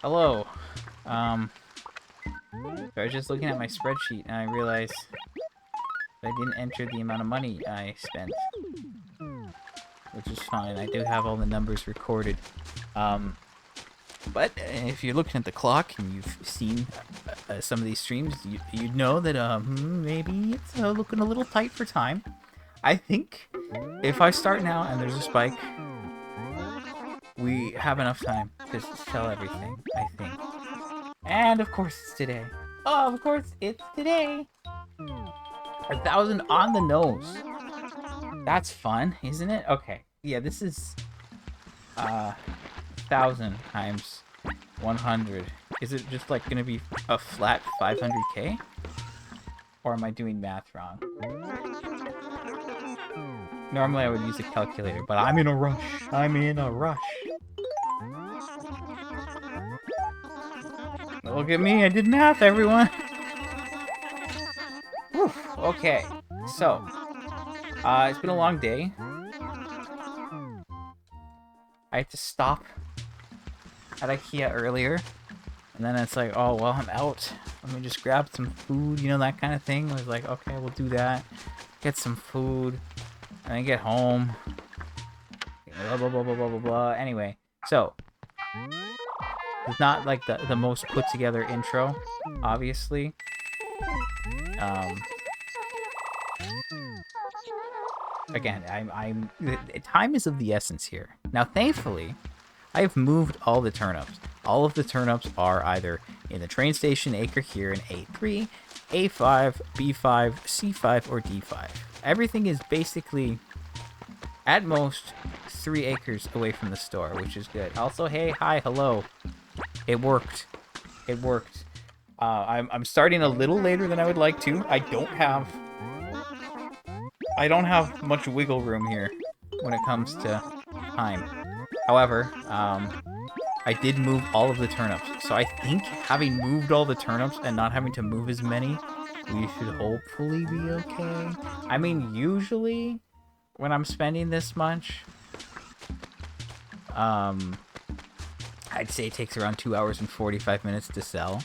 Hello. I was just looking at my spreadsheet and I realized I didn't enter the amount of money I spent, which is fine. I do have all the numbers recorded. But if you're looking at the clock and you've seen some of these streams, you'd know that maybe it's looking a little tight for time. I think if I start now and there's a spike, we have enough time to sell everything, I think. And of course it's today. Oh, of course it's today. 1,000 on the nose. That's fun, isn't it? Okay. Yeah, this is 1,000 times 100. Is it just like gonna be a flat 500k? Or am I doing math wrong? Normally I would use a calculator, but I'm in a rush. I'm in a rush. Look at me, I did math, everyone. Whew, okay, so it's been a long day. I had to stop at IKEA earlier, and then it's like, oh well, I'm out. Let me just grab some food, you know, that kind of thing. I was like, okay, we'll do that. Get some food, and then get home. Blah blah blah blah blah blah blah. Anyway, so it's not like the most put together intro, obviously. Again, time is of the essence here. Now, thankfully, I've moved all the turnips. All of the turnips are either in the train station acre here in A3, A5, B5, C5, or D5. Everything is basically, at most, 3 acres away from the store, which is good. Also, hey, hi, hello. It worked. It worked. I'm starting a little later than I would like to. I don't have much wiggle room here when it comes to time. However, I did move all of the turnips. So I think having moved all the turnips and not having to move as many, we should hopefully be okay. I mean, usually when I'm spending this much, I'd say it takes around 2 hours and 45 minutes to sell.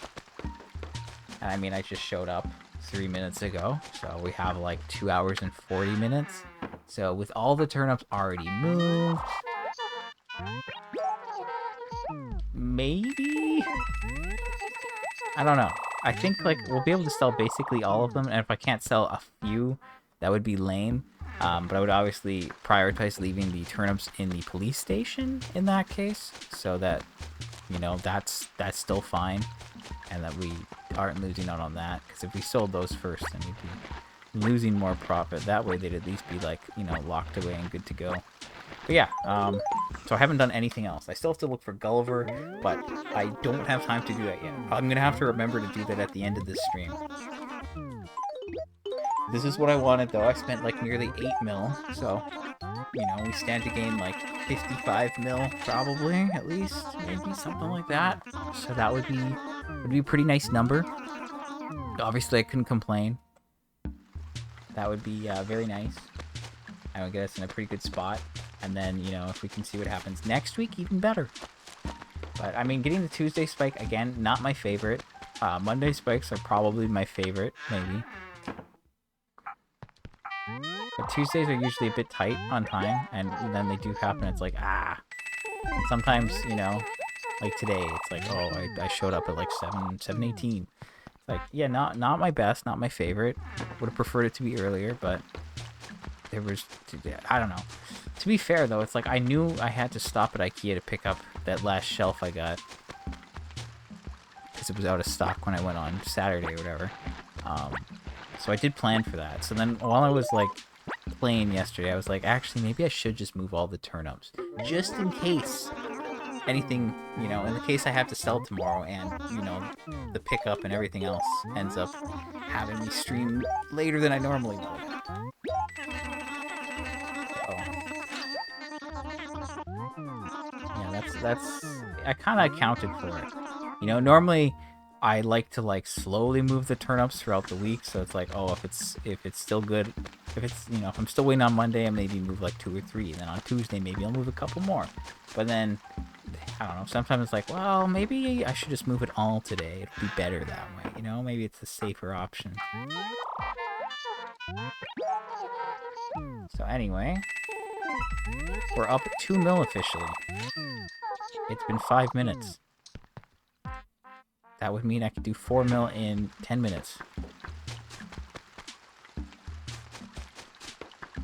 And I mean, I just showed up 3 minutes ago, so we have like 2 hours and 40 minutes. So with all the turnips already moved, maybe? I don't know. I think like we'll be able to sell basically all of them, and if I can't sell a few, that would be lame. But I would obviously prioritize leaving the turnips in the police station in that case, so that, you know, that's still fine, and that we aren't losing out on that. Because if we sold those first, then we'd be losing more profit. That way, they'd at least be like, you know, locked away and good to go. But yeah, so I haven't done anything else. I still have to look for Gulliver, but I don't have time to do that yet. I'm gonna have to remember to do that at the end of this stream. This is what I wanted, though. I spent like nearly 8 mil, so, you know, we stand to gain like 55 mil, probably, at least, maybe something like that. So that would be a pretty nice number. Obviously, I couldn't complain. That would be very nice. I would get us in a pretty good spot. And then, you know, if we can see what happens next week, even better. But, I mean, getting the Tuesday spike, again, not my favorite. Monday spikes are probably my favorite, maybe. But Tuesdays are usually a bit tight on time, and then they do happen. It's like, ah. Sometimes, you know, like today, it's like, oh, I showed up at like 7:18. It's like, yeah, not my best, not my favorite. Would have preferred it to be earlier, but there was, I don't know. To be fair, though, it's like I knew I had to stop at IKEA to pick up that last shelf I got, because it was out of stock when I went on Saturday or whatever. So I did plan for that. So then while I was like playing yesterday, I was like, actually, maybe I should just move all the turnips, just in case anything, you know, in the case I have to sell tomorrow and, you know, the pickup and everything else ends up having me stream later than I normally would. That's I kind of accounted for it. You know, normally I like to like slowly move the turnips throughout the week, so it's like, oh, if it's still good, if it's, you know, if I'm still waiting on Monday, I maybe move like 2 or 3, and then on Tuesday maybe I'll move a couple more. But then I don't know, sometimes it's like, well, maybe I should just move it all today. It'll be better that way, you know? Maybe it's a safer option. So anyway, we're up 2 mil officially. It's been 5 minutes. That would mean I could do 4 mil in 10 minutes.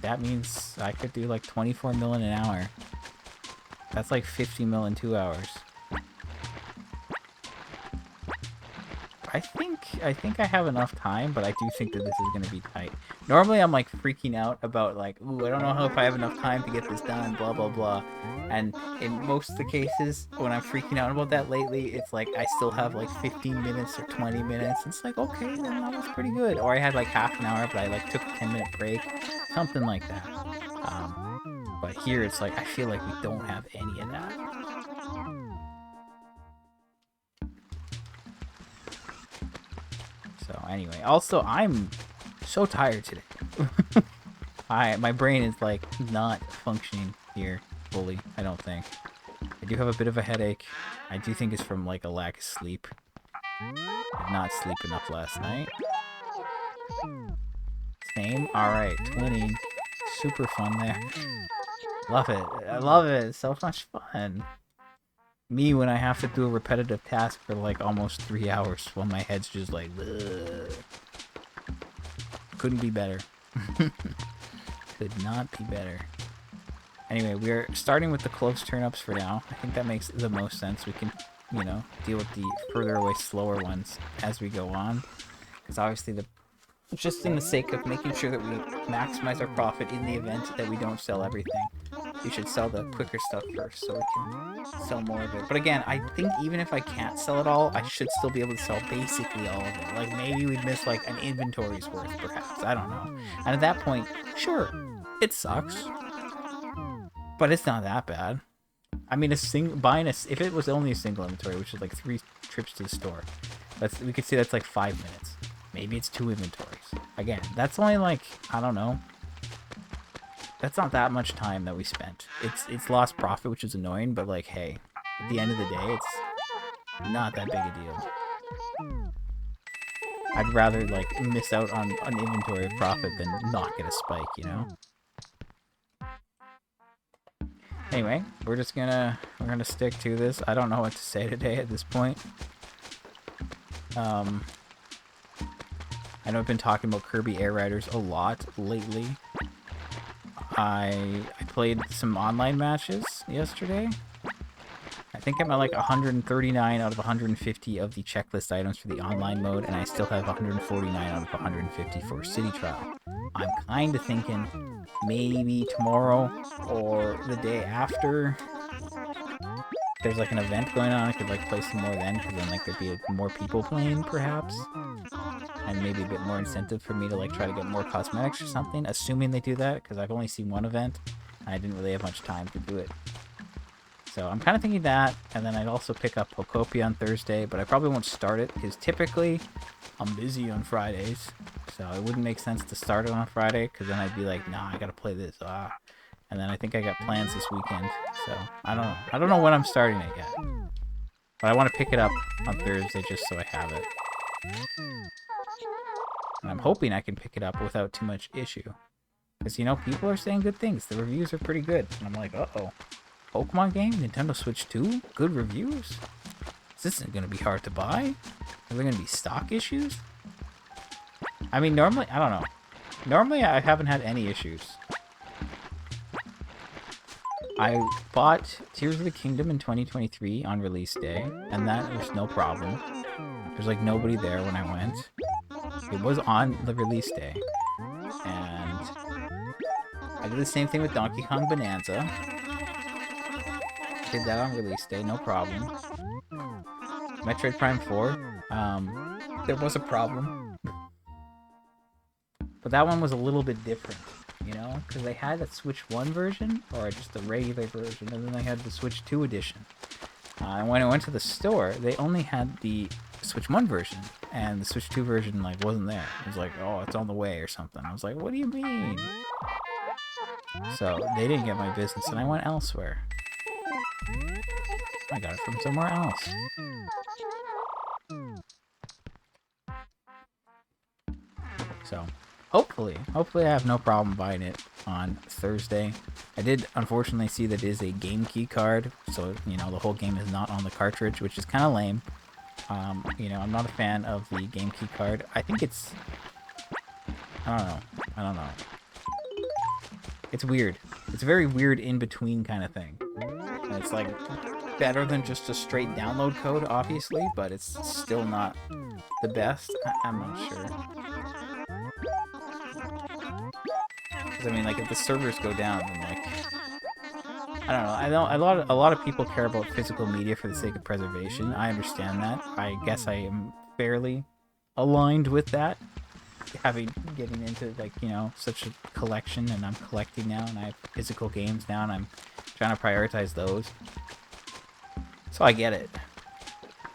That means I could do like 24 mil in an hour. That's like 50 mil in 2 hours. I think I have enough time, but I do think that this is going to be tight. Normally I'm like freaking out about like, ooh, I don't know if I have enough time to get this done, blah, blah, blah. And in most of the cases, when I'm freaking out about that lately, it's like I still have like 15 minutes or 20 minutes. It's like, okay, then that was pretty good. Or I had like half an hour, but I like took a 10-minute break. Something like that. But here it's like, I feel like we don't have any of that. So anyway, also I'm so tired today. My brain is like not functioning here fully, I don't think. I do have a bit of a headache. I do think it's from like a lack of sleep. I did not sleep enough last night. Same. Alright, twinning. Super fun there. Love it. I love it. So much fun. Me when I have to do a repetitive task for like almost 3 hours while my head's just like, ugh. Couldn't be better. Could not be better. Anyway, we're starting with the close turnips for now. I think that makes the most sense. We can, you know, deal with the further away, slower ones as we go on. Because obviously just in the sake of making sure that we maximize our profit in the event that we don't sell everything, we should sell the quicker stuff first so we can sell more of it. But again, I think even if I can't sell it all, I should still be able to sell basically all of it. Like maybe we'd miss like an inventory's worth, perhaps. I don't know. And at that point, sure, it sucks, but it's not that bad. I mean, if it was only a single inventory, which is like 3 trips to the store, we could see that's like 5 minutes. Maybe it's 2 inventories. Again, that's only like, I don't know. That's not that much time that we spent. It's lost profit, which is annoying, but like, hey, at the end of the day, it's not that big a deal. I'd rather like miss out on an inventory of profit than not get a spike, you know? Anyway, we're gonna stick to this. I don't know what to say today at this point. I know I've been talking about Kirby Air Riders a lot lately. I played some online matches yesterday. I think I'm at like 139 out of 150 of the checklist items for the online mode, and I still have 149 out of 150 for City Trial. I'm kind of thinking maybe tomorrow or the day after there's like an event going on, I could like play some more then, because then like there'd be more people playing perhaps, and maybe a bit more incentive for me to like try to get more cosmetics or something, assuming they do that, because I've only seen one event and I didn't really have much time to do it. So I'm kind of thinking that, and then I'd also pick up Pokopia on Thursday, but I probably won't start it because typically I'm busy on Fridays, so it wouldn't make sense to start it on Friday, because then I'd be like, nah, I gotta play this, and then I think I got plans this weekend, so I don't know when I'm starting it yet, but I want to pick it up on Thursday just so I have it, and I'm hoping I can pick it up without too much issue, because, you know, people are saying good things. The reviews are pretty good, and I'm like, uh-oh. Pokemon game? Nintendo Switch 2? Good reviews? This isn't going to be hard to buy? Are there going to be stock issues? I mean, normally, I don't know. Normally, I haven't had any issues. I bought Tears of the Kingdom in 2023 on release day, and that was no problem. There's like nobody there when I went. It was on the release day. And I did the same thing with Donkey Kong Bonanza. Did that on release day, no problem. Metroid Prime 4, there was a problem. But that one was a little bit different, you know? Because they had a Switch 1 version, or just a regular version, and then they had the Switch 2 edition. And when I went to the store, they only had the Switch 1 version, and the Switch 2 version like wasn't there. It was like, oh, it's on the way or something. I was like, what do you mean? So they didn't get my business, and I went elsewhere. I got it from somewhere else. So hopefully I have no problem buying it on Thursday. I did unfortunately see that it is a game key card, so you know the whole game is not on the cartridge, which is kind of lame. You know, I'm not a fan of the game key card. I think it's, I don't know. It's weird. It's a very weird in between kind of thing. And it's like better than just a straight download code, obviously, but it's still not the best. I'm not sure. Because I mean, like if the servers go down, then like I don't know. I know a lot of people care about physical media for the sake of preservation. I understand that. I guess I am fairly aligned with that. Getting into like, you know, such a collection, and I'm collecting now, and I have physical games now, and I'm trying to prioritize those. So I get it.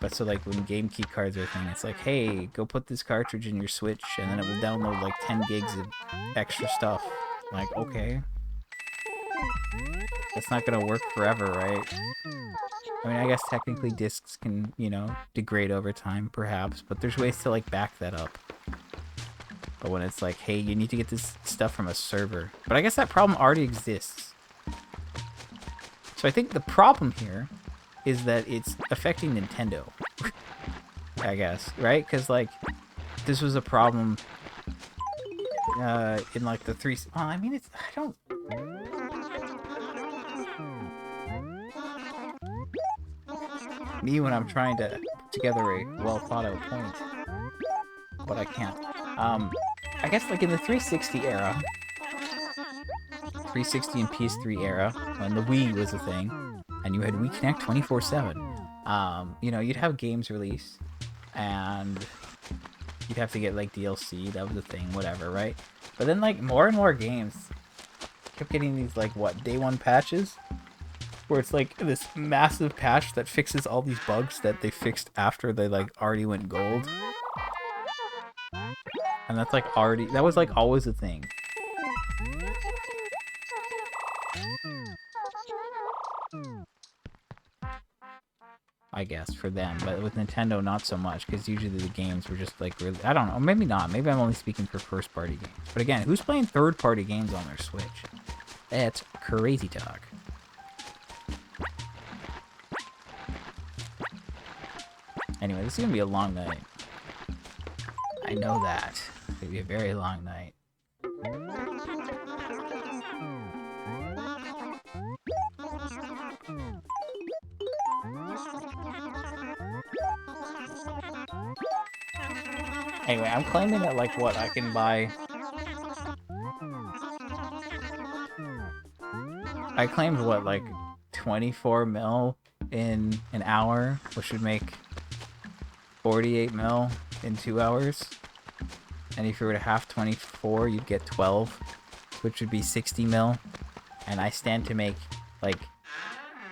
But so like when game key cards are a thing, it's like, hey, go put this cartridge in your Switch, and then it will download like 10 gigs of extra stuff. Like, okay. That's not gonna work forever, right? I mean, I guess technically discs can, you know, degrade over time, perhaps, but there's ways to like back that up. But when it's like, hey, you need to get this stuff from a server. But I guess that problem already exists. So I think the problem here is that it's affecting Nintendo. I guess, right? Because like, this was a problem in like the three... Well, I mean, it's... I don't... Me when I'm trying to put together a well thought out point. But I can't. I guess like in the 360 era, 360 and PS3 era, when the Wii was a thing, and you had Wii Connect 24/7, you know, you'd have games release, and you'd have to get like DLC, that was the thing, whatever, right? But then like more and more games kept getting these like, what, day one patches? Where it's like this massive patch that fixes all these bugs that they fixed after they like already went gold. And that's like already, that was like always a thing. I guess for them, but with Nintendo not so much, because usually the games were just like really, I don't know, maybe not, maybe I'm only speaking for first party games. But again, who's playing third party games on their Switch? That's crazy talk. Anyway, this is gonna be a long night. I know that. It's gonna be a very long night. Anyway, I'm claiming that, like, what, I can buy... I claimed, what, like, 24 mil in an hour, which would make 48 mil in 2 hours. And if you were to half 24, you'd get 12, which would be 60 mil. And I stand to make, like,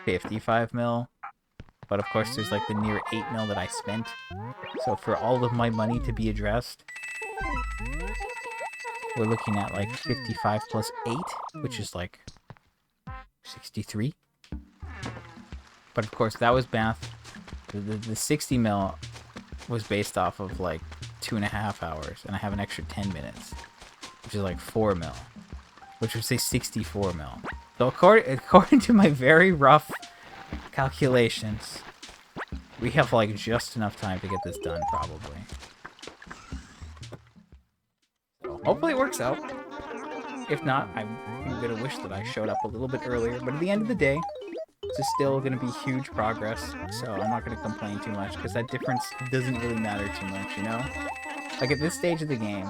55 mil. But of course, there's, like, the near 8 mil that I spent. So for all of my money to be addressed, we're looking at, like, 55 plus 8, which is, like, 63. But of course, that was math. The 60 mil was based off of, like, 2.5 hours, and I have an extra 10 minutes, which is like 4 mil, which would say 64 mil. So according to my very rough calculations, we have like just enough time to get this done, probably. So hopefully it works out. If not, I'm gonna wish that I showed up a little bit earlier, but at the end of the day, this is still gonna be huge progress, so I'm not gonna complain too much, because that difference doesn't really matter too much, you know? Like at this stage of the game,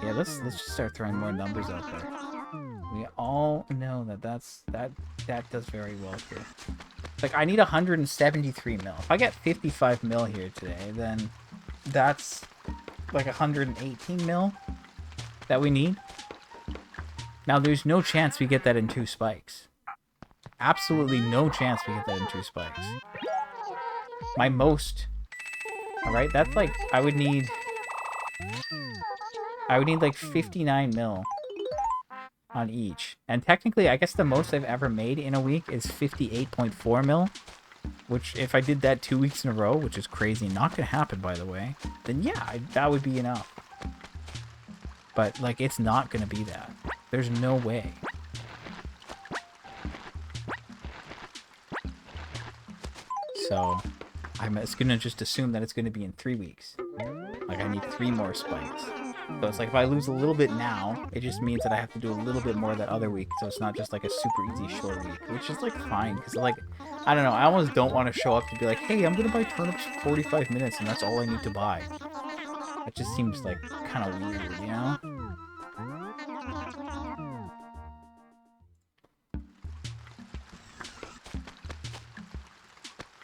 yeah, let's just start throwing more numbers out there. We all know that that does very well here. Like I need 173 mil. If I get 55 mil here today, then that's like 118 mil that we need. Now there's no chance we get that in 2 spikes. absolutely no chance we get that in 2 spikes. My most. Alright, that's like, I would need like 59 mil on each. And technically, I guess the most I've ever made in a week is 58.4 mil. Which, if I did that 2 weeks in a row, which is crazy, not gonna happen, by the way, then yeah, that would be enough. But, like, it's not gonna be that. There's no way. So, I'm gonna just assume that it's gonna be in 3 weeks. Like, I need 3 more spikes. So it's like, if I lose a little bit now, it just means that I have to do a little bit more that other week, so it's not just like a super easy short week, which is like fine, because like, I don't know, I almost don't want to show up to be like, hey, I'm gonna buy turnips for 45 minutes and that's all I need to buy. It just seems like kind of weird, you know?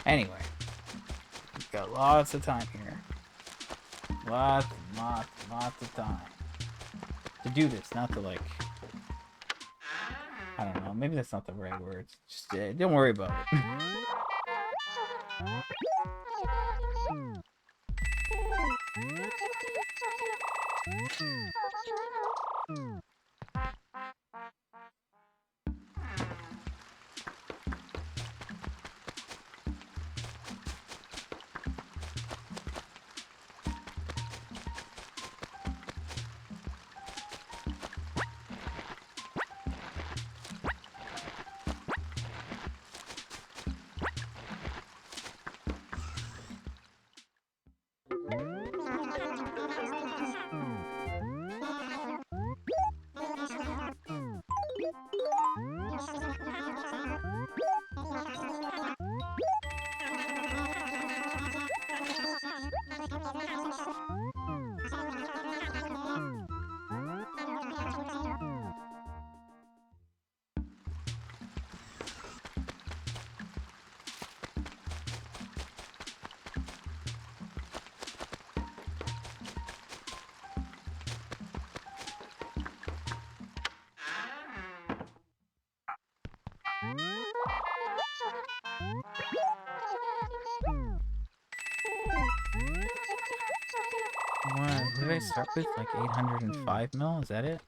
Anyway, we've got lots of time here. Lots of time to do this, not to like, I don't know, maybe that's not the right word. Just don't worry about it. What did I start with? Like 805 mil? Is that it?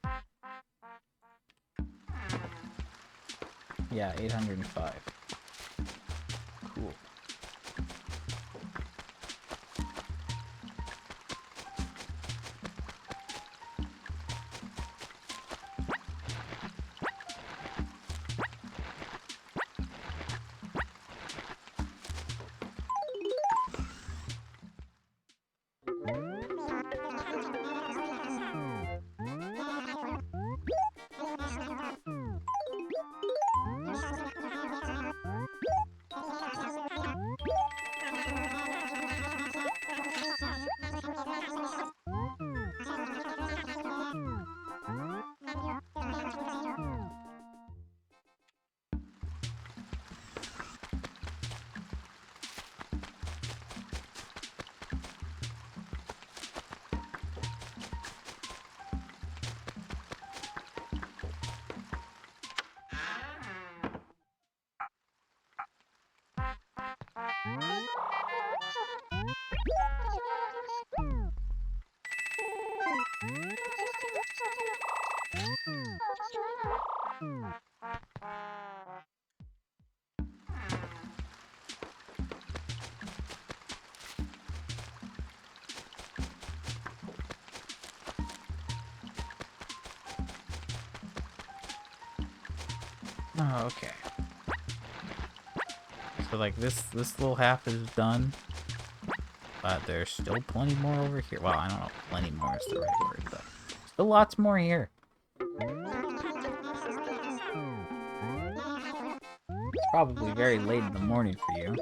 Yeah, 805. Cool. Oh, okay. So like this little half is done, but there's still plenty more over here. Well, I don't know if plenty more is the right word, but still lots more here. It's probably very late in the morning for you.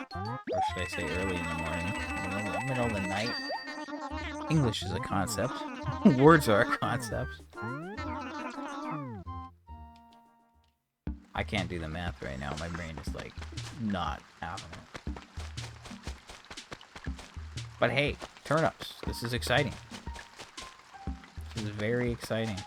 Or should I say early in the morning? Middle of the night. English is a concept. Words are a concept. I can't do the math right now. My brain is like not having it. But hey, turnips. This is exciting. This is very exciting.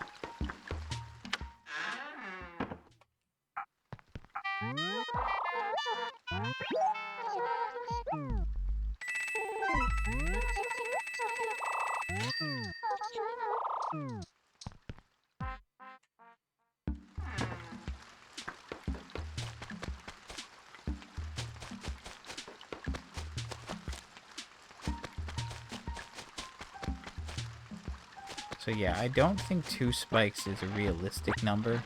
So yeah, I don't think 2 spikes is a realistic number,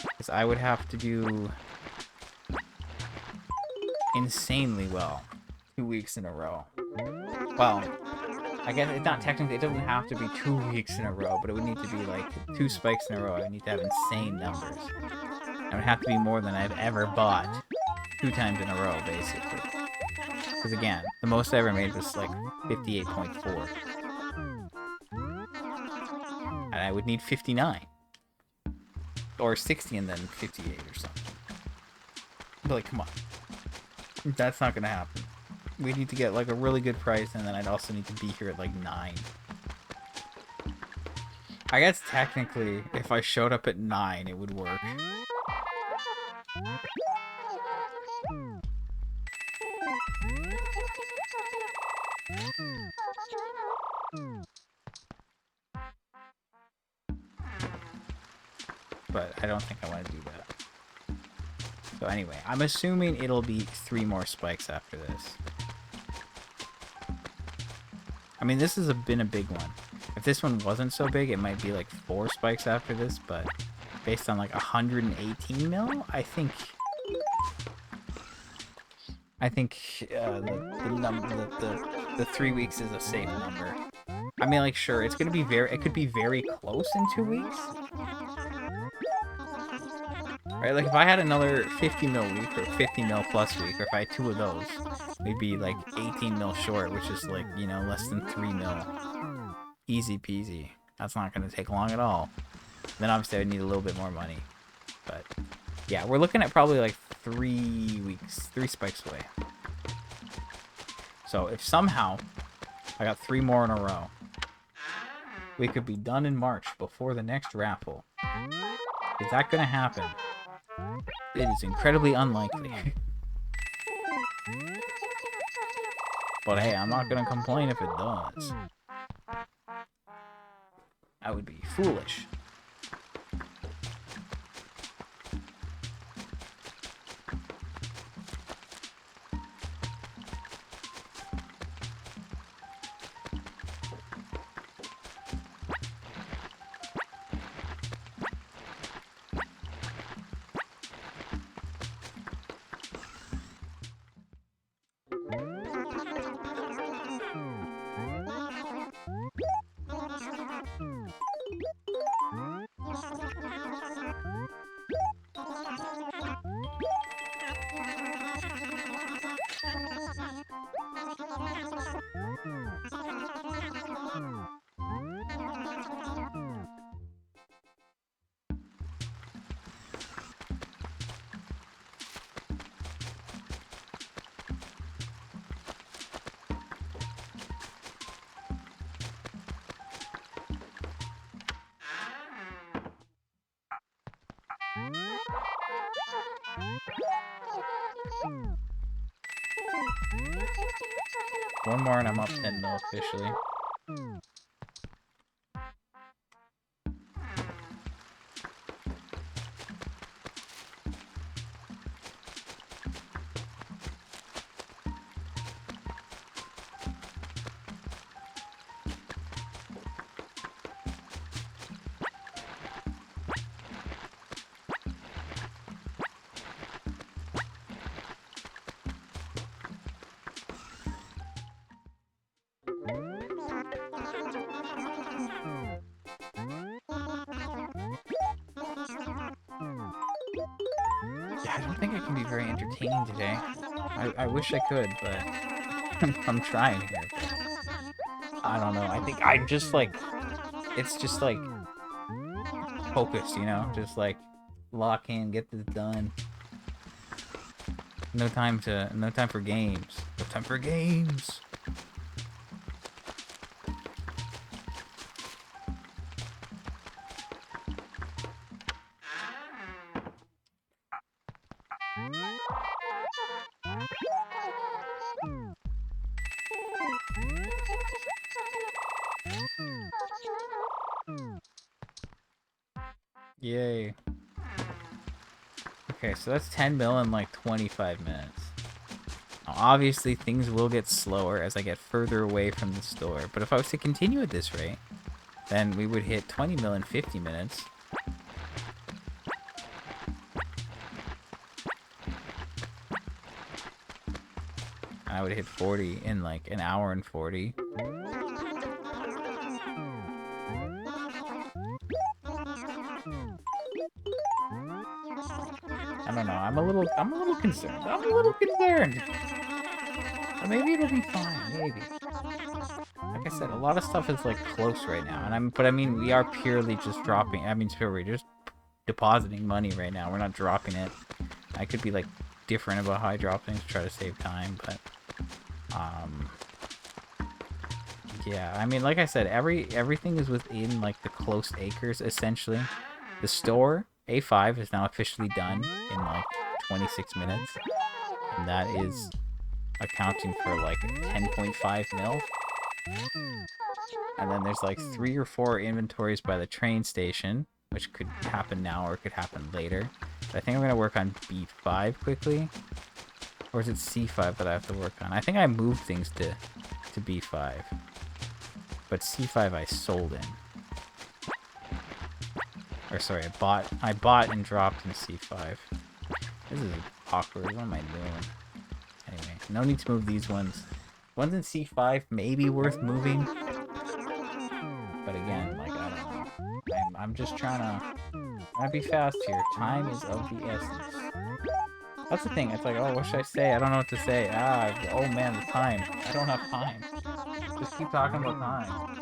because I would have to do insanely well 2 weeks in a row. Well, I guess it's not technically, it doesn't have to be 2 weeks in a row, but it would need to be like 2 spikes in a row. I would need to have insane numbers. It would have to be more than I've ever bought 2 times in a row, basically. Because again, the most I ever made was like 58.4. And I would need 59. Or 60 and then 58 or something. But like, come on. That's not gonna happen. We need to get like a really good price, and then I'd also need to be here at like 9. I guess technically, if I showed up at 9, it would work. But I don't think I want to do that. So anyway, I'm assuming it'll be 3 more spikes after this. I mean, this has been a big one. If this one wasn't so big, it might be like 4 spikes after this, but based on like 118 mil, I think the 3 weeks is a safe number. I mean, like, sure, it could be very close in 2 weeks. Right, like if I had another 50 mil week or 50 mil plus week, or if I had 2 of those, we'd be like 18 mil short, which is like, you know, less than 3 mil. Easy peasy. That's not going to take long at all. Then obviously I would need a little bit more money. But yeah, we're looking at probably like 3 weeks, 3 spikes away. So if somehow I got 3 more in a row, we could be done in March before the next raffle. Is that going to happen? It is incredibly unlikely. But hey, I'm not going to complain if it does. I would be foolish. One more and I'm up 10 mil officially. Yeah, I don't think I can be very entertaining today. I wish I could, but I'm trying here. I don't know. I think I'm just like, it's just like focused, you know? Just like lock in, get this done. No time for games. No time for games. Yay. Okay, so that's 10 mil in like 25 minutes. Now, obviously, things will get slower as I get further away from the store, but if I was to continue at this rate, then we would hit 20 mil in 50 minutes. I would hit 40 in like an hour and 40. I don't know. I'm a little concerned. But maybe it'll be fine. Maybe. Like I said, a lot of stuff is like close right now, but I mean, we are purely just dropping. I mean, we're just depositing money right now. We're not dropping it. I could be like different about how I drop things to try to save time, but yeah. I mean, like I said, everything is within like the close acres essentially. The store A5 is now officially done in like 26 minutes, and that is accounting for like 10.5 mil. And then there's like 3 or 4 inventories by the train station, which could happen now or it could happen later. But I think I'm going to work on B5 quickly. Or is it C5 that I have to work on? I think I moved things to B5. But C5 I sold in. Or sorry, I bought and dropped in C5. This is awkward. What am I doing? Anyway, no need to move these ones. Ones in C5 may be worth moving. But again, like, I don't know. I'm just trying to be fast here. Time is of the essence. That's the thing. It's like, oh, what should I say? I don't know what to say. Oh man, the time. I don't have time. Just keep talking about time.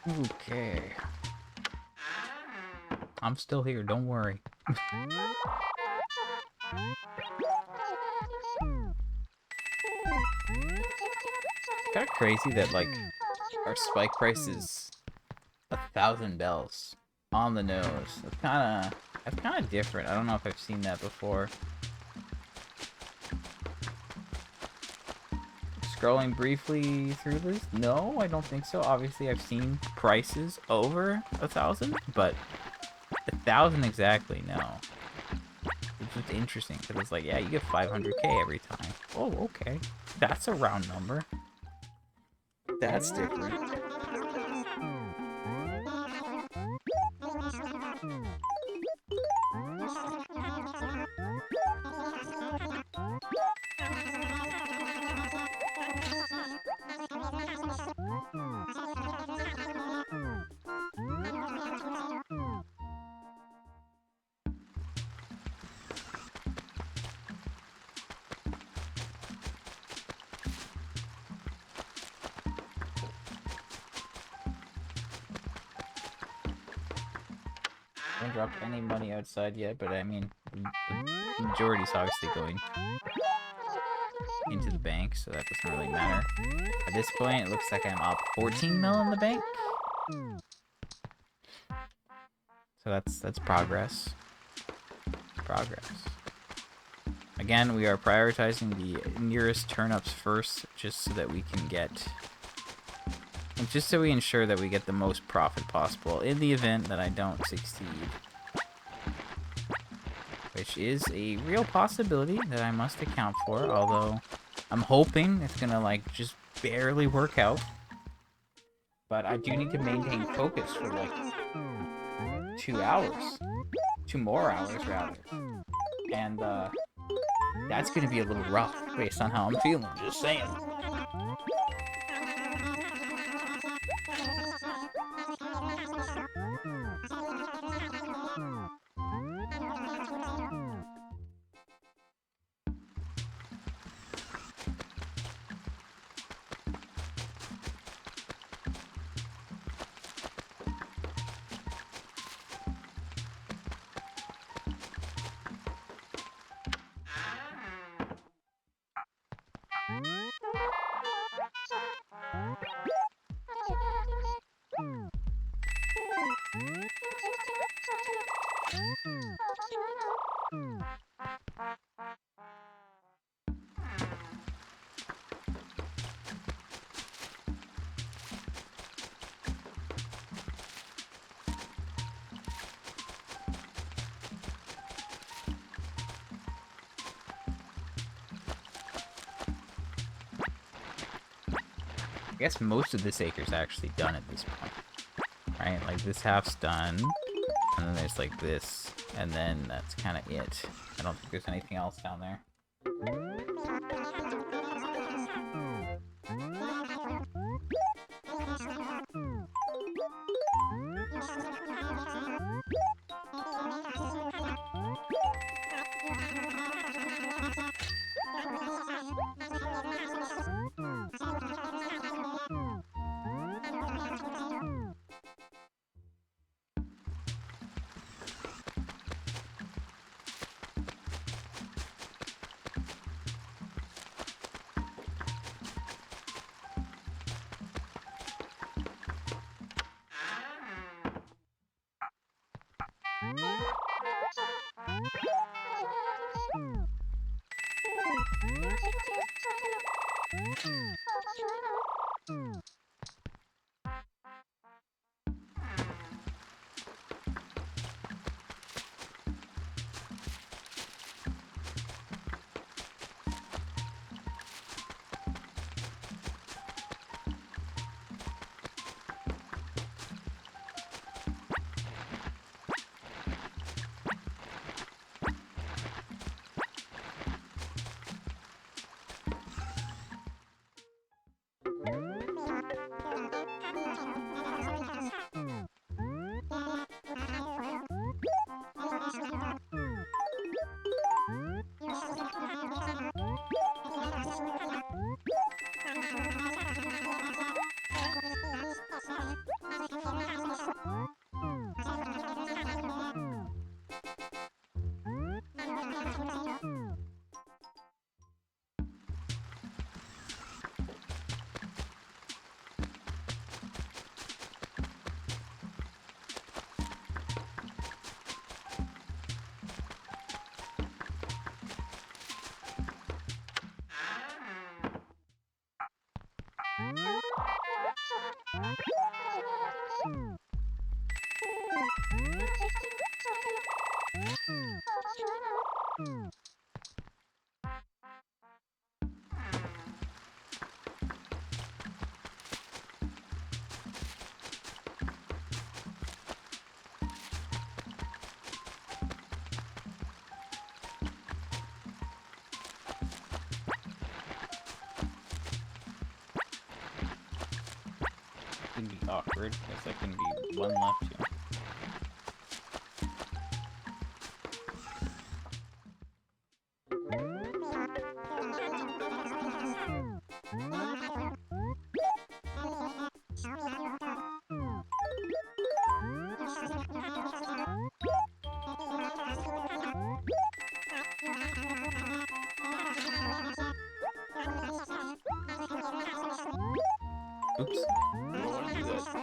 Okay. I'm still here, don't worry. Kind of crazy that, like, our spike price is 1,000 bells on the nose. That's kind of different. I don't know if I've seen that before. Scrolling briefly through this, no, I don't think so. Obviously, I've seen prices over 1,000, but 1,000 exactly, no. It's just interesting because it's like, yeah, you get 500k every time. Oh, okay, that's a round number. That's different. I haven't dropped any money outside yet, but I mean, the majority is obviously going into the bank, so that doesn't really matter. At this point, it looks like I'm up 14 mil in the bank. So that's progress. Progress. Again, we are prioritizing the nearest turnips first, just so that we can get... just so we ensure that we get the most profit possible in the event that I don't succeed. Which is a real possibility that I must account for, although I'm hoping it's gonna, like, just barely work out. But I do need to maintain focus for, like, 2 hours. 2 more hours, rather. And, that's gonna be a little rough, based on how I'm feeling, just saying. I guess most of this acre's actually done at this point, right? Like, this half's done, and then there's, like, this, and then that's kind of it. I don't think there's anything else down there. Gonna be awkward. There's like gonna be one left here. Oops. I don't want to do that.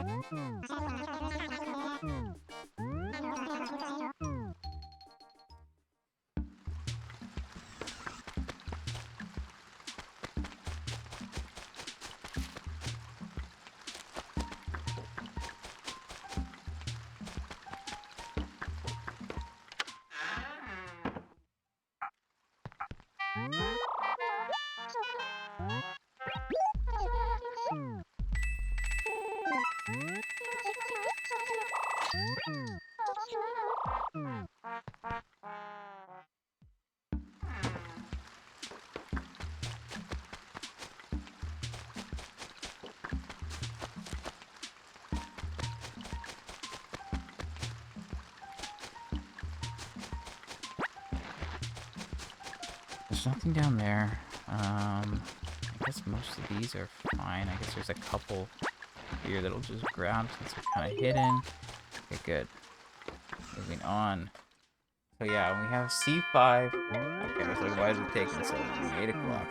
There's nothing down there. I guess most of these are fine. I guess there's a couple here that'll just grab since they're kind of hidden. Okay, good. Moving on. So yeah, we have C5. Okay, I was like, why is it taking so long? 8 o'clock.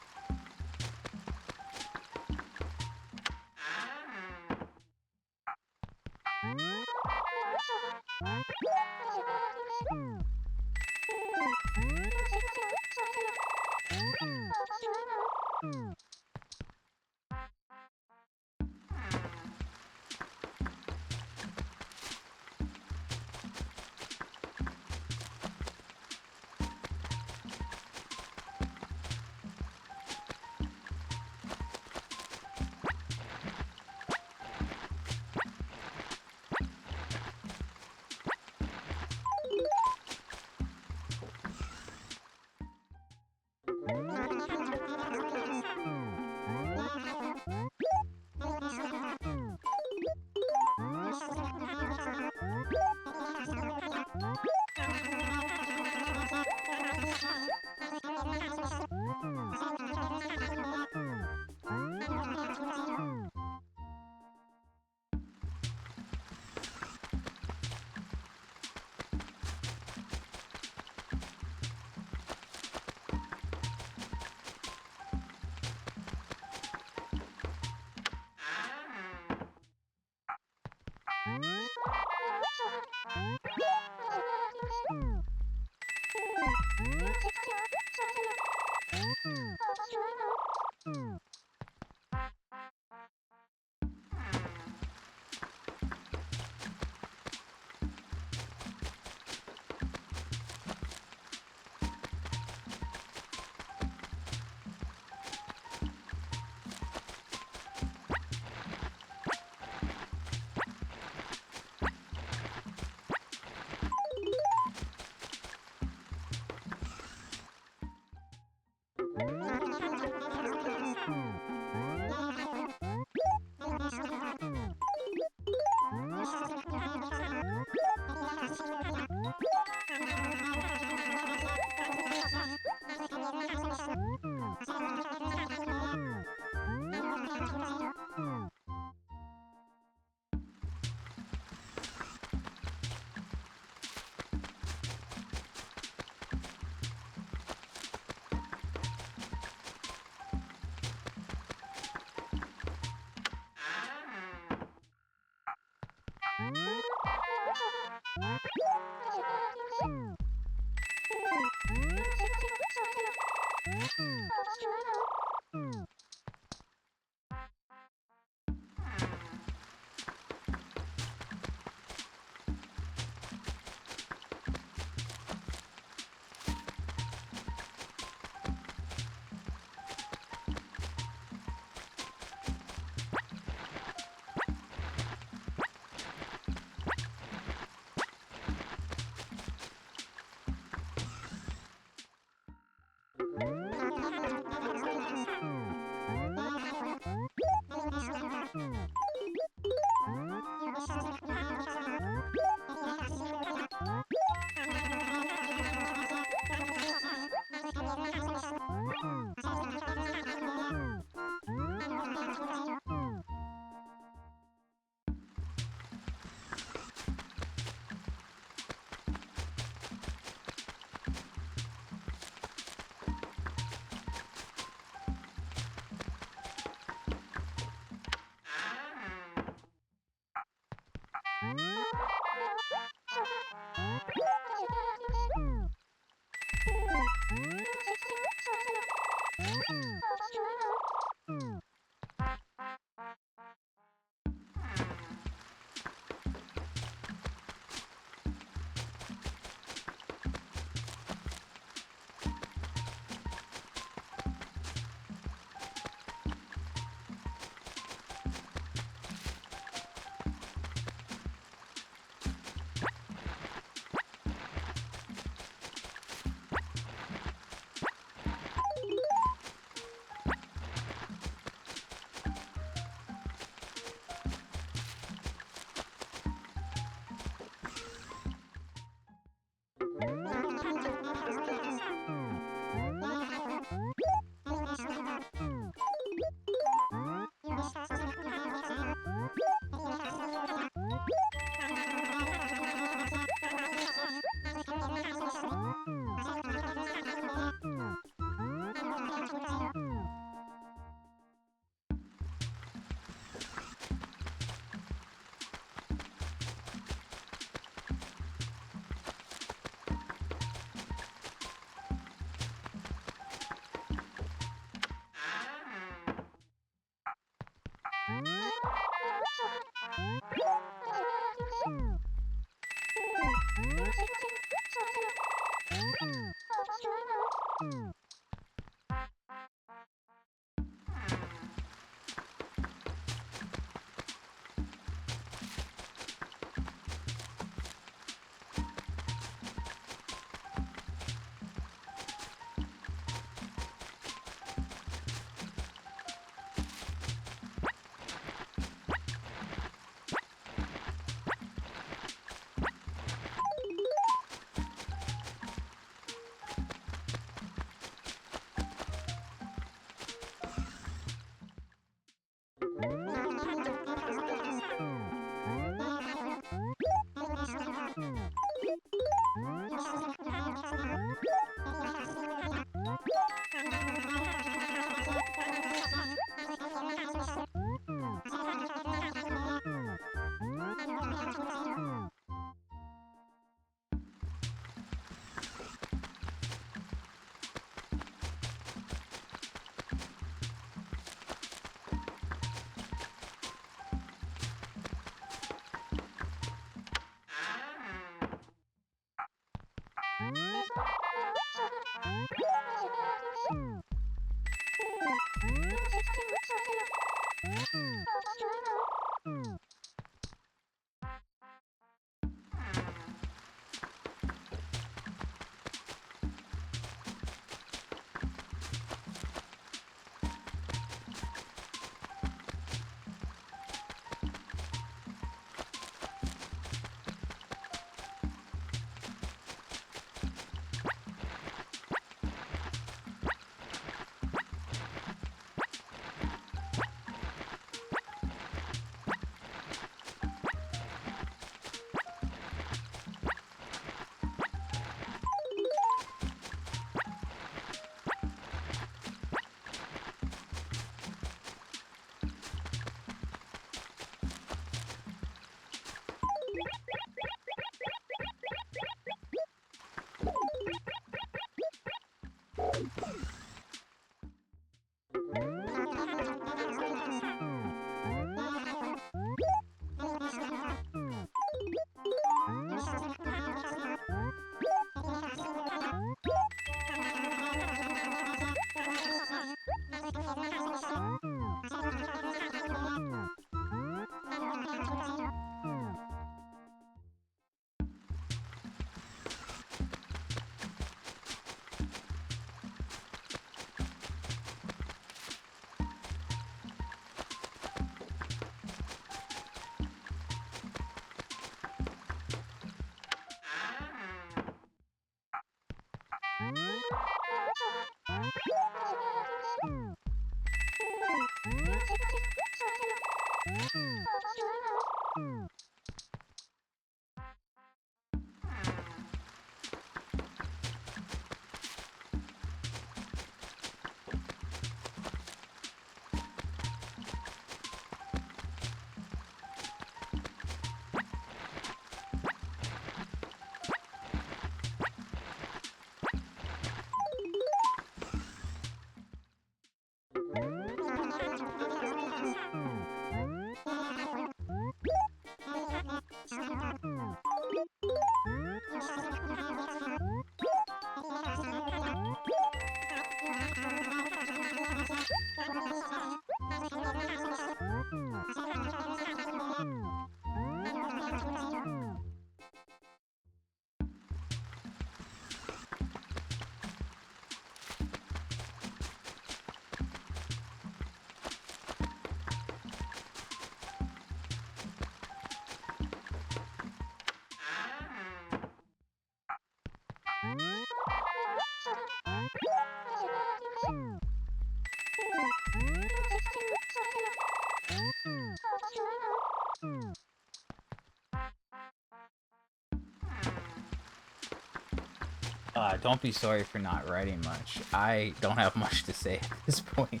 Don't be sorry for not writing much. I don't have much to say at this point.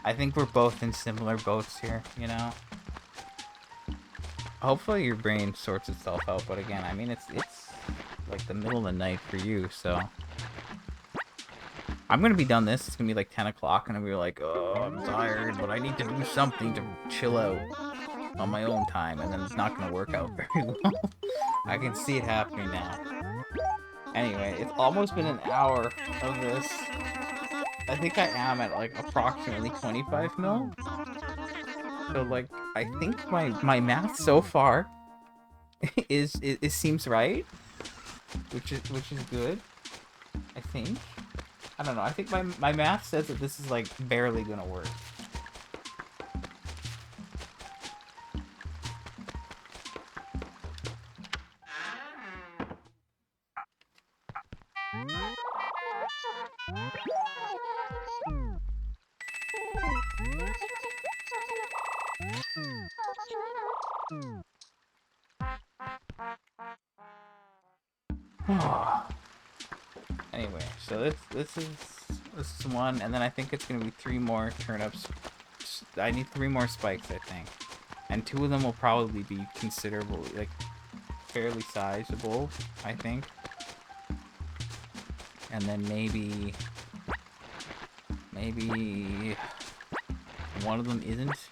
I think we're both in similar boats here, you know? Hopefully your brain sorts itself out, but again, I mean, it's like the middle of the night for you, so... I'm gonna be done this, it's gonna be like 10 o'clock, and I'll be like, oh, I'm tired, but I need to do something to chill out on my own time, and then it's not gonna work out very well. I can see it happening now. Anyway, it's almost been an hour of this. I think I am at like approximately 25 mil. So like, I think my math so far it seems right, which is good. I think. I don't know. I think my math says that this is like barely gonna work. Anyway, so this is one, and then I think it's gonna be 3 more turnips. I need 3 more spikes, I think, and 2 of them will probably be considerable, like fairly sizable, I think. And then maybe one of them isn't.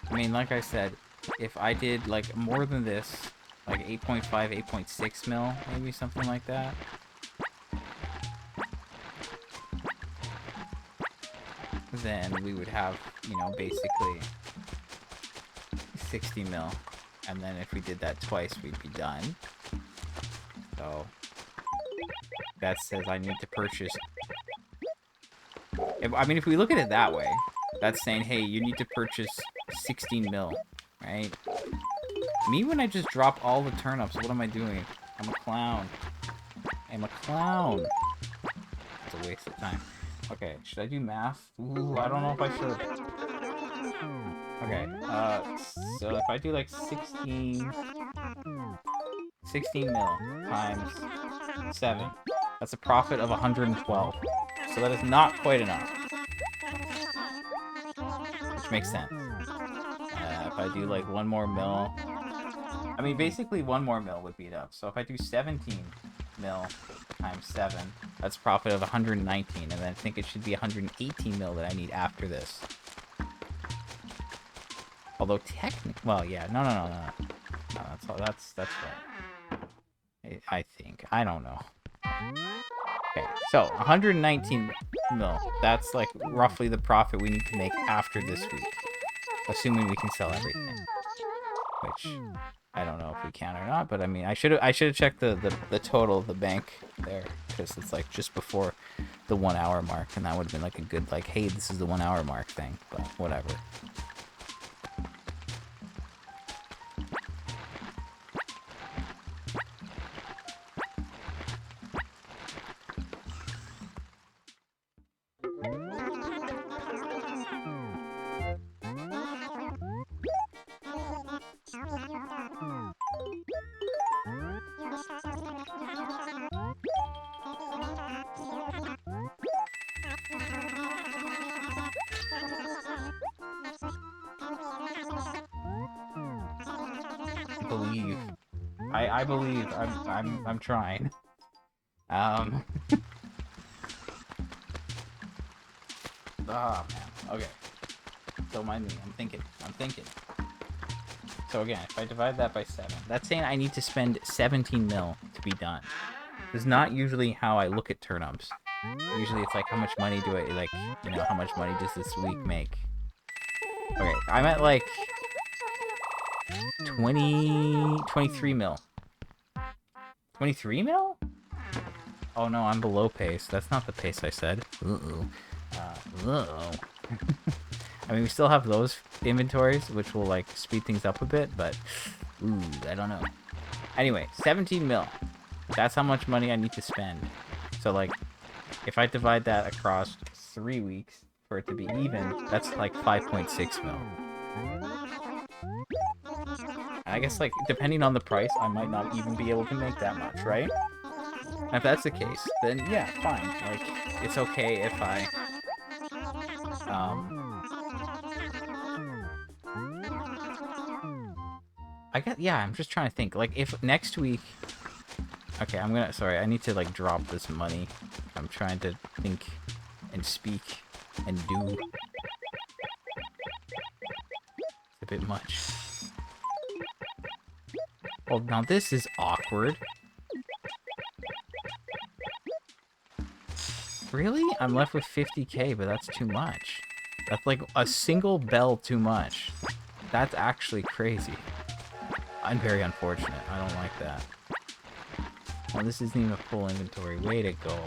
I mean, like I said, if I did like more than this, like 8.5, 8.6 mil, maybe something like that. Then we would have, you know, basically 60 mil. And then if we did that twice, we'd be done. So that says I need to purchase... I mean, if we look at it that way, that's saying, hey, you need to purchase 16 mil, right? Me, when I just drop all the turnips, what am I doing? I'm a clown. I'm a clown. It's a waste of time. Okay, should I do math? Ooh, I don't know if I should. Okay, so if I do like 16 mil times 7, that's a profit of 112. So that is not quite enough. Which makes sense. If I do like 1 more mil, I mean, basically 1 more mil would be enough. So if I do 17 mil times 7, that's profit of 119, and then I think it should be 118 mil that I need after this. Although technically, well, yeah, no, that's right. I think, I don't know. Okay, so 119 mil. That's like roughly the profit we need to make after this week, assuming we can sell everything. Which I don't know if we can or not, but I mean, I should have checked the total of the bank there, because it's like just before the 1 hour mark, and that would have been like a good, like, hey, this is the 1 hour mark thing. But whatever. I believe. I'm trying. Oh man. Okay. Don't mind me. I'm thinking. So again, if I divide that by 7, that's saying I need to spend 17 mil to be done. This is not usually how I look at turnips. Usually it's like, how much money do I, like, you know, how much money does this week make? Okay, I'm at like 23 mil. 23 mil? Oh no, I'm below pace. That's not the pace I said. Uh-oh. I mean, we still have those inventories, which will like speed things up a bit, but ooh, I don't know. Anyway, 17 mil. That's how much money I need to spend. So like, if I divide that across 3 weeks, for it to be even, that's like 5.6 mil. I guess, like, depending on the price, I might not even be able to make that much, right? And if that's the case, then yeah, fine. Like, it's okay if I guess, yeah, I'm just trying to think. Like, if next week... Okay, sorry, I need to, like, drop this money. I'm trying to think and speak and do. It's a bit much. Oh, now this is awkward. Really? I'm left with 50k, but that's too much. That's like a single bell too much. That's actually crazy. I'm very unfortunate. I don't like that. Well, this isn't even a full inventory. Way to go.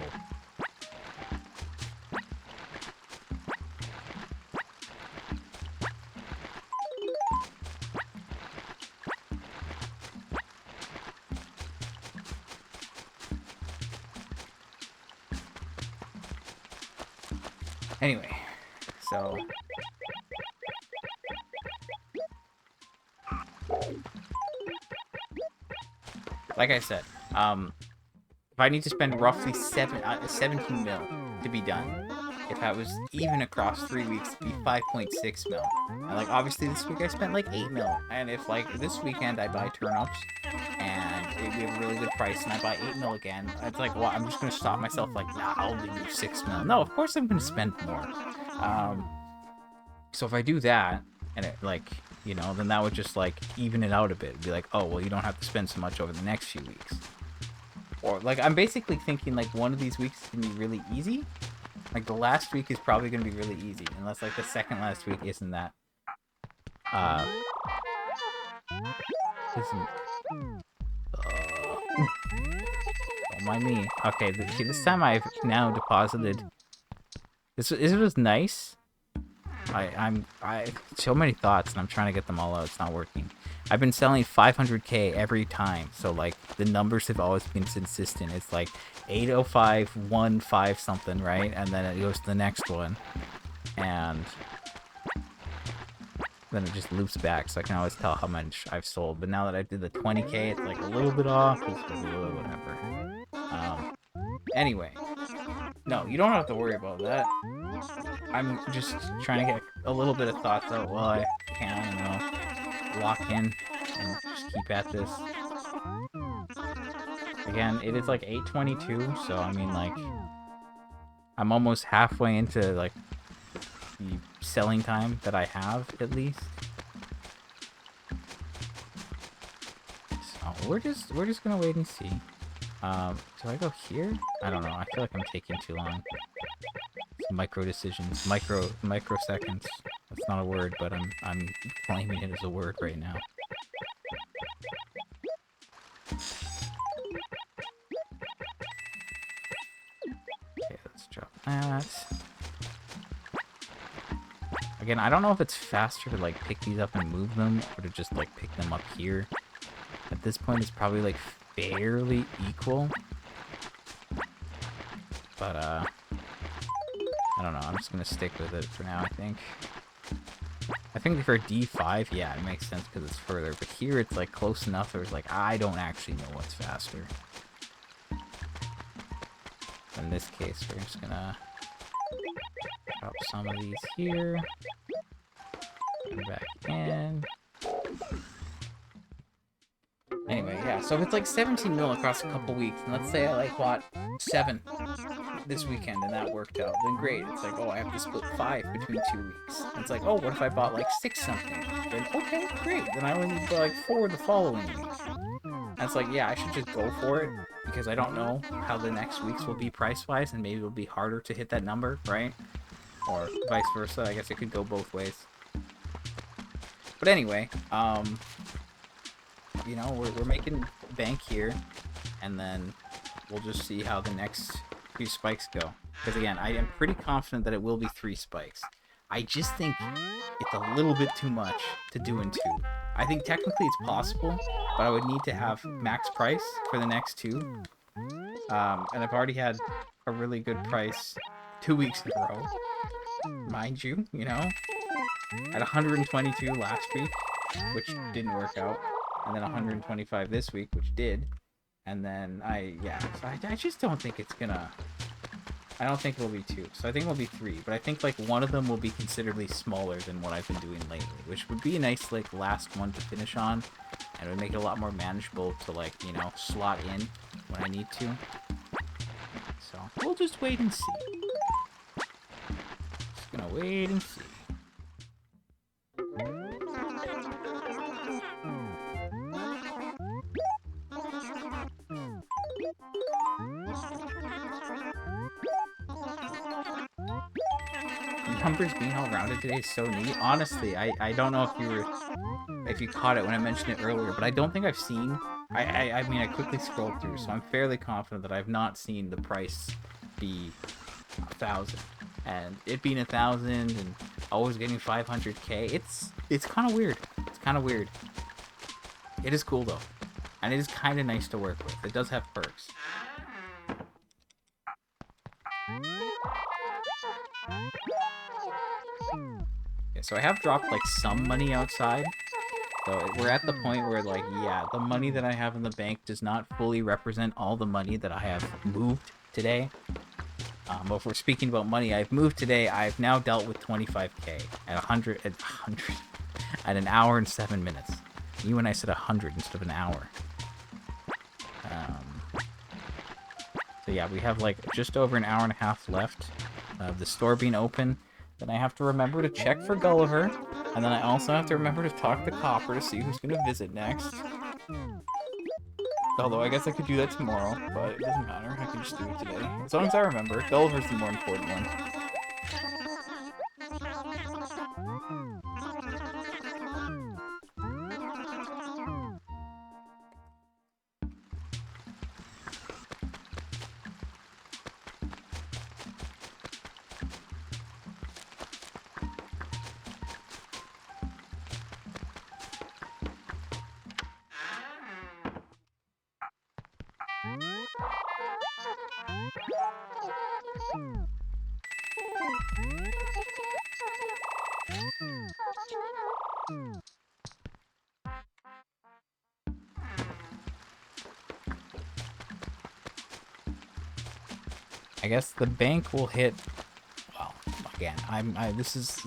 Anyway, so... Like I said, if I need to spend roughly 17 mil to be done, if I was even across 3 weeks, it'd be 5.6 mil. And, like, obviously this week I spent, like, 8 mil. And if, like, this weekend I buy turnips, and we have a really good price, and I buy 8 mil again, it's like, well, I'm just going to stop myself, like, nah, I'll leave 6 mil. No, of course I'm going to spend more. So if I do that, and it, like, you know, then that would just, like, even it out a bit. It'd be like, oh, well, you don't have to spend so much over the next few weeks. Or, like, I'm basically thinking, like, one of these weeks is going to be really easy. Like, the last week is probably going to be really easy. Unless, like, the second last week isn't that. Don't mind me. Okay, this time I've now deposited... This was nice. I so many thoughts, and I'm trying to get them all out. It's not working. I've been selling 500k every time, so, like, the numbers have always been consistent. It's like 80515 something, right? And then it goes to the next one, and then it just loops back, so I can always tell how much I've sold. But now that I did the 20k, it's like a little bit off. It's whatever. Anyway, no, you don't have to worry about that. I'm just trying to get a little bit of thoughts out while I can, you know, lock in and just keep at this. Again, it is like 8:22, so I mean, like, I'm almost halfway into, like, the selling time that I have, at least. So we're just gonna wait and see. Do I go here? I don't know. I feel like I'm taking too long. Micro decisions, microseconds. That's not a word, but I'm claiming it as a word right now. Okay, let's drop that. Again, I don't know if it's faster to, like, pick these up and move them, or to just, like, pick them up here. At this point, it's probably, like, fairly equal. But, I don't know. I'm just going to stick with it for now, I think. I think for D5, yeah, it makes sense because it's further. But here, it's, like, close enough where it's like, I don't actually know what's faster. In this case, we're just going to drop some of these here. Put back in. Anyway, yeah, so if it's like 17 mil across a couple weeks, and let's say I, like, bought 7 this weekend and that worked out, then great. It's like, oh, I have to split 5 between 2 weeks. And it's like, oh, what if I bought, like, 6 something? Then, okay, great. Then I only need, like, 4 the following week. And it's like, yeah, I should just go for it, because I don't know how the next weeks will be price-wise, and maybe it'll be harder to hit that number, right? Or vice versa. I guess it could go both ways. But anyway, you know, we're making bank here, and then we'll just see how the next few spikes go. Because again, I am pretty confident that it will be 3 spikes. I just think it's a little bit too much to do in 2. I think technically it's possible, but I would need to have max price for the next 2. And I've already had a really good price 2 weeks in a row. mind you, you know? At 122 last week, which didn't work out. And then 125 this week, which did. And then so I just don't think it's gonna... I don't think it'll be 2. So I think it'll be 3. But I think, like, one of them will be considerably smaller than what I've been doing lately. Which would be a nice, like, last one to finish on. And it would make it a lot more manageable to, like, you know, slot in when I need to. So we'll just wait and see. Just gonna wait and see. Numbers being all rounded today is so neat. Honestly, I don't know if you caught it when I mentioned it earlier, but I don't think I've seen... I mean, I quickly scrolled through, so I'm fairly confident that I've not seen the price be 1,000. And it being 1,000 and always getting 500k, it's kind of weird. It's kind of weird. It is cool, though. And it is kind of nice to work with. It does have perks. Yeah, so I have dropped, like, some money outside. So we're at the point where, like, yeah, the money that I have in the bank does not fully represent all the money that I have moved today. But if we're speaking about money I've moved today, I've now dealt with 25k at 100 at an hour and 7 minutes. You and I said 100 instead of an hour. So yeah, we have, like, just over an hour and a half left of the store being open. Then I have to remember to check for Gulliver. And then I also have to remember to talk to Copper to see who's going to visit next. Although I guess I could do that tomorrow, but it doesn't matter. I can just do it today. As long as I remember. Gulliver's the more important one. I guess the bank will hit... Well, again, this is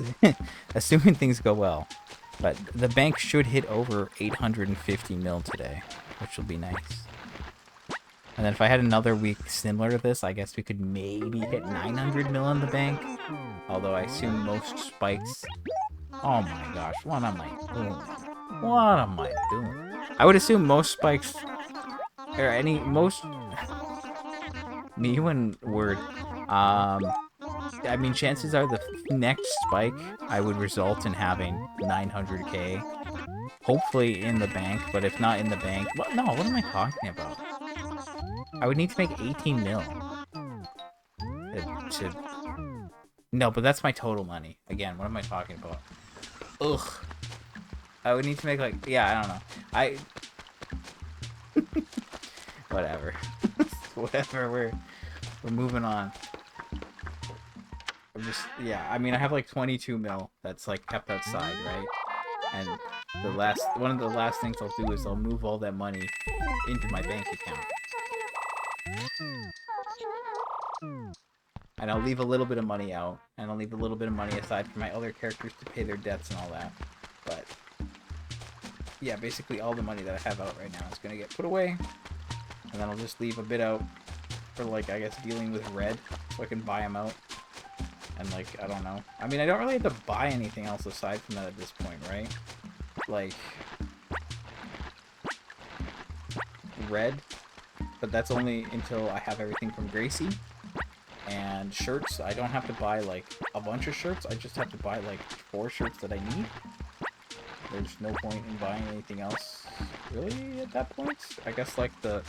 assuming things go well. But the bank should hit over 850 mil today, which will be nice. And then if I had another week similar to this, I guess we could maybe hit 900 mil in the bank. Although I assume most spikes... Oh my gosh, what am I doing? What am I doing? I would assume most spikes... Or most... Me and Word. I mean, chances are the next spike I would result in having 900k. Hopefully in the bank, but if not in the bank... What? No, what am I talking about? I would need to make 18 mil. No, but that's my total money. Again, what am I talking about? Ugh. I would need to make, like... Yeah, I don't know. Whatever. Whatever, we're moving on. I'm just... Yeah, I mean, I have, like, 22 mil that's, like, kept outside, right? And one of the last things I'll do is I'll move all that money into my bank account. And I'll leave a little bit of money out, and I'll leave a little bit of money aside for my other characters to pay their debts and all that. But yeah, basically all the money that I have out right now is going to get put away, and then I'll just leave a bit out for, like, I guess dealing with red, so I can buy them out. And, like, I don't know. I mean, I don't really have to buy anything else aside from that at this point, right? Like, red, but that's only until I have everything from Gracie. And shirts, I don't have to buy, like, a bunch of shirts. I just have to buy, like, 4 shirts that I need. There's no point in buying anything else, really, at that point. I guess, like, the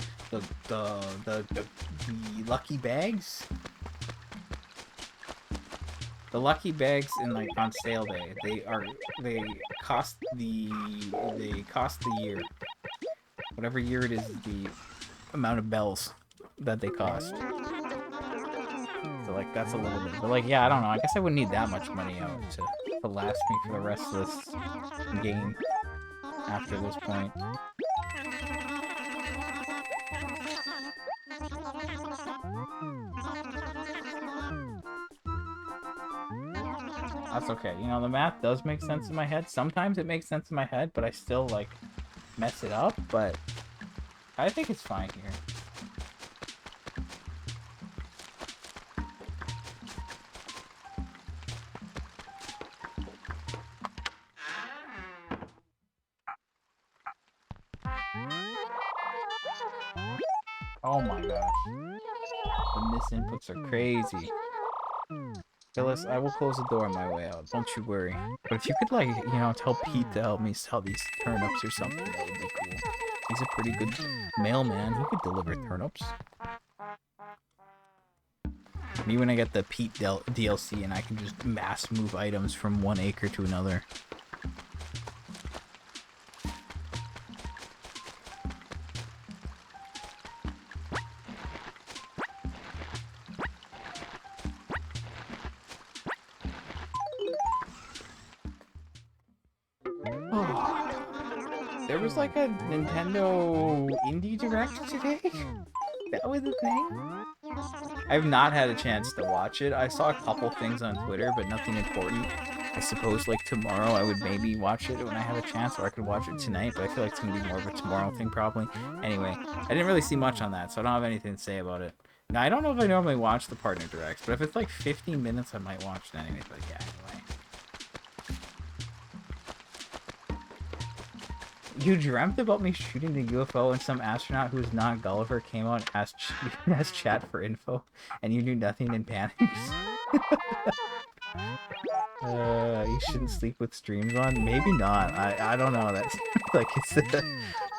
lucky bags. The lucky bags in, like, on sale day, they cost the year. Whatever year it is, the amount of bells that they cost. So like that's a little bit. But like yeah, I don't know. I guess I wouldn't need that much money out to last me for the rest of this game after this point. That's okay. You know, the math does make sense in my head. Sometimes it makes sense in my head, but I still like mess it up, but I think it's fine here. Oh my gosh. The misinputs are crazy. Phyllis, I will close the door on my way out. Don't you worry. But if you could, like, you know, tell Pete to help me sell these turnips or something, that would be cool. He's a pretty good mailman. He could deliver turnips. Me when I get the Pete DLC and I can just mass move items from one acre to another. There was like a Nintendo Indie Direct today? That was the thing? I've not had a chance to watch it. I saw a couple things on Twitter, but nothing important. I suppose like tomorrow I would maybe watch it when I have a chance, or I could watch it tonight, but I feel like it's going to be more of a tomorrow thing probably. Anyway, I didn't really see much on that, so I don't have anything to say about it. Now, I don't know if I normally watch the partner directs, but if it's like 15 minutes, I might watch it anyway, but yeah, anyway. You dreamt about me shooting the UFO and some astronaut who's not Gulliver came out and asked chat for info, and you knew nothing and panicked? You shouldn't sleep with streams on? Maybe not. I don't know. That's like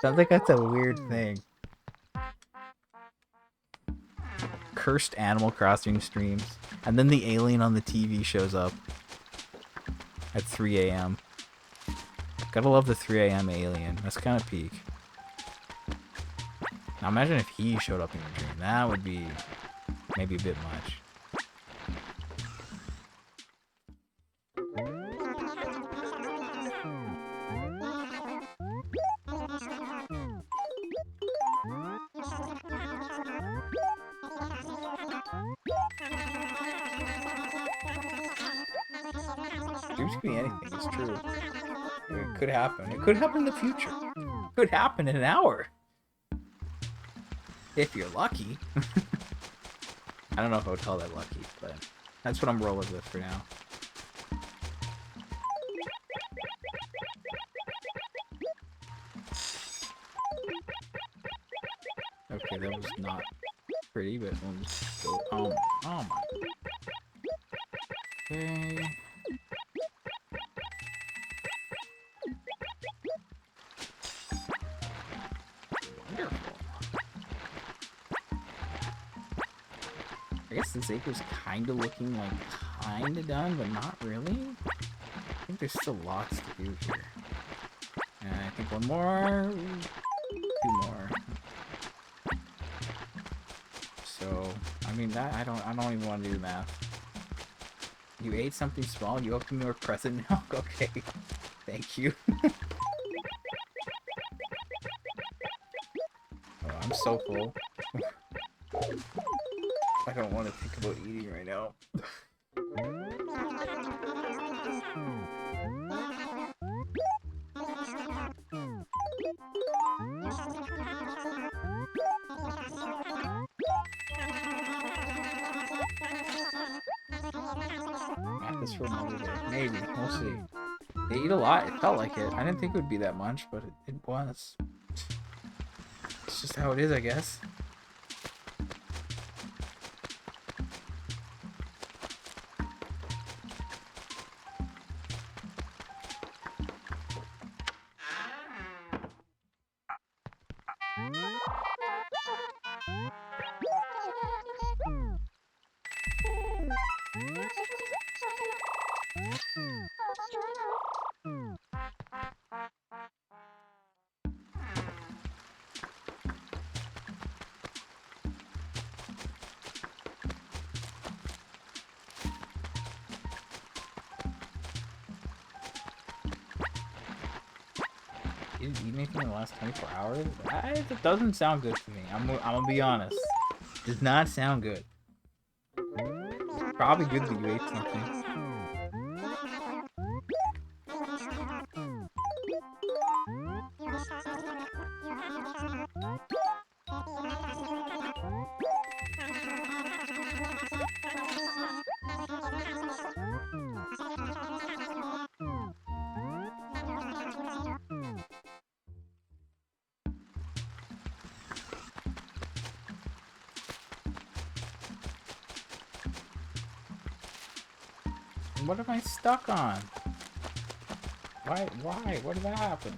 sounds like that's a weird thing. Cursed Animal Crossing streams, and then the alien on the TV shows up at 3 a.m. Gotta love the 3 a.m. alien. That's kind of peak. Now imagine if he showed up in your dream. That would be maybe a bit much. Dreams could be anything. It's true. It could happen. It could happen in the future. It could happen in an hour. If you're lucky. I don't know if I would call that lucky, but that's what I'm rolling with for now. Okay, that was not pretty, but we'll just go. Oh my. Okay. Wonderful. I guess this acre's kind of looking like kind of done, but not really. I think there's still lots to do here. And I think one more, 2 more. So, I mean that I don't even want to do the math. You ate something small. You opened your present now. Okay, thank you. Oh, I'm so full. I don't want to think about eating right now. Math is for another day. Maybe. We'll see. They eat a lot. It felt like it. I didn't think it would be that much, but it was. It's just how it is, I guess. Didn't eat anything in the last 24 hours? It doesn't sound good to me. I'm gonna be honest. Does not sound good. Probably good that you ate something. What am I stuck on? Why? What did that happen?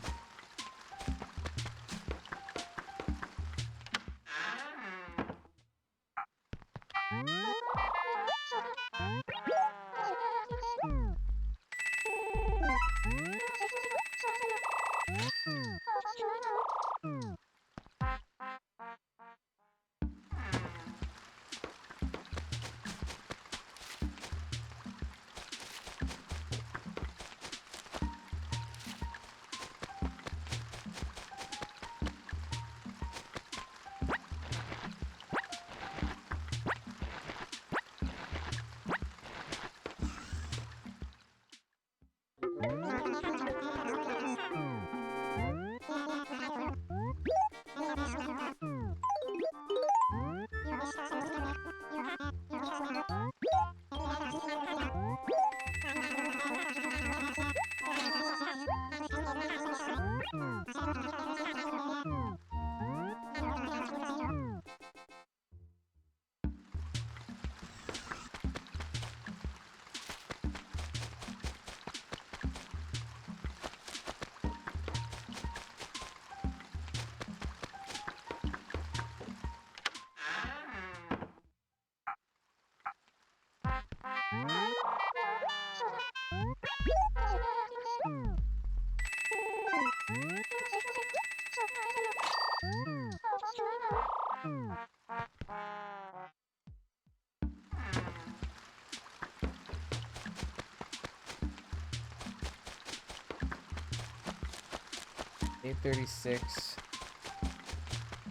$8:36.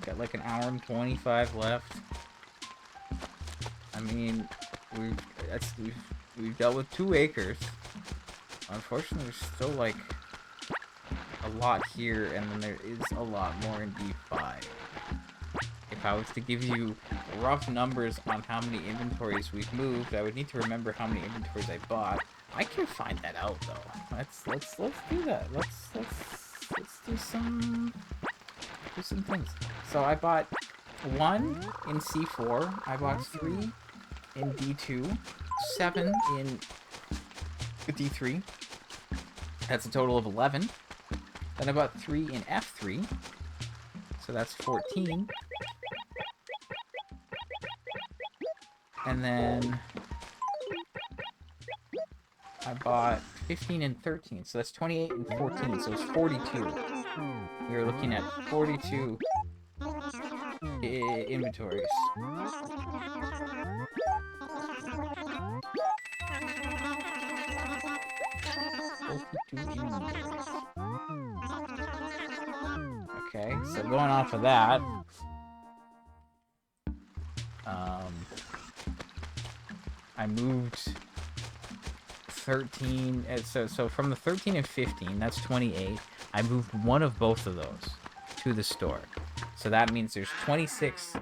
Got like an hour and 25 left. I mean, we've dealt with 2 acres. Unfortunately, there's still like a lot here, and then there is a lot more in D5. If I was to give you rough numbers on how many inventories we've moved, I would need to remember how many inventories I bought. I can find that out though. Let's do that. Let's do some things. So I bought 1 in C4. I bought 3 in D2, 7 in D3. That's a total of 11. Then I bought 3 in F3, so that's 14. And then I bought 15 and 13, so that's 28 and 14, so it's 42. You're looking at 42 inventories. Okay, so going off of that, I moved 13, so from the 13 and 15, that's 28. I moved one of both of those to the store. So that means there's 26,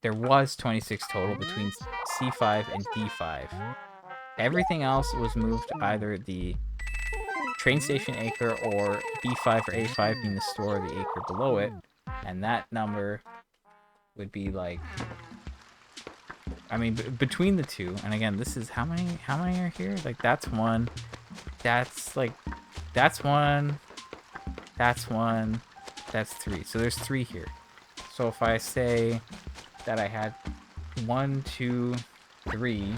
there was 26 total between C5 and D5. Everything else was moved either the train station acre or B5 or A5 being the store or the acre below it. And that number would be like, I mean, between the two, and again, this is how many are here? Like, that's 1, that's like, that's 1, that's 1, that's 3. So there's 3 here. So if I say that I had 1, 2, 3,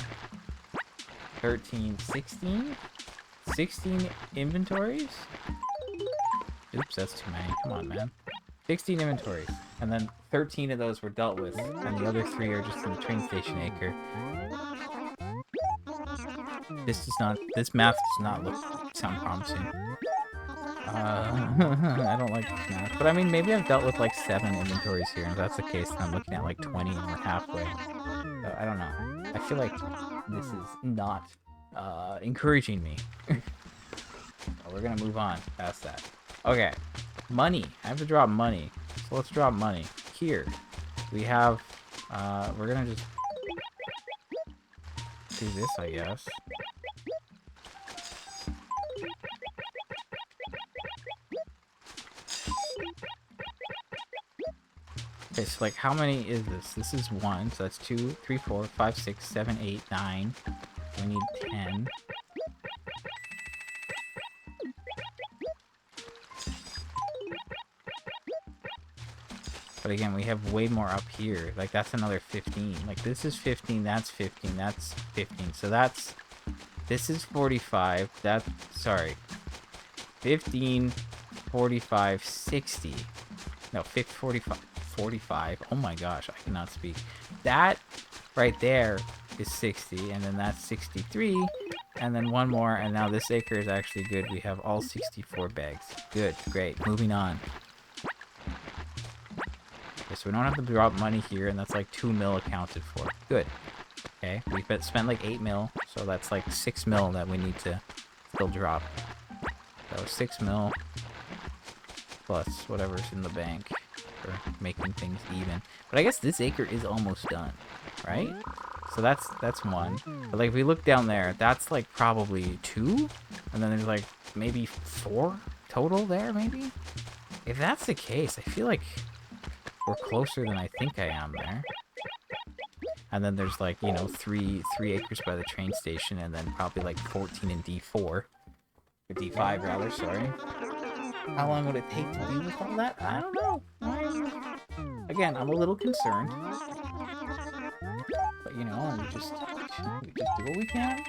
13, 16 inventories? Oops, that's too many. Come on, man. 16 inventories, and then 13 of those were dealt with, and the other 3 are just in the train station acre. This math does not sound promising. I don't like this math. But I mean, maybe I've dealt with like 7 inventories here, and if that's the case, then I'm looking at like 20 and we're halfway. So I don't know. I feel like this is not encouraging me. So we're gonna move on past that. Okay, money. I have to drop money. So let's drop money. Here, we have, we're gonna just do this, I guess. Okay, so like how many is this? This is 1, so that's 2, 3, 4, 5, 6, 7, 8, 9. We need 10. But again, we have way more up here. Like that's another 15. Like this is 15, that's 15, that's 15. So that's, this is 45. That's, sorry, 15, 45, 60. No, 50, 45, 45. Oh my gosh, I cannot speak. That right there is 60, and then that's 63, and then one more, and now this acre is actually good. We have all 64 bags. Good, great. Moving on. Okay, so we don't have to drop money here, and that's like 2 mil accounted for. Good. Okay, we spent like 8 mil, so that's like 6 mil that we need to still drop. So 6 mil plus whatever's in the bank for making things even. But I guess this acre is almost done, right? So that's 1. But like if we look down there, that's like probably 2, and then there's like maybe 4 total there, maybe. If that's the case, I feel like we're closer than I think I am there. And then there's like, you know, 3 acres by the train station, and then probably like 14 in D4. Or D5 rather, sorry. How long would it take to deal with all that? I don't know. Again, I'm a little concerned. But you know, we just do what we can.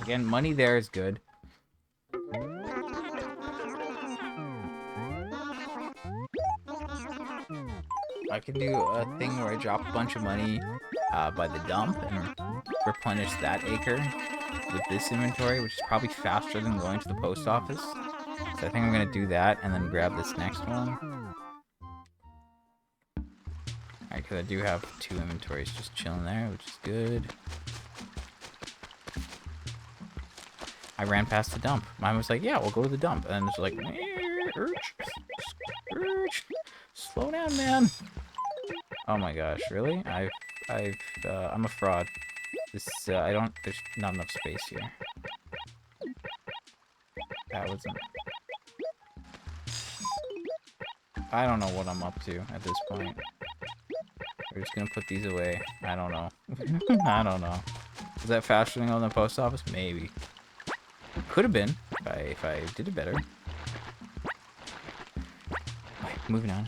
Again, money there is good. I can do a thing where I drop a bunch of money by the dump and replenish that acre with this inventory, which is probably faster than going to the post office. So I think I'm going to do that and then grab this next one. Alright, because I do have 2 inventories just chilling there, which is good. I ran past the dump. Mine was like, yeah, we'll go to the dump. And it's like, slow down, man. Oh my gosh, really? I'm a fraud. This, there's not enough space here. That wasn't... I don't know what I'm up to at this point. We're just gonna put these away. I don't know. I don't know. Is that faster than going to the post office? Maybe. Could have been if I did it better. Right, moving on.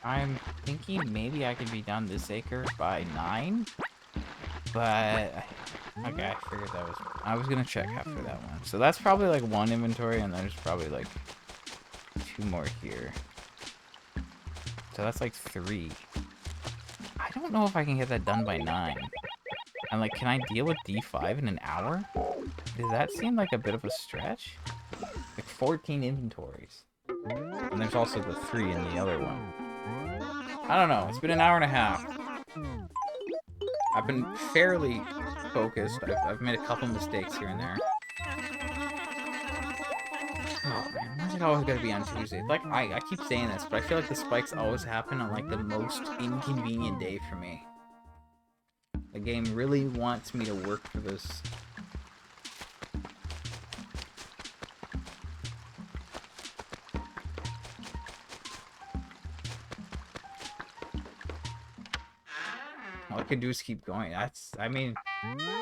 I'm thinking maybe I could be done this acre by 9, but okay, I figured that was. I was gonna check after that one. So that's probably like 1 inventory, and there's probably like 2 more here. So that's like 3. I don't know if I can get that done by 9. And like, can I deal with D5 in an hour? Does that seem like a bit of a stretch? Like 14 inventories. And there's also the 3 in the other one. I don't know. It's been an hour and a half. I've been fairly focused. I've made a couple mistakes here and there. Oh man, why's it always gotta be on Tuesday? Like, I keep saying this, but I feel like the spikes always happen on like the most inconvenient day for me. The game really wants me to work for this. All I can do is keep going. I mean,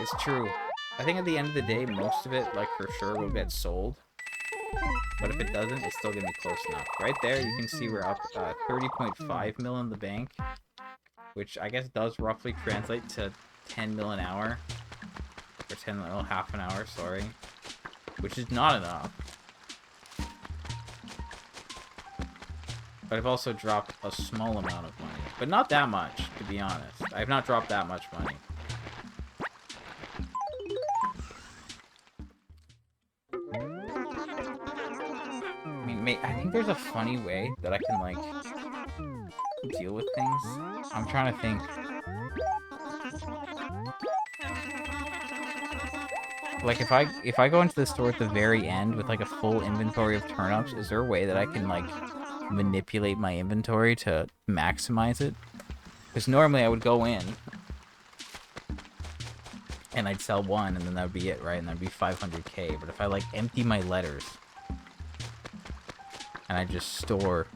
it's true. I think at the end of the day, most of it, like, for sure will get sold. But if it doesn't, it's still gonna be close enough. Right there, you can see we're up 30.5 mil in the bank, which I guess does roughly translate to 10 mil an hour. Or 10 mil half an hour, sorry. Which is not enough. But I've also dropped a small amount of money. But not that much, to be honest. I've not dropped that much money. I mean, I think there's a funny way that I can, like, deal with things. I'm trying to think. Like, if I go into the store at the very end with, like, a full inventory of turnips, is there a way that I can, like, manipulate my inventory to maximize it? Because normally I would go in and I'd sell 1 and then that would be it, right? And that'd be 500k. But if I, like, empty my letters and I just store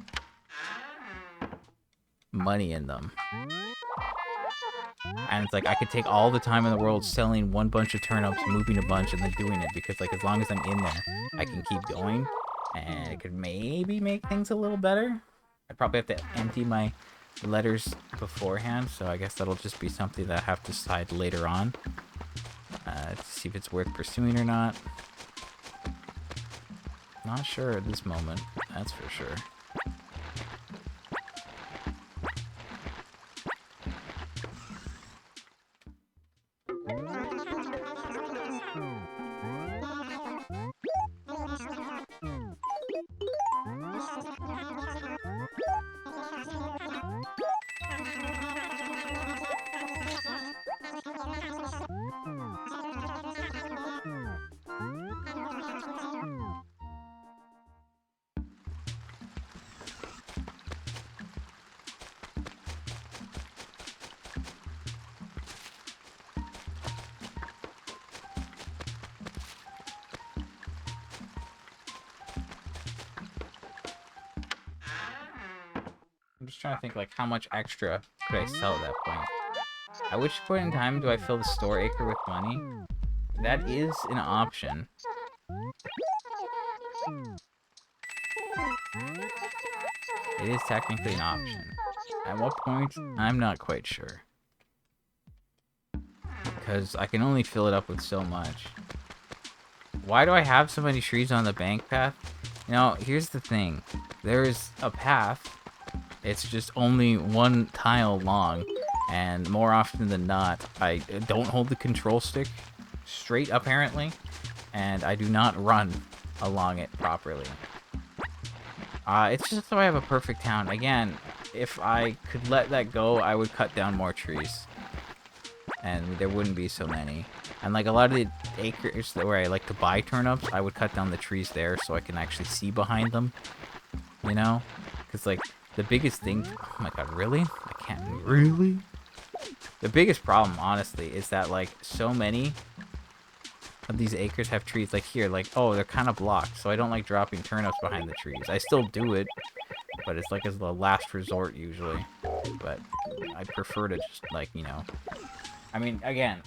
money in them, and it's like I could take all the time in the world selling 1 bunch of turnips, moving a bunch, and then doing it, because, like, as long as I'm in there, I can keep going, and it could maybe make things a little better. I'd probably have to empty my letters beforehand, so I guess that'll just be something that I have to decide later on to see if it's worth pursuing or not. Not sure at this moment, that's for sure. I'm just trying to think, like, how much extra could I sell at that point? At which point in time do I fill the store acre with money? That is an option. It is technically an option. At what point? I'm not quite sure. Because I can only fill it up with so much. Why do I have so many trees on the bank path? You know, here's the thing. There's a path. It's just only one tile long. And more often than not, I don't hold the control stick straight, apparently. And I do not run along it properly. It's just so I have a perfect town. Again, if I could let that go, I would cut down more trees. And there wouldn't be so many. And like a lot of the acres where I like to buy turnips, I would cut down the trees there so I can actually see behind them. You know? Because like the biggest thing... Oh my god, really? I can't... Really? The biggest problem, honestly, is that like so many of these acres have trees. Like here, like, oh, they're kind of blocked. So I don't like dropping turnips behind the trees. I still do it. But it's like as the last resort usually. But I prefer to just like, you know... I mean, again...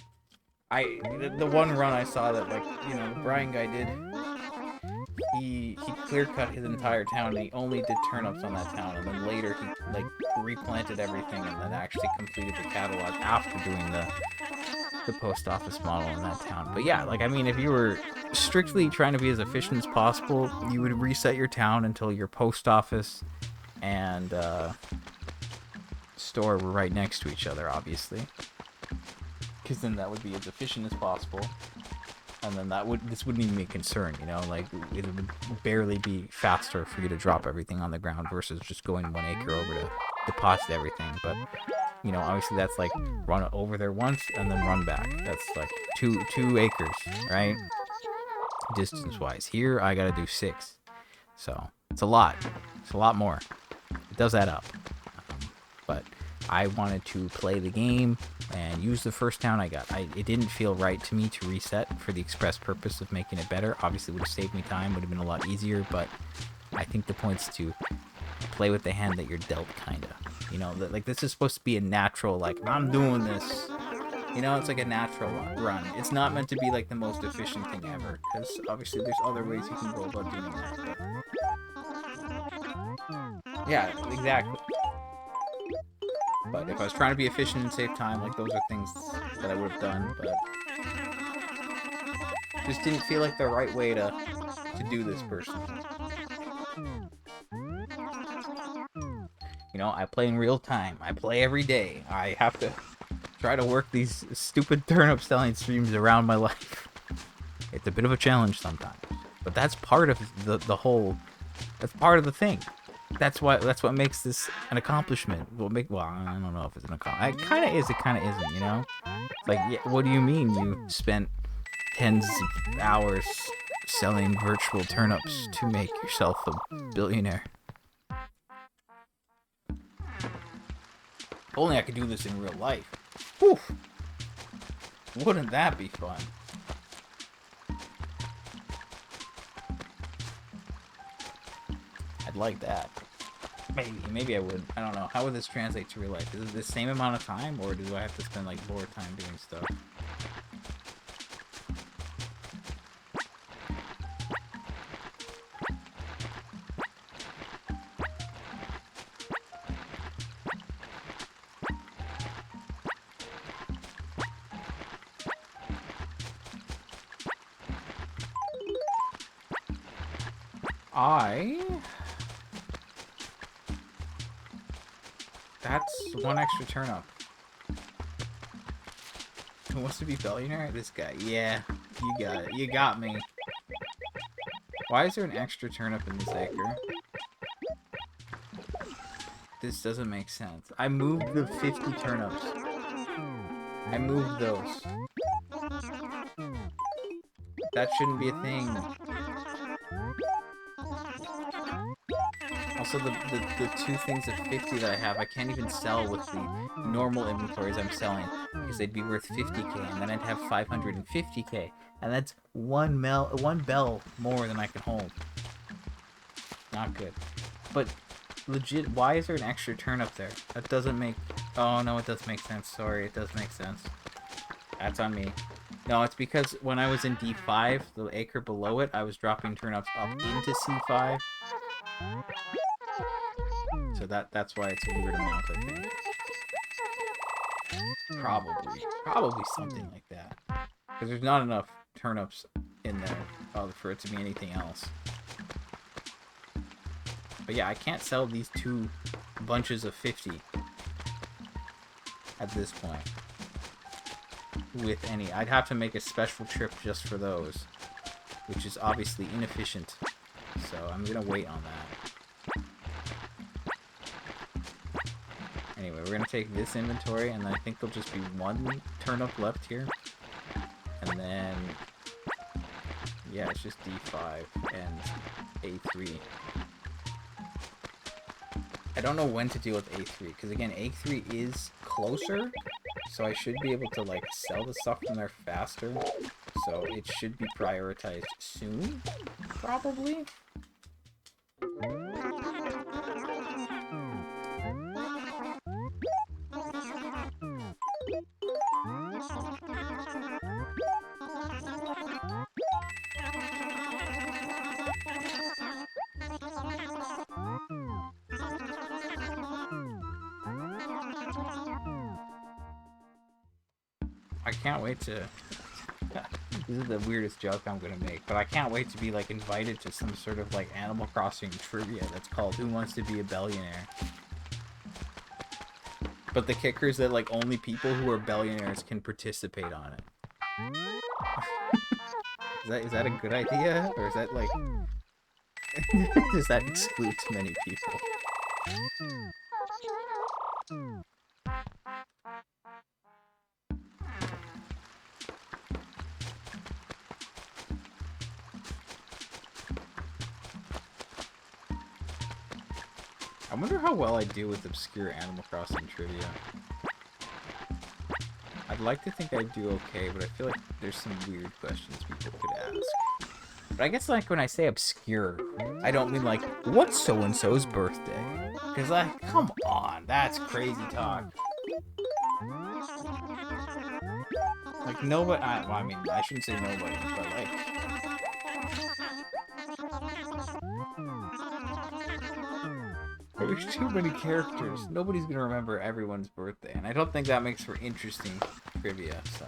the one run I saw that, like, you know, the Brian guy did, he clear cut his entire town and he only did turnips on that town, and then later he like replanted everything and then actually completed the catalog after doing the post office model in that town. But yeah, like, I mean, if you were strictly trying to be as efficient as possible, you would reset your town until your post office and store were right next to each other, obviously. Because then that would be as efficient as possible, and then this wouldn't even be a concern, you know, like it would barely be faster for you to drop everything on the ground versus just going 1 acre over to deposit everything. But you know, obviously that's like run over there once and then run back. That's like two acres, right? Distance wise, here I gotta do 6, so it's a lot. It's a lot more. It does add up, but I wanted to play the game and use the first town I got. It didn't feel right to me to reset for the express purpose of making it better. Obviously, it would have saved me time, would have been a lot easier, but I think the point's to play with the hand that you're dealt, kind of. You know, like, this is supposed to be a natural, like, I'm doing this. You know, it's like a natural run. It's not meant to be, like, the most efficient thing ever, because obviously there's other ways you can go about doing that, but... Yeah, exactly. But if I was trying to be efficient and save time, like, those are things that I would have done, but just didn't feel like the right way to do this personally. You know, I play in real time. I play every day. I have to try to work these stupid turnip selling streams around my life. It's a bit of a challenge sometimes, but that's part of the whole. That's part of the thing. That's what makes this an accomplishment. Well, I don't know if it's an accomplishment. It kind of is. It kind of isn't. You know, it's like, yeah, what do you mean you spent tens of hours selling virtual turnips to make yourself a billionaire? If only I could do this in real life. Whew. Wouldn't that be fun? I'd like that. Maybe I would. I don't know. How would this translate to real life? Is it the same amount of time, or do I have to spend like more time doing stuff? That's 1 extra turnip. Who wants to be billionaire? This guy. Yeah, you got it. You got me. Why is there an extra turnip in this acre? This doesn't make sense. I moved the 50 turnips. I moved those. That shouldn't be a thing. Also, the 2 things of 50 that I have, I can't even sell with the normal inventories I'm selling, because they'd be worth 50k, and then I'd have 550k, and that's one bell more than I can hold. Not good. But legit, why is there an extra turnip there? That doesn't make... Oh, no, it does make sense. Sorry, it does make sense. That's on me. No, it's because when I was in D5, the acre below it, I was dropping turnips up into C5. So that's why it's a weird amount, I think. Probably something like that. Because there's not enough turnips in there for it to be anything else. But yeah, I can't sell these 2 bunches of 50 at this point. With any. I'd have to make a special trip just for those. Which is obviously inefficient. So I'm gonna wait on that. Anyway, we're gonna take this inventory, and then I think there'll just be 1 turnip left here. And then... yeah, it's just D5 and A3. I don't know when to deal with A3, because again, A3 is closer, so I should be able to, like, sell the stuff from there faster. So it should be prioritized soon, probably? I can't wait to... This is the weirdest joke I'm gonna make, but I can't wait to be, like, invited to some sort of, like, Animal Crossing trivia that's called Who Wants to Be a Billionaire? But the kicker is that, like, only people who are billionaires can participate on it. Is that a good idea? Or is that, like... does that exclude too many people? I wonder how well I do with obscure Animal Crossing trivia. I'd like to think I do okay, but I feel like there's some weird questions people could ask. But I guess, like, when I say obscure, I don't mean, like, what's so-and-so's birthday? Because, like, come on, that's crazy talk. Like, nobody... well, I mean, I shouldn't say nobody, but, like... There's too many characters. Nobody's gonna remember everyone's birthday, and I don't think that makes for interesting trivia, so...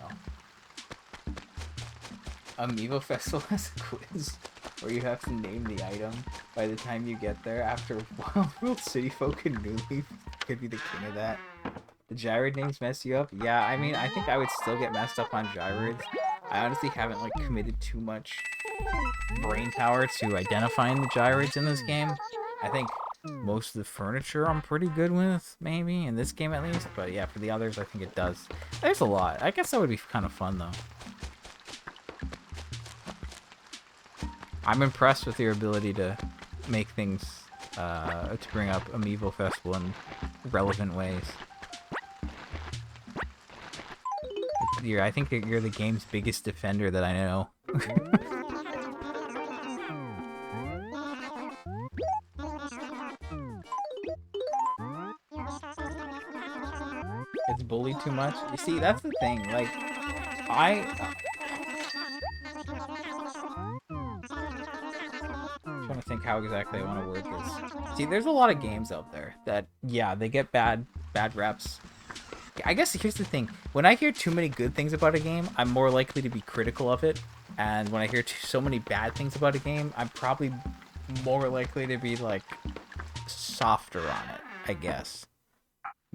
Amiibo Festival has a quiz where you have to name the item by the time you get there. After World City Folk and New Leaf could be the king of that. The gyroid names mess you up? Yeah, I mean, I think I would still get messed up on gyroids. I honestly haven't, like, committed too much brain power to identifying the gyroids in this game. I think most of the furniture I'm pretty good with, maybe, in this game at least. But yeah, for the others, I think it does. There's a lot. I guess that would be kind of fun, though. I'm impressed with your ability to make things, to bring up Amiibo Festival in relevant ways. I think you're the game's biggest defender that I know. It's bullied too much? You see, that's the thing, like, I'm trying to think how exactly I want to word this. See, there's a lot of games out there that, yeah, they get bad reps. I guess here's the thing. When I hear too many good things about a game, I'm more likely to be critical of it. And when I hear so many bad things about a game, I'm probably more likely to be, like, softer on it, I guess.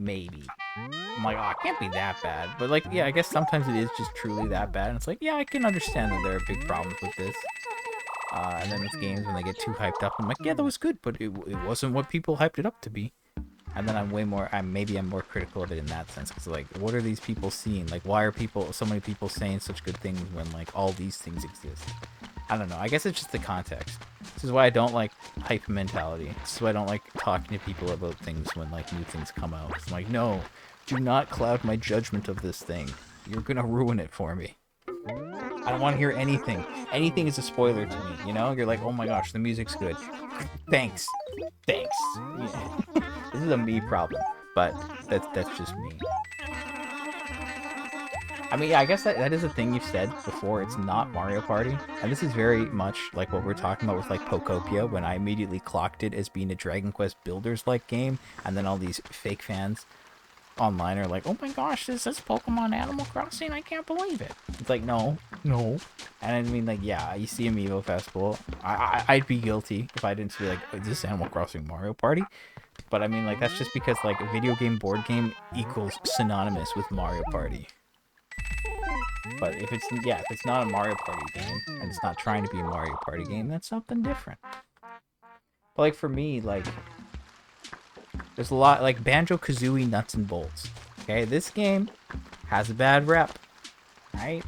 Maybe. I'm like, oh, it can't be that bad. But, like, yeah, I guess sometimes it is just truly that bad. And it's like, yeah, I can understand that there are big problems with this. And then with games, when they get too hyped up, I'm like, yeah, that was good, but it wasn't what people hyped it up to be. And then I'm more critical of it in that sense. Because, like, what are these people seeing? Like, why are so many people saying such good things when, like, all these things exist? I don't know. I guess it's just the context. This is why I don't like hype mentality. This is why I don't like talking to people about things when, like, new things come out. I'm like, no, do not cloud my judgment of this thing. You're gonna ruin it for me. I don't want to hear anything. Anything is a spoiler to me, you know? You're like, oh my gosh, the music's good. Thanks. Thanks. Yeah. This is a me problem, but that's just me. I mean, yeah, I guess that is a thing you've said before. It's not Mario Party, and this is very much like what we're talking about with like Pokopia, when I immediately clocked it as being a Dragon Quest Builders-like game, and then all these fake fans online are like, "Oh my gosh, this is Pokemon Animal Crossing! I can't believe it." It's like, no, no. And I mean, like, yeah, you see Amiibo Festival. I'd be guilty if I didn't see like, is this Animal Crossing Mario Party? But I mean, like, that's just because like a video game board game equals synonymous with Mario Party. But if it's not a Mario Party game and it's not trying to be a Mario Party game, that's something different. But like for me, like there's a lot like Banjo-Kazooie Nuts and Bolts. Okay, this game has a bad rep, right?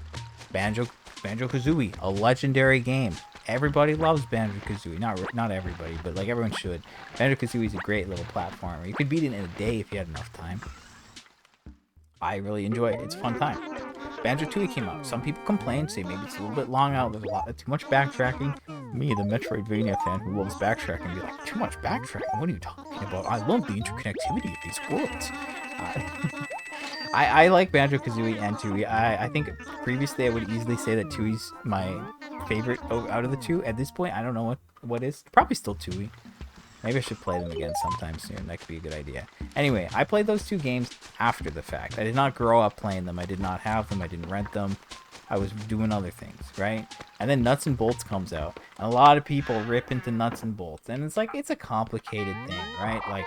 Banjo-Kazooie, a legendary game. Everybody loves Banjo-Kazooie. Not everybody, but like everyone should. Banjo-Kazooie is a great little platformer. You could beat it in a day if you had enough time. I really enjoy it. It's a fun time. Banjo-Tooie came out. Some people complain, say maybe it's a little bit long out. There's too much backtracking. Me, the Metroidvania fan who loves backtracking, be like, too much backtracking? What are you talking about? I love the interconnectivity of these worlds. I like Banjo-Kazooie and Tooie. I think previously I would easily say that Tooie's my favorite out of the two. At this point, I don't know what is. Probably still Tooie. Maybe I should play them again sometime soon. That could be a good idea. Anyway, I played those two games after the fact. I did not grow up playing them. I did not have them. I didn't rent them. I was doing other things, right? And then Nuts and Bolts comes out. And a lot of people rip into Nuts and Bolts. And it's like, it's a complicated thing, right? Like,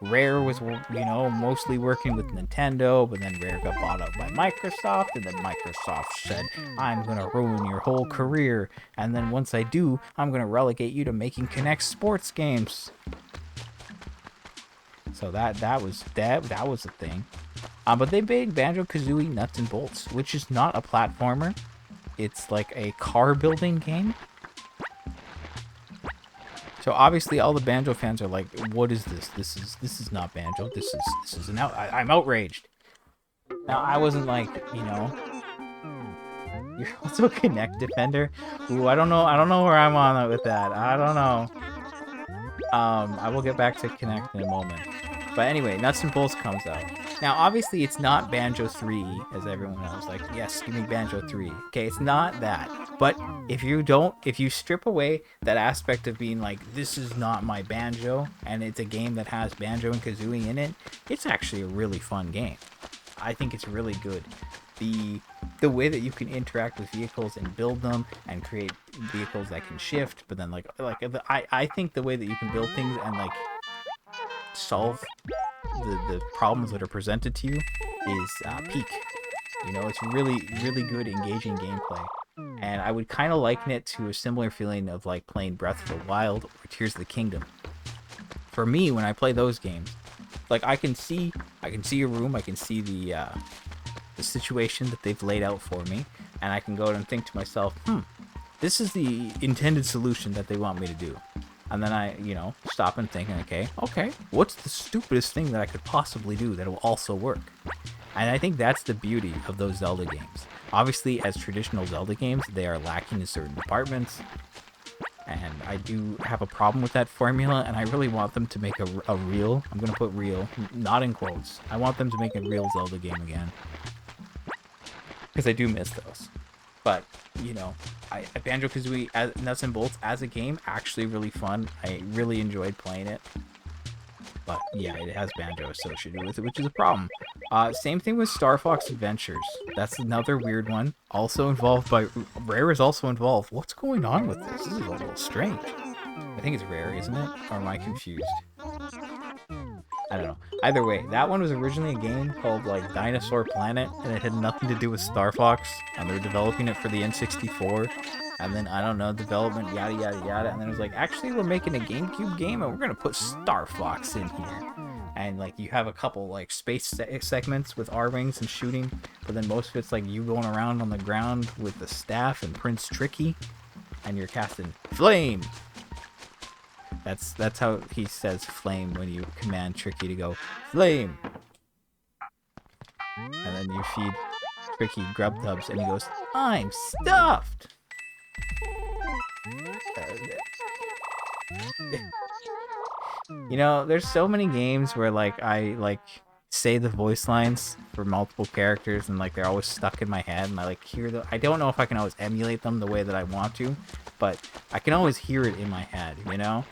Rare was, you know, mostly working with Nintendo, but then Rare got bought out by Microsoft, and then Microsoft said, I'm going to ruin your whole career, and then once I do, I'm going to relegate you to making Kinect sports games. So that was a thing. But they made Banjo-Kazooie Nuts and Bolts, which is not a platformer. It's like a car building game. So obviously all the Banjo fans are like, what is this? This is not Banjo. This is I'm outraged. Now I wasn't like, you know, you're also a Kinect defender. Ooh, I don't know where I'm on with that. I don't know. I will get back to Kinect in a moment. But anyway, Nuts and Bolts comes out. Now, obviously, it's not Banjo 3, as everyone else. Like, yes, give me Banjo 3. Okay, it's not that. But if you strip away that aspect of being like, this is not my Banjo, and it's a game that has Banjo and Kazooie in it, it's actually a really fun game. I think it's really good. The way that you can interact with vehicles and build them and create vehicles that can shift, but then I think the way that you can build things and like solve the problems that are presented to you is peak. You know, it's really good, engaging gameplay. And I would kind of liken it to a similar feeling of like playing Breath of the Wild or Tears of the Kingdom. For me, when I play those games, like I can see a room, I can see the situation that they've laid out for me, and I can go and think to myself, this is the intended solution that they want me to do. And then I, you know, stop and think, okay, what's the stupidest thing that I could possibly do that will also work? And I think that's the beauty of those Zelda games. Obviously, as traditional Zelda games, they are lacking in certain departments. And I do have a problem with that formula, and I really want them to make a real, I'm going to put real, not in quotes. I want them to make a real Zelda game again. Because I do miss those. But, you know, Banjo-Kazooie Nuts and Bolts as a game, actually really fun. I really enjoyed playing it. But, yeah, it has Banjo associated with it, which is a problem. Same thing with Star Fox Adventures. That's another weird one. Also involved by... Rare is also involved. What's going on with this? This is a little strange. I think it's Rare, isn't it? Or am I confused? I don't know. Either way, that one was originally a game called, like, Dinosaur Planet, and it had nothing to do with Star Fox, and they were developing it for the N64, and then, I don't know, development, yada, yada, yada, and then it was like, actually, we're making a GameCube game, and we're gonna put Star Fox in here. And, like, you have a couple, like, space segments with R-Wings and shooting, but then most of it's, like, you going around on the ground with the staff and Prince Tricky, and you're casting Flame! That's how he says flame when you command Tricky to go flame. And then you feed Tricky grub tubs and he goes, I'm stuffed. You know, there's so many games where like I like say the voice lines for multiple characters and like they're always stuck in my head and I like hear the I don't know if I can always emulate them the way that I want to, but I can always hear it in my head, you know?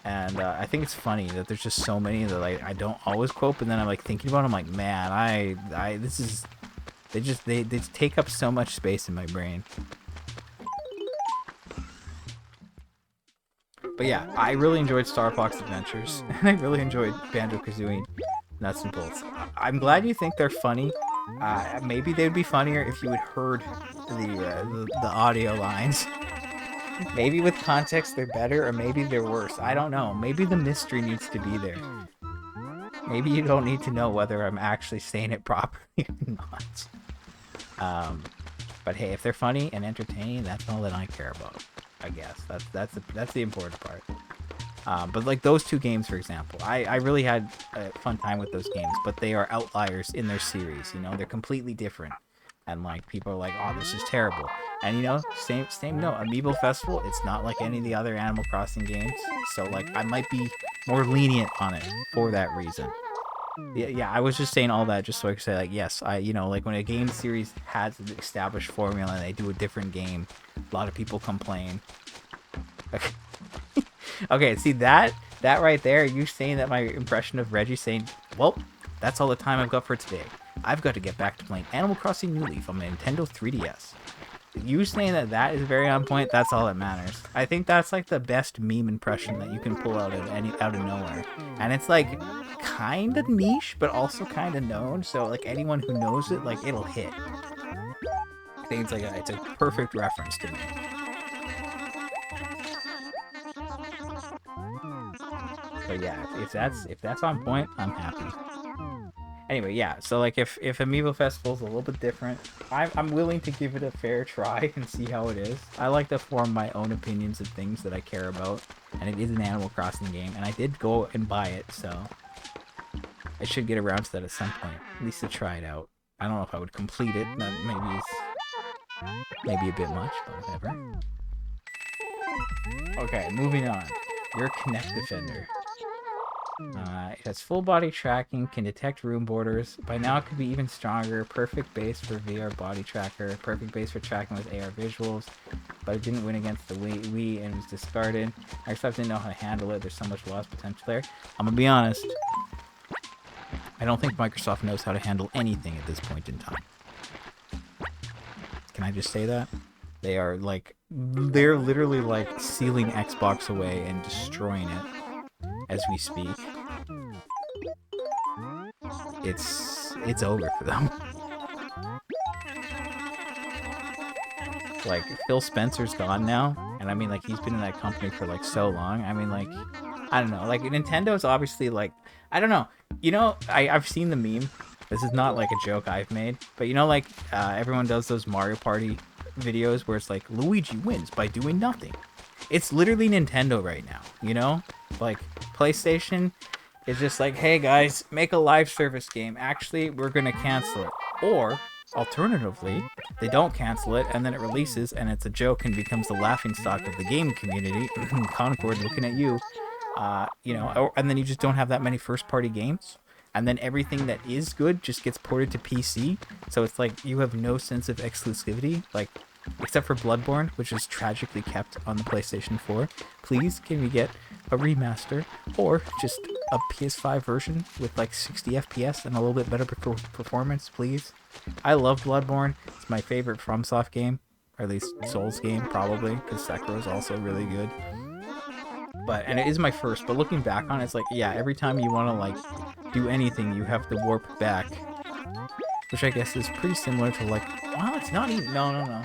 And I think it's funny that there's just so many that like I don't always quote, but then I'm like thinking about it, I'm like, man, I this is they take up so much space in my brain. But yeah, I really enjoyed Star Fox Adventures, and I really enjoyed Banjo-Kazooie Nuts and Bolts. I'm glad you think they're funny. Maybe they'd be funnier if you had heard the audio lines. Maybe with context they're better, or maybe they're worse. I don't know. Maybe the mystery needs to be there. Maybe you don't need to know whether I'm actually saying it properly or not. But hey, if they're funny and entertaining, that's all that I care about. I guess that's the important part. But like those two games, for example, I really had a fun time with those games, but they are outliers in their series. You know, they're completely different, and like people are like, "Oh, this is terrible." And you know, same note. Amiibo Festival, it's not like any of the other Animal Crossing games, so like I might be more lenient on it for that reason. Yeah, I was just saying all that just so I could say like, yes, you know, like when a game series has an established formula and they do a different game, a lot of people complain. Okay. Okay, see that right there, you saying that my impression of Reggie saying, well, that's all the time I've got for today. I've got to get back to playing Animal Crossing New Leaf on my Nintendo 3DS. You saying that is very on point, that's all that matters. I think that's like the best meme impression that you can pull out of nowhere. And it's like kind of niche, but also kind of known, so like anyone who knows it, like it'll hit. I think it's a perfect reference to me. But yeah, if that's on point, I'm happy. Anyway, yeah, so like if Amiibo Festival's a little bit different, I'm willing to give it a fair try and see how it is. I like to form my own opinions of things that I care about, and it is an Animal Crossing game, and I did go and buy it, so I should get around to that at some point, at least to try it out. I don't know if I would complete it, that maybe a bit much, but whatever. Okay, moving on. Your Kinect Defender. It has full body tracking, can detect room borders. By now it could be even stronger. Perfect base for VR body tracker. Perfect base for tracking with AR visuals. But it didn't win against the Wii and was discarded. Microsoft didn't know how to handle it. There's so much lost potential there. I'm gonna be honest. I don't think Microsoft knows how to handle anything at this point in time. Can I just say that? They're literally like sealing Xbox away and destroying it as we speak. It's over for them. Like Phil Spencer's gone now, and I mean like he's been in that company for like so long. I mean like I don't know, like Nintendo's obviously like I don't know. You know, I've seen the meme. This is not like a joke I've made, but you know like everyone does those Mario Party videos where it's like Luigi wins by doing nothing. It's literally Nintendo right now, you know? Like PlayStation is just like, hey guys, make a live service game. Actually, we're gonna cancel it. Or alternatively, they don't cancel it and then it releases and it's a joke and becomes the laughingstock of the game community. Concord looking at you. You know, and then you just don't have that many first-party games. And then everything that is good just gets ported to PC. So it's like you have no sense of exclusivity, like except for Bloodborne, which is tragically kept on the PlayStation 4. Please, can we get a remaster or just a PS5 version with like 60 FPS and a little bit better performance, please? I love Bloodborne. It's my favorite FromSoft game, or at least Souls game, probably, because Sekiro is also really good. And it is my first, but looking back on it, it's like, yeah, every time you want to like do anything, you have to warp back, which I guess is pretty similar to like, well, it's not even, no.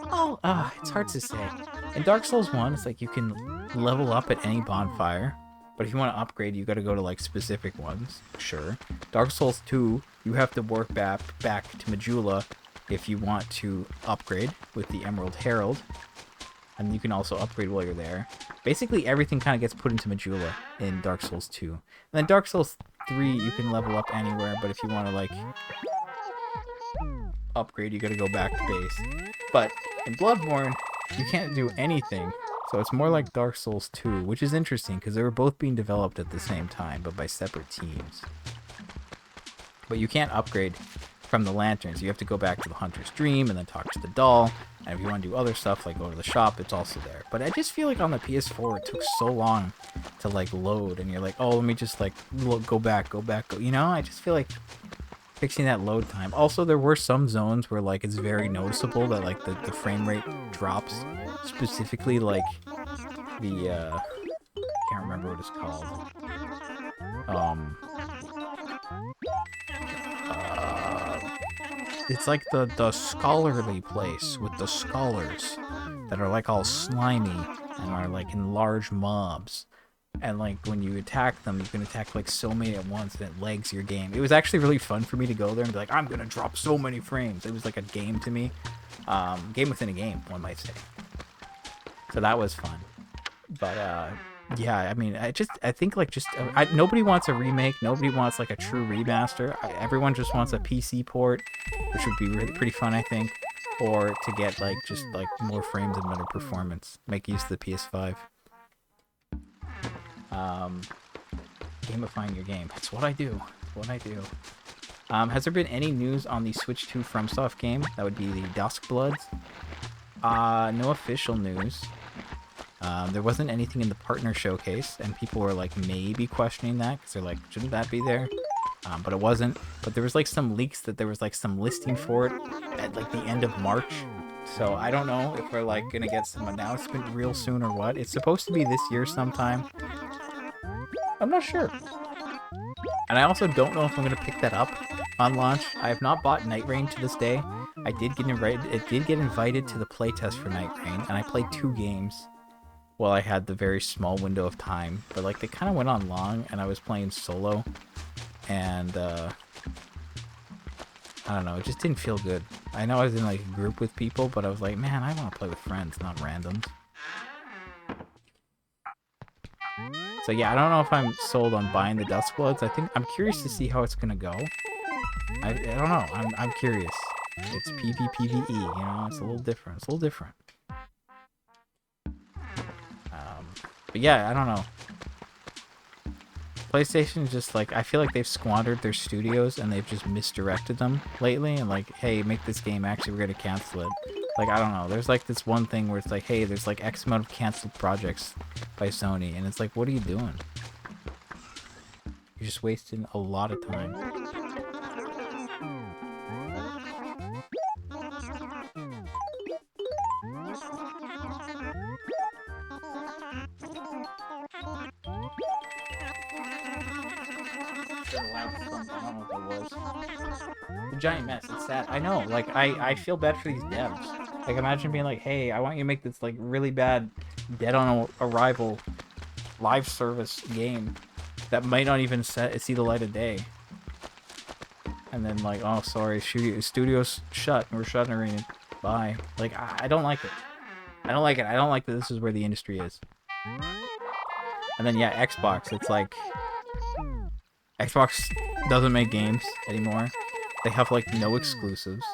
Oh, it's hard to say. In Dark Souls 1, it's like you can level up at any bonfire, but if you want to upgrade, you got to go to like specific ones, sure. Dark Souls 2, you have to warp back to Majula if you want to upgrade with the Emerald Herald. And you can also upgrade while you're there. Basically, everything kind of gets put into Majula in Dark Souls 2. And then Dark Souls 3, you can level up anywhere, but if you want to, like, upgrade, you gotta go back to base. But in Bloodborne, you can't do anything So it's more like Dark Souls 2, which is interesting because they were both being developed at the same time, but by separate teams. But you can't upgrade from the lanterns. You have to go back to the Hunter's Dream and then talk to the doll. And if you want to do other stuff, like go to the shop, it's also there. But I just feel like on the PS4, it took so long to, like, load. And you're like, oh, let me just, like, go back. You know, I just feel like fixing that load time. Also, there were some zones where, like, it's very noticeable that, like, the frame rate drops. Specifically, like, the, I can't remember what it's called. It's like the scholarly place with the scholars that are, like, all slimy and are, like, in large mobs. And, like, when you attack them, you can attack, like, so many at once and it lags your game. It was actually really fun for me to go there and be like, I'm gonna drop so many frames. It was like a game to me. Game within a game, one might say. So that was fun. But, yeah, I mean, I think, like, nobody wants a remake. Nobody wants, like, a true remaster. Everyone just wants a PC port, which would be really pretty fun, I think. Or to get, like, just, like, more frames and better performance. Make use of the PS5. Gamifying your game. That's what I do. Has there been any news on the Switch 2 FromSoft game? That would be the Dusk Bloods. No official news. There wasn't anything in the partner showcase, and people were, like, maybe questioning that, because they're like, shouldn't that be there? But it wasn't. But there was, like, some leaks that there was, like, some listing for it at, like, the end of March. So I don't know if we're, like, gonna get some announcement real soon or what. It's supposed to be this year sometime. I'm not sure. And I also don't know if I'm gonna pick that up on launch. I have not bought Night Rain to this day. I did get invited to the playtest for Night Rain, and I played 2 games while I had the very small window of time. But, like, they kind of went on long, and I was playing solo, and I don't know, it just didn't feel good. I know I was in, like, a group with people, but I was like, man, I want to play with friends, not randoms. So yeah, I don't know if I'm sold on buying the Duskbloods. I'm curious to see how it's gonna go. I don't know. I'm curious. It's PvPvE, you know. It's a little different. But yeah, I don't know. PlayStation just, like, I feel like they've squandered their studios and they've just misdirected them lately. And, like, hey, make this game. Actually, we're gonna cancel it. Like, I don't know. There's, like, this one thing where it's like, hey, there's, like, X amount of canceled projects by Sony. And it's like, what are you doing? You're just wasting a lot of time. The giant mess. It's sad. I know. Like, I feel bad for these devs. Like, imagine being like, hey, I want you to make this, like, really bad Dead on Arrival live service game that might not even see the light of day. And then, like, oh, sorry, studio's shut. We're shuttering it. Bye. Like, I don't like it. I don't like that this is where the industry is. And then, yeah, Xbox. It's like, Xbox doesn't make games anymore. They have, like, no exclusives.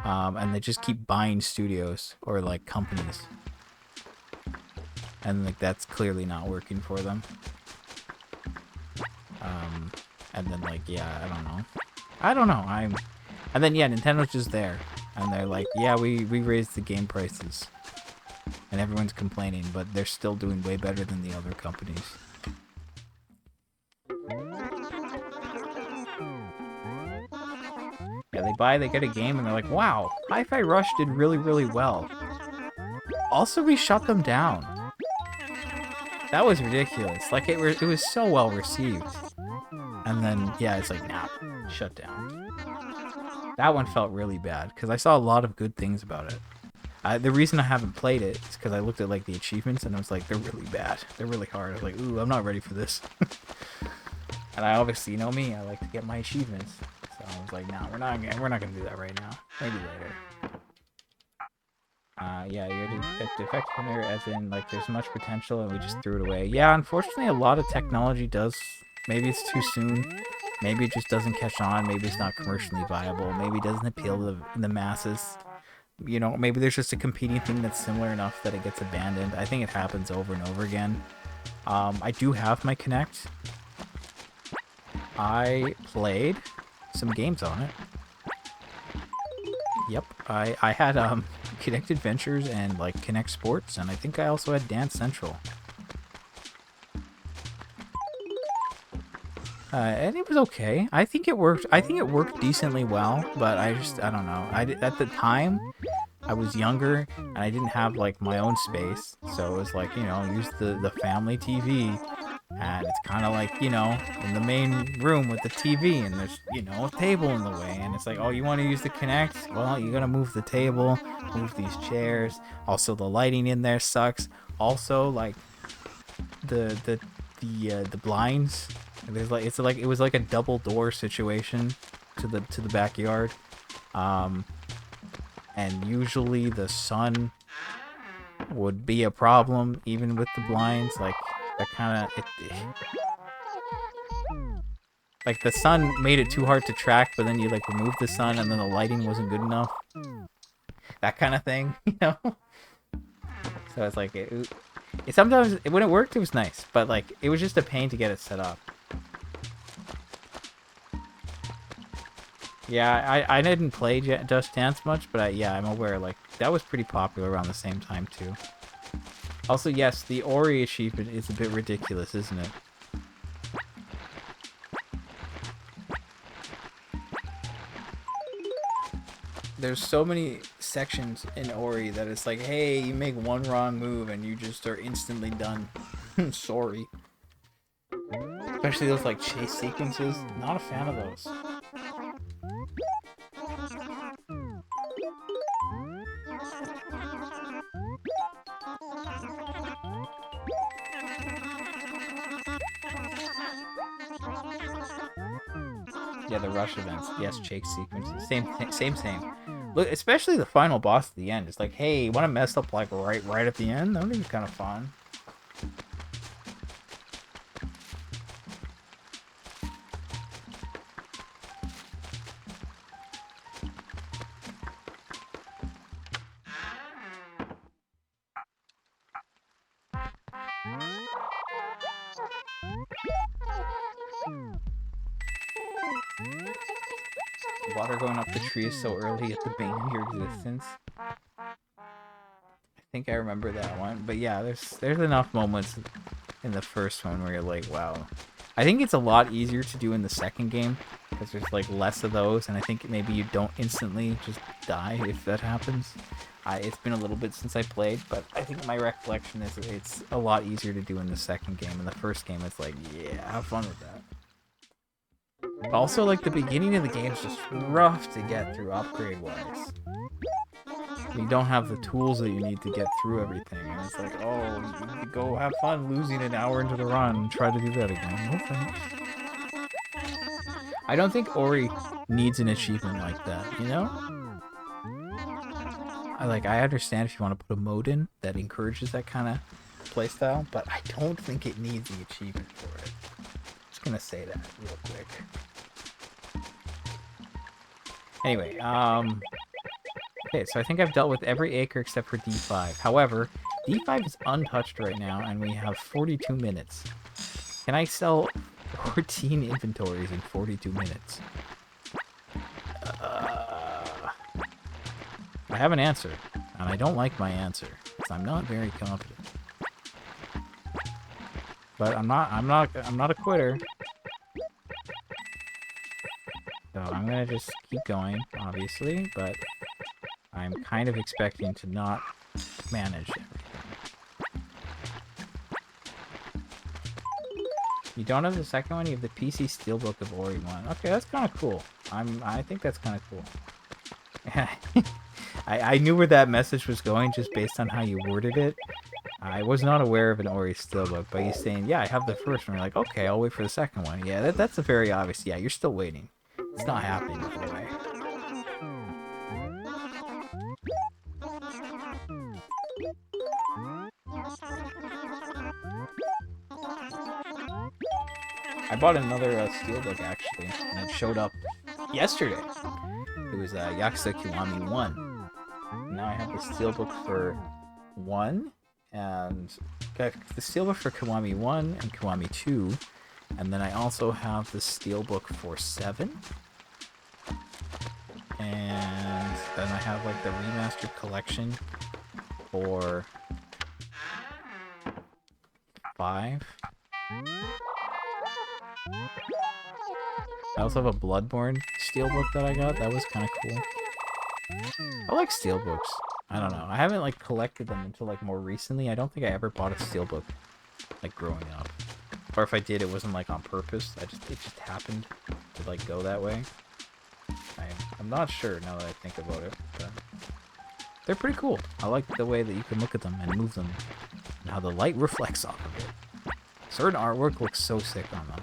And they just keep buying studios or, like, companies. And, like, that's clearly not working for them. And then, like, yeah, I don't know. And then, yeah, Nintendo's just there. And they're like, yeah, we raised the game prices. And everyone's complaining, but they're still doing way better than the other companies. Yeah, they get a game, and they're like, wow, Hi-Fi Rush did really, really well. Also, we shut them down. That was ridiculous. Like, it was so well received. And then, yeah, it's like, nah, shut down. That one felt really bad, because I saw a lot of good things about it. The reason I haven't played it is because I looked at, like, the achievements, and I was like, they're really bad. They're really hard. I was like, ooh, I'm not ready for this. And I obviously, you know me, I like to get my achievements. So I was like, nah, we're not gonna do that right now. Maybe later. Yeah, you're defective from there, as in, like, there's much potential and we just threw it away. Yeah, unfortunately, a lot of technology does. Maybe it's too soon. Maybe it just doesn't catch on. Maybe it's not commercially viable. Maybe it doesn't appeal to the masses. you know, maybe there's just a competing thing that's similar enough that it gets abandoned. I think it happens over and over again. I do have my Kinect. I played some games on it. Yep, I had Kinect Adventures and like Kinect Sports, and I think I also had Dance Central. And it was okay. I think it worked. I think it worked decently well, but I don't know. At the time, I was younger and I didn't have like my own space, so it was like, you know, use the family TV. And it's kind of like, you know, in the main room with the TV, and there's, you know, a table in the way, and it's like, oh, you want to use the Kinect? Well, you gotta move the table, move these chairs. Also, the lighting in there sucks. Also, like the blinds. There's like it was like a double door situation to the backyard, and usually the sun would be a problem even with the blinds. Like that kind of like the sun made it too hard to track, but then you like remove the sun and then the lighting wasn't good enough. That kind of thing, you know. So it's like it sometimes when it worked, it was nice, but like it was just a pain to get it set up. Yeah, I didn't play Just Dance much, but yeah, I'm aware, like, that was pretty popular around the same time, too. Also, yes, the Ori achievement is a bit ridiculous, isn't it? There's so many sections in Ori that it's like, hey, you make one wrong move and you just are instantly done. Sorry. Especially those, like, chase sequences. Not a fan of those. Yeah, the rush events. Yes, chase sequences. Same. Look, especially the final boss at the end. It's like, hey, you want to mess up like right at the end? That would be kind of fun. Water going up the trees so early at the bane of your existence. I think I remember that one. But yeah, there's enough moments in the first one where you're like, wow. I think it's a lot easier to do in the second game because there's like less of those, and I think maybe you don't instantly just die if that happens. It's been a little bit since I played, but I think my recollection is it's a lot easier to do in the second game. In the first game, it's like, yeah, have fun with that. Also, like, the beginning of the game is just rough to get through upgrade-wise. You don't have the tools that you need to get through everything, and it's like, oh, you go have fun losing an hour into the run and try to do that again. No thanks. I don't think Ori needs an achievement like that, you know? I understand if you want to put a mode in that encourages that kind of playstyle, but I don't think it needs the achievement for it. Just gonna say that real quick. Anyway, okay, so I think I've dealt with every acre except for D5. However, D5 is untouched right now, and we have 42 minutes. Can I sell 14 inventories in 42 minutes? I have an answer, and I don't like my answer, because I'm not very confident. But I'm not a quitter. So I'm gonna just keep going, obviously, but I'm kind of expecting to not manage everything. You don't have the second one, you have the PC Steelbook of Ori 1. Okay, that's kind of cool. I think that's kind of cool. I knew where that message was going just based on how you worded it. I was not aware of an Ori Steelbook, but he's saying, yeah, I have the first one. You're like, okay, I'll wait for the second one. Yeah, that's a very obvious. Yeah, you're still waiting. It's not happening, by the way. I bought another Steelbook, actually, and it showed up yesterday. It was Yakuza Kiwami 1. Now I have the steelbook for 1, and got the steelbook for Kiwami 1 and Kiwami 2, and then I also have the steelbook for 7, and then I have like the remastered collection for 5. I also have a Bloodborne steelbook that I got. That was kind of cool. I like steelbooks. I don't know. I haven't like collected them until like more recently. I don't think I ever bought a steelbook like growing up. Or if I did, it wasn't like on purpose. It just happened to like go that way. I'm not sure now that I think about it, but they're pretty cool. I like the way that you can look at them and move them and how the light reflects off of it. Certain artwork looks so sick on them.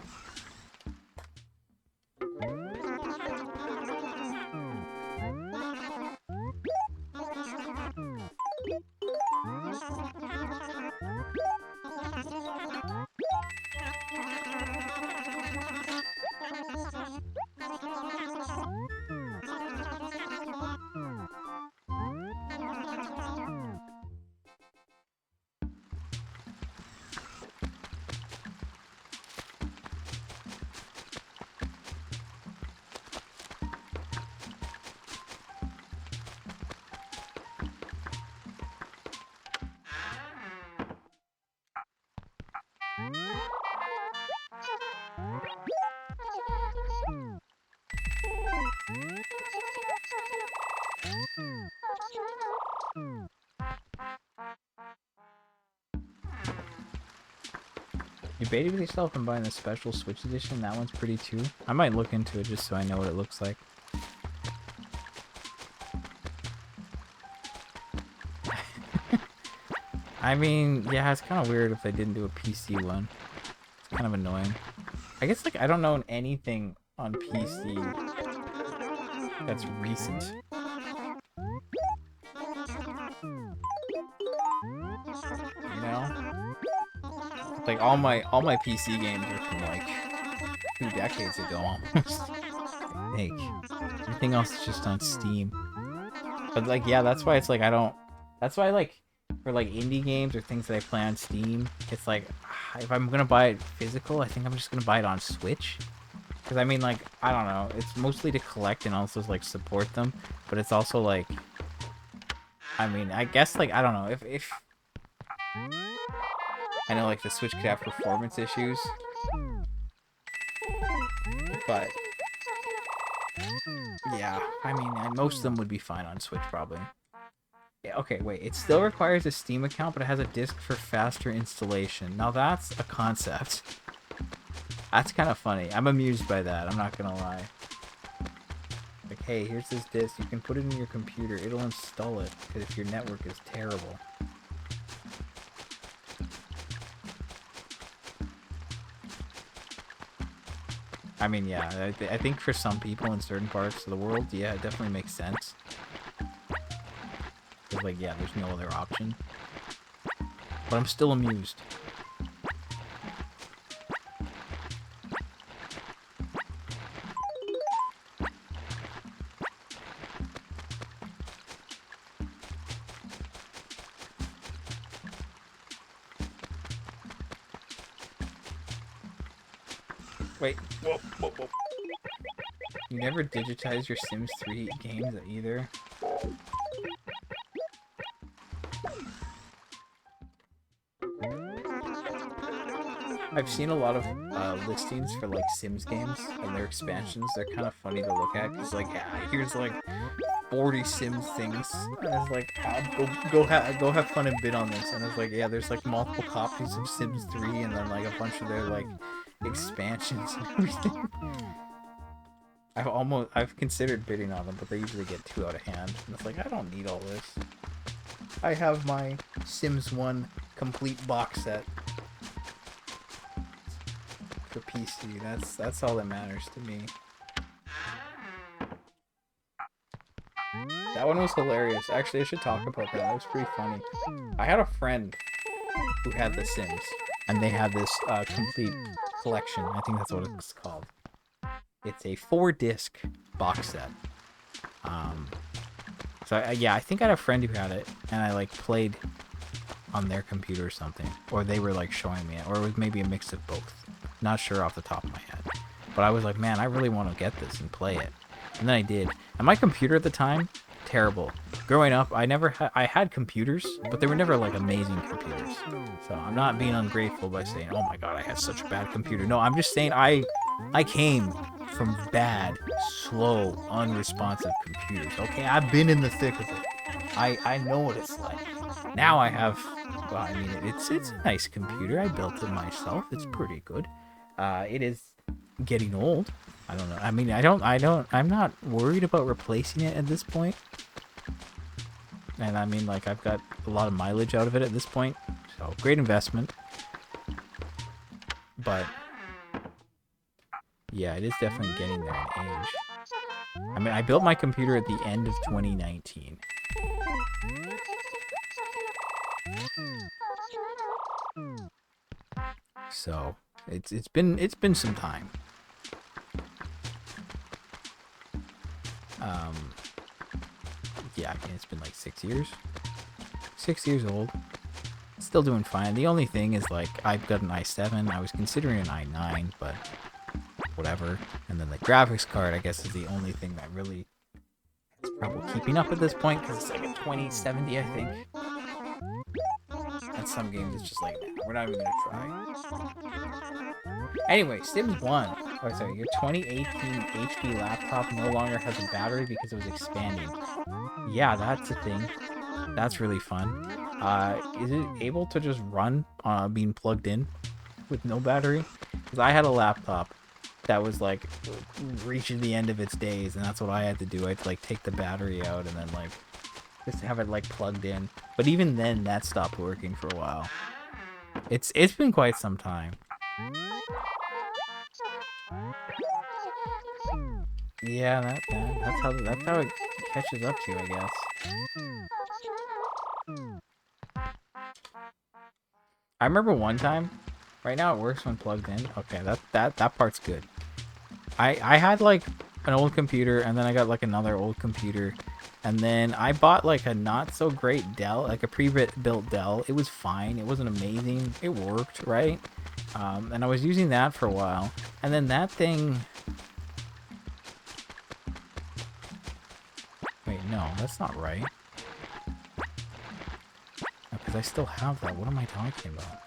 You baited yourself and buying the special Switch edition. That one's pretty too. I might look into it just so I know what it looks like. I mean, yeah, it's kind of weird if they didn't do a PC one. It's kind of annoying. I guess like I don't know anything on PC that's recent. You know? Like all my PC games are from like 2 decades ago almost. I think. Everything else is just on Steam. But like yeah, that's why it's like I don't. That's why like for like indie games or things that I play on Steam, it's like if I'm gonna buy it physical, I think I'm just gonna buy it on Switch. Because I mean like I don't know, it's mostly to collect and also like support them, but it's also like I mean I guess like I don't know if I know like the Switch could have performance issues, but yeah, I mean most of them would be fine on Switch probably. Yeah, okay, wait, it still requires a Steam account, but it has a disc for faster installation. Now that's a concept. That's kind of funny. I'm amused by that, I'm not gonna lie. Like, hey, here's this disc, you can put it in your computer, it'll install it, because if your network is terrible. I mean, yeah, I think for some people in certain parts of the world, yeah, it definitely makes sense. Because, like, yeah, there's no other option. But I'm still amused. Wait, whoa, whoa, whoa. You never digitize your Sims 3 games either? I've seen a lot of listings for like Sims games and their expansions. They're kind of funny to look at because like, yeah, here's like 40 Sims things, and it's like, go have fun and bid on this. And it's like, yeah, there's like multiple copies of Sims 3 and then like a bunch of their like expansions and everything. I've considered bidding on them, but they usually get too out of hand. And it's like, I don't need all this. I have my Sims 1 complete box set for PC. That's all that matters to me. That one was hilarious. Actually, I should talk about that. That was pretty funny. I had a friend who had The Sims, and they had this complete collection. I think that's what it's called. It's a 4-disc box set. So yeah, I think I had a friend who had it, and I like played on their computer or something, or they were like showing me it, or it was maybe a mix of both. Not sure off the top of my head, but I was like, man, I really want to get this and play it, and then I did. And my computer at the time, terrible. Growing up, I had computers, but they were never like amazing computers. So I'm not being ungrateful by saying, oh my god, I had such a bad computer. No, I'm just saying I came from bad, slow, unresponsive computers. Okay, I've been in the thick of it. I know what it's like. Now I have, well, I mean, it's a nice computer. I built it myself. It's pretty good. It is getting old. I don't know. I mean, I'm not worried about replacing it at this point. And I mean, like, I've got a lot of mileage out of it at this point. So, great investment. But, yeah, it is definitely getting there in age. I mean, I built my computer at the end of 2019. So, it's been some time. Yeah, I mean, it's been like 6 years. 6 years old. Still doing fine. The only thing is, like, I've got an i7. I was considering an i9, but whatever. And then the graphics card, I guess, is the only thing that really is probably keeping up at this point, because it's like a 2070, I think. And some games, it's just like, nah, we're not even going to try. Anyway, Sims 1. Oh, sorry, your 2018 HP laptop no longer has a battery because it was expanding. Yeah, that's a thing. That's really fun. Is it able to just run being plugged in with no battery? Because I had a laptop that was like reaching the end of its days, and that's what I had to do. I had to like take the battery out and then like just have it like plugged in. But even then, that stopped working for a while. It's been quite some time. Yeah, that's how it catches up to you, I guess. I remember one time. Right now, it works when plugged in. Okay, that part's good. I had like an old computer, and then I got like another old computer, and then I bought like a not so great Dell, like a pre-built Dell. It was fine. It wasn't amazing. It worked, right? And I was using that for a while, and then that thing. Wait, no, that's not right. Because I still have that. What am I talking about?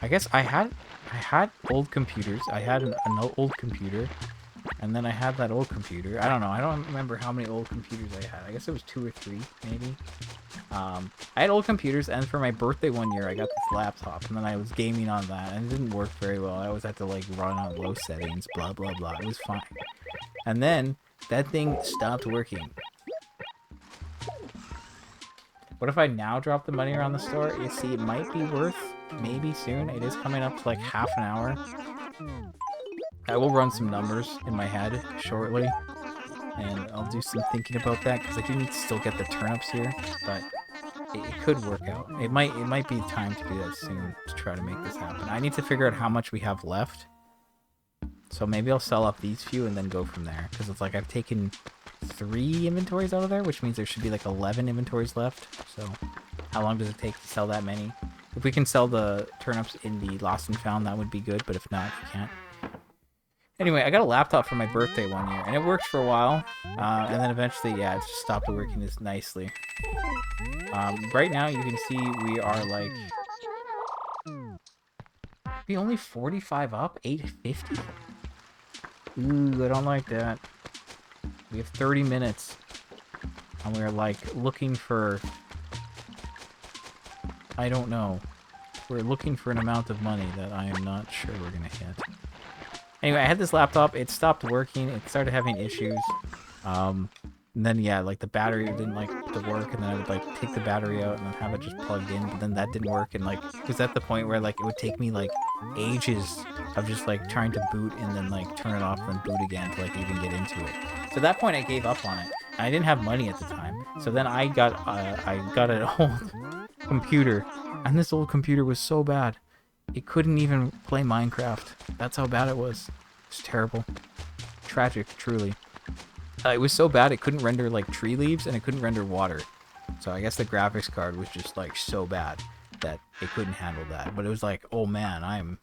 I guess I had old computers. I had an old computer, and then I had that old computer. I don't know. I don't remember how many old computers I had. I guess it was 2 or 3, maybe. I had old computers, and for my birthday one year, I got this laptop, and then I was gaming on that, and it didn't work very well. I always had to like run on low settings, blah blah blah. It was fine. And then that thing stopped working. What if I now drop the money around the store? You see, it might be worth maybe soon. It is coming up to like half an hour. I will run some numbers in my head shortly, and I'll do some thinking about that because I do need to still get the turnips here, but it could work out. It might be time to do that soon to try to make this happen. I need to figure out how much we have left, so maybe I'll sell off these few and then go from there, because it's like I've taken 3 inventories out of there, which means there should be like 11 inventories left. So how long does it take to sell that many? If we can sell the turnips in the lost and found, that would be good, but if not, we can't. Anyway, I got a laptop for my birthday one year, and it worked for a while, and then eventually, yeah, it just stopped working as nicely. Right now, you can see we are like, we only 45 up, 850. Ooh, I don't like that. We have 30 minutes, and we're like looking for, I don't know. We're looking for an amount of money that I am not sure we're gonna hit. Anyway, I had this laptop. It stopped working. It started having issues. And then, yeah, like the battery didn't like to work. And then I would like take the battery out and then have it just plugged in. But then that didn't work. And like, it was at the point where like it would take me like ages of just like trying to boot and then like turn it off and then boot again to like even get into it. So at that point, I gave up on it. And I didn't have money at the time. So then I got an old computer. And this old computer was so bad. It couldn't even play Minecraft. That's how bad it was. It's terrible. Tragic, truly. It was so bad it couldn't render like tree leaves and it couldn't render water. So I guess the graphics card was just like so bad that it couldn't handle that. But it was like, oh man,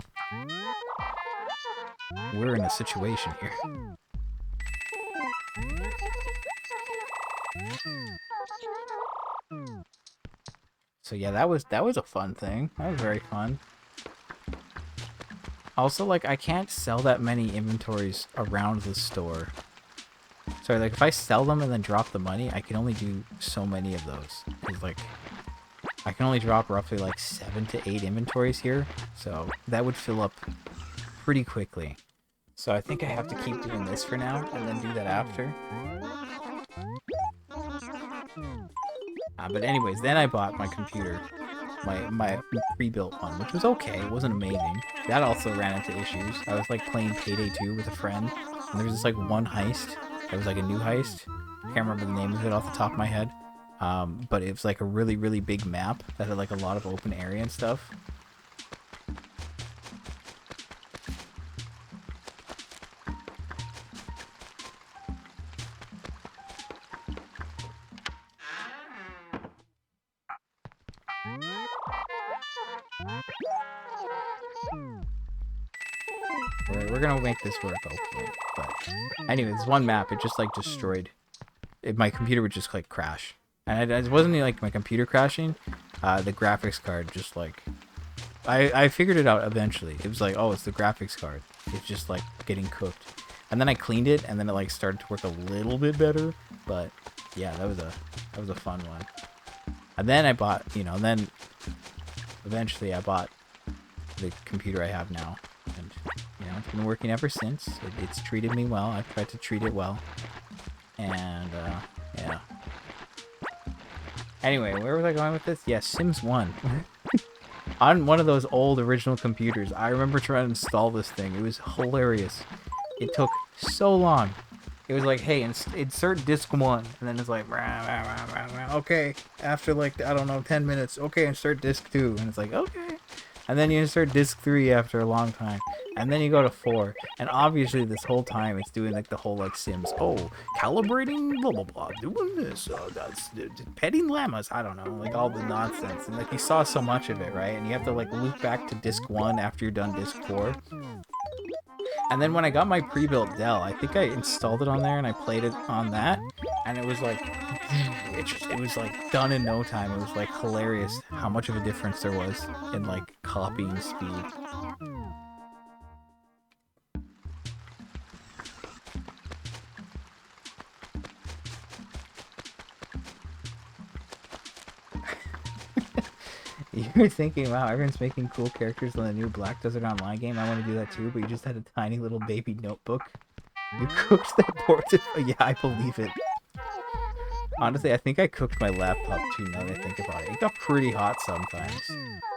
we're in a situation here. So yeah, that was a fun thing. That was very fun. Also, like, I can't sell that many inventories around the store. So like, if I sell them and then drop the money, I can only do so many of those. Cause like, I can only drop roughly like 7 to 8 inventories here, so that would fill up pretty quickly. So I think I have to keep doing this for now and then do that after. But anyways, then I bought my computer, my pre-built one, which was okay. It wasn't amazing. That also ran into issues. I was like playing Payday 2 with a friend, and there was this like one heist. It was like a new heist. I can't remember the name of it off the top of my head. But it was like a really, really big map that had like a lot of open area and stuff. We're gonna make this work, hopefully. But anyways, one map, it just like destroyed. My computer would just like crash, and it wasn't like my computer crashing. The graphics card just like, I figured it out eventually. It was like, oh, it's the graphics card. It's just like getting cooked, and then I cleaned it, and then it like started to work a little bit better. But yeah, that was a fun one. And then I bought, and then eventually I bought the computer I have now, and it's been working ever since. It's treated me well. I've tried to treat it well, and yeah. Anyway, where was I going with this? Yeah, Sims 1. On one of those old original computers, I remember trying to install this thing. It was hilarious. It took so long. It was like, hey, insert disc 1, and then it's like, okay, after like, I don't know, 10 minutes, okay, insert disc 2, and it's like, okay. And then you insert disc 3 after a long time. And then you go to 4. And obviously this whole time it's doing like the whole like Sims. Oh, calibrating, blah, blah, blah. Doing this. That's petting llamas. I don't know. Like all the nonsense. And like you saw so much of it, right? And you have to like loop back to disc 1 after you're done disc 4. And then when I got my pre-built Dell, I think I installed it on there and I played it on that. And it was like, it was like done in no time. It was like hilarious how much of a difference there was in like copying speed. You're thinking, wow, everyone's making cool characters in the new Black Desert Online game. I want to do that too, but you just had a tiny little baby notebook. You cooked that portrait? Yeah, I believe it. Honestly, I think I cooked my laptop too, now that I think about it. It got pretty hot sometimes.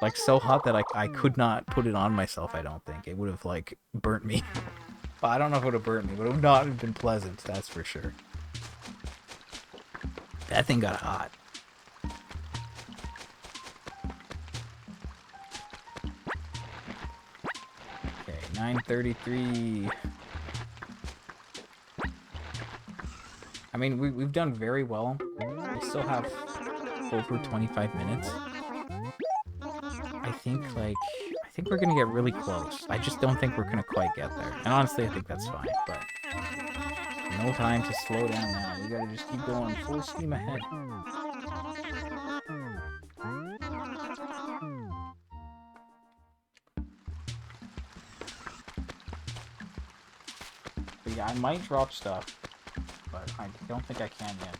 Like, so hot that I could not put it on myself, I don't think. It would have, like, burnt me. Well, I don't know if it would have burnt me, but it would not have been pleasant, that's for sure. That thing got hot. Okay, 9:33. I mean, we've done very well. We still have over 25 minutes. I think we're gonna get really close. I just don't think we're gonna quite get there. And honestly, I think that's fine, but no time to slow down now. We gotta just keep going full steam ahead. But yeah, I might drop stuff, but I don't think I can yet.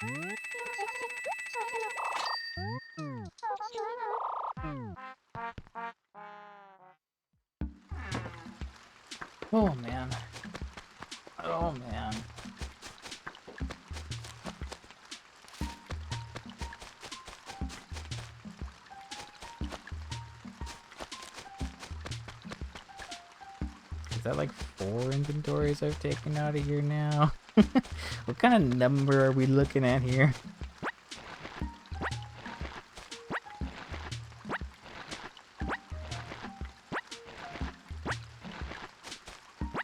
Oh man. Oh man. Is that like 4 inventories I've taken out of here now? What kind of number are we looking at here?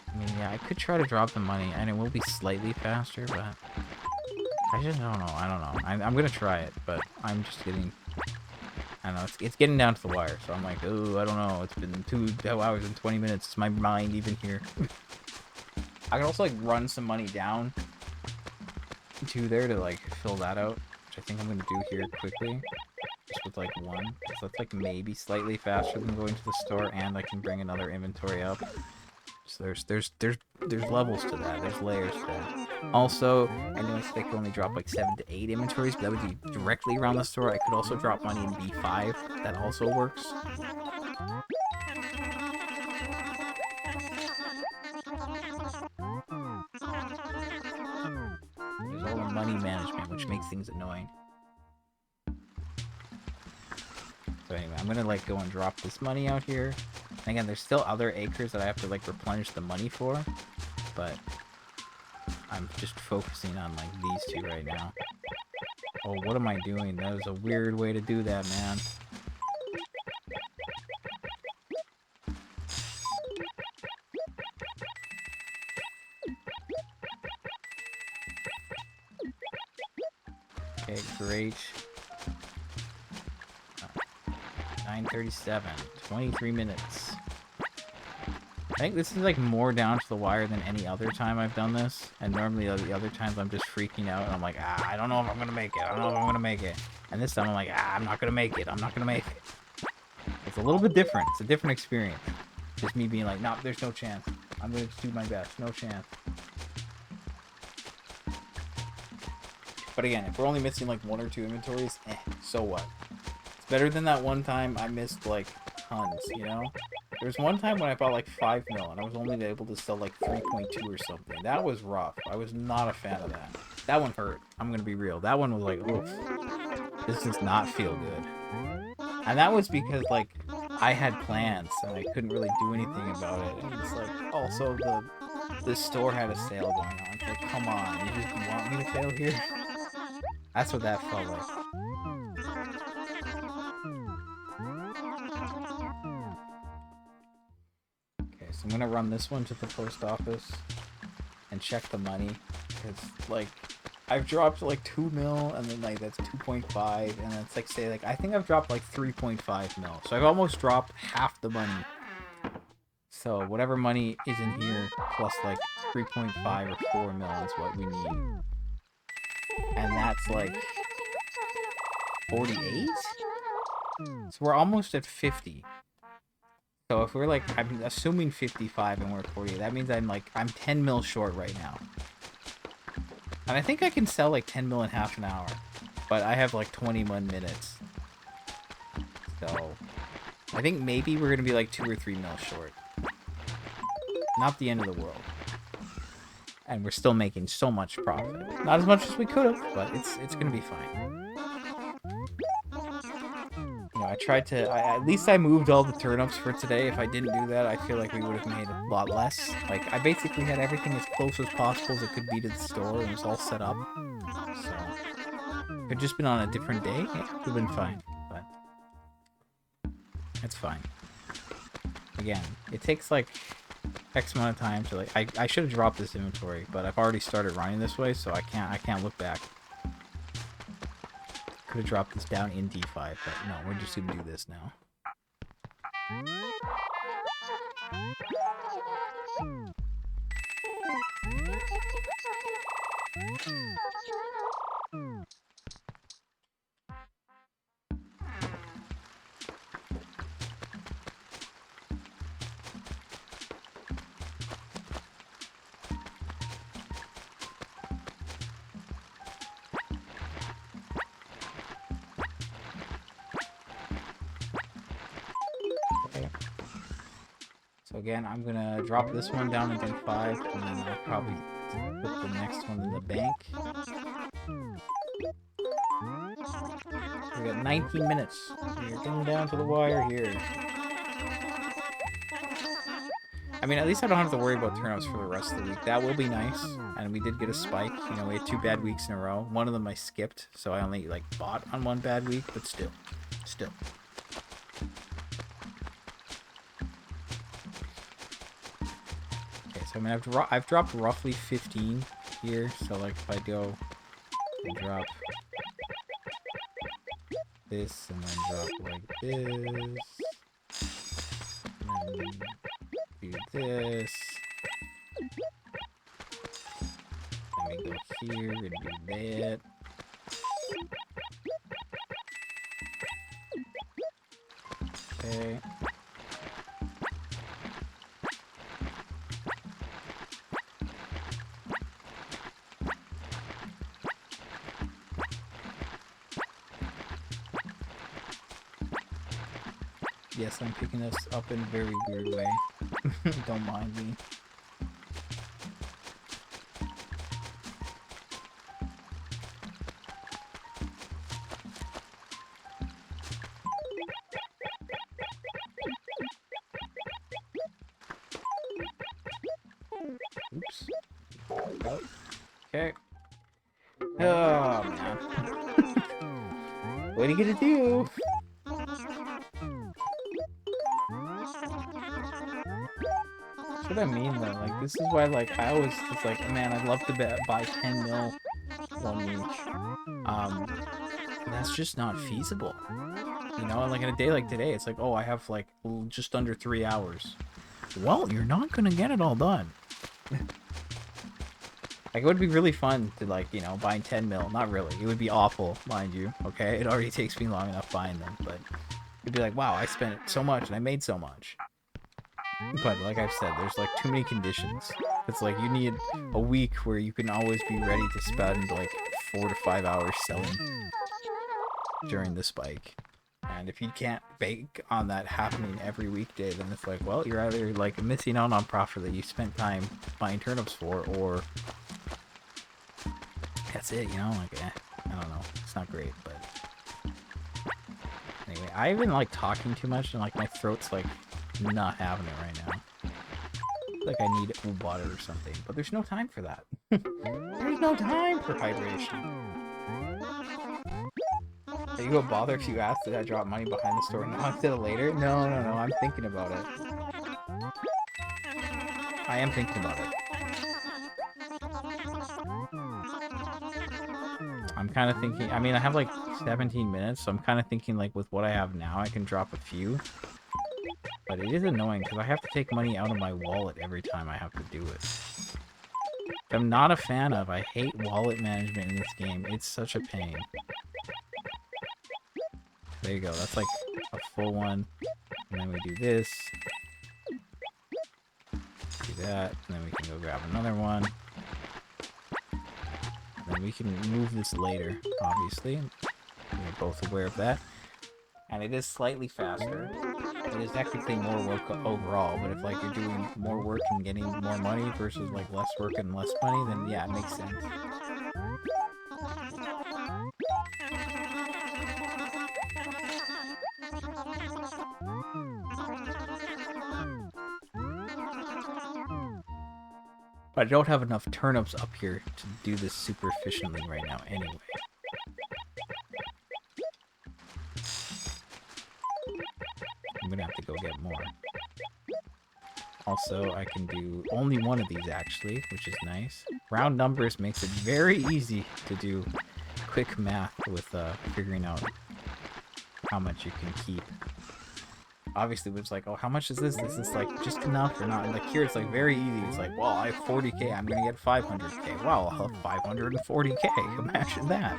I mean, yeah, I could try to drop the money, and it will be slightly faster, but I just don't know. I don't know. I'm gonna try it, but I'm just getting... I don't know. It's getting down to the wire, so I'm like, oh, I don't know. It's been 2 hours and 20 minutes. Is my mind even here? I can also like run some money down to there to like fill that out, which I think I'm gonna do here quickly, just with like 1. So that's like maybe slightly faster than going to the store, and I can bring another inventory up. So there's levels to that. There's layers to that. Also, I know I could only drop like 7 to 8 inventories, but that would be directly around the store. I could also drop money in B5. That also works. There's all the money management, which makes things annoying. So anyway, I'm gonna like go and drop this money out here. And again, there's still other acres that I have to like replenish the money for, but I'm just focusing on like these 2 right now. Oh, what am I doing? That is a weird way to do that, man. Okay, great. 9:37, 23 minutes. I think this is like more down to the wire than any other time I've done this. And normally the other times I'm just freaking out and I'm like, I don't know if I'm gonna make it. I don't know if I'm gonna make it. And this time I'm like, I'm not gonna make it. I'm not gonna make it. It's a little bit different. It's a different experience. Just me being like, no, there's no chance. I'm gonna do my best. No chance. But again, if we're only missing like 1 or 2 inventories, so what? It's better than that one time I missed like tons, you know? There was one time when I bought like 5 mil and I was only able to sell like 3.2 or something. That was rough. I was not a fan of that. That one hurt. I'm gonna be real. That one was like, oof. This does not feel good. And that was because like I had plans and I couldn't really do anything about it. And it's like also the store had a sale going on. It's like, come on, you just want me to fail here? That's what that felt like. Okay, so I'm gonna run this one to the post office and check the money. Because, like, I've dropped like 2 mil, and then like that's 2.5, and it's like, say, like, I think I've dropped like 3.5 mil. So I've almost dropped half the money. So whatever money is in here, plus like 3.5 or 4 mil is what we need. And that's like 48? So we're almost at 50. So if we're like, I'm assuming 55 and we're at 48, that means I'm 10 mil short right now. And I think I can sell like 10 mil in half an hour. But I have like 21 minutes. So I think maybe we're going to be like 2 or 3 mil short. Not the end of the world. And we're still making so much profit. Not as much as we could have, but it's going to be fine. You know, I tried to... at least I moved all the turnips for today. If I didn't do that, I feel like we would have made a lot less. Like, I basically had everything as close as possible as it could be to the store, and it was all set up. So, if it had just been on a different day, it would have been fine. But, it's fine. Again, it takes, like, X amount of time to, like... I should have dropped this inventory, but I've already started running this way, so I can't look back. Could have dropped this down in D5, but no, we're just gonna do this now. So again, I'm gonna drop this one down and do 5, and then I'll probably put the next one in the bank. We got 19 minutes. We're getting down to the wire here. I mean, at least I don't have to worry about turnips for the rest of the week. That will be nice. And we did get a spike. You know, we had 2 bad weeks in a row. One of them I skipped, so I only like bought on 1 bad week, but still. Okay, so I mean, I've dropped roughly 15 here. So like if I go and drop this and then drop like this, and then do this. Let me go here and do that. Okay. Yes, I'm picking this up in a very weird way. Don't mind me. Oops. Oh. Okay. Oh, man. What are you gonna do? That's what I mean, though. Like, this is why, like, I always, it's like, man, I'd love to buy 10 mil one week. That's just not feasible. You know, and like in a day like today, it's like, oh, I have like just under 3 hours. Well, you're not gonna get it all done. Like, it would be really fun to, like, you know, buy 10 mil. Not really. It would be awful, mind you. Okay, it already takes me long enough buying them, but it'd be like, wow, I spent so much and I made so much. But like I've said, there's like too many conditions. It's like you need a week where you can always be ready to spend like 4 to 5 hours selling during the spike. And if you can't bank on that happening every weekday, then it's like, well, you're either like missing out on profit that you spent time buying turnips for, or that's it, you know? Like, I don't know. It's not great, but anyway, I've been like talking too much, and like my throat's like not having it right now. Like I need water or something, but there's no time for that. There's no time for hydration. Are you gonna bother if you ask that I drop money behind the store now instead of later? No, I'm thinking about it. I am thinking about it. I'm kind of thinking, I mean, I have like 17 minutes, so I'm kind of thinking like with what I have now, I can drop a few. But it is annoying because I have to take money out of my wallet every time I have to do it. I'm not a fan of. I hate wallet management in this game. It's such a pain. There you go. That's like a full one. And then we do this. Do that. And then we can go grab another one. And then we can move this later, obviously. We're both aware of that. And it is slightly faster. It is technically more work overall, but if like you're doing more work and getting more money versus like less work and less money, then yeah, it makes sense. But I don't have enough turnips up here to do this super efficiently right now anyway. I'm gonna have to go get more. Also, I can do only one of these actually, which is nice. Round numbers makes it very easy to do quick math with figuring out how much you can keep. Obviously, it's like, oh, how much is this? This is like just enough or not? And like here, it's like very easy. It's like, well, I have 40k. I'm gonna get 500k. Wow, I'll have 540k. Imagine that.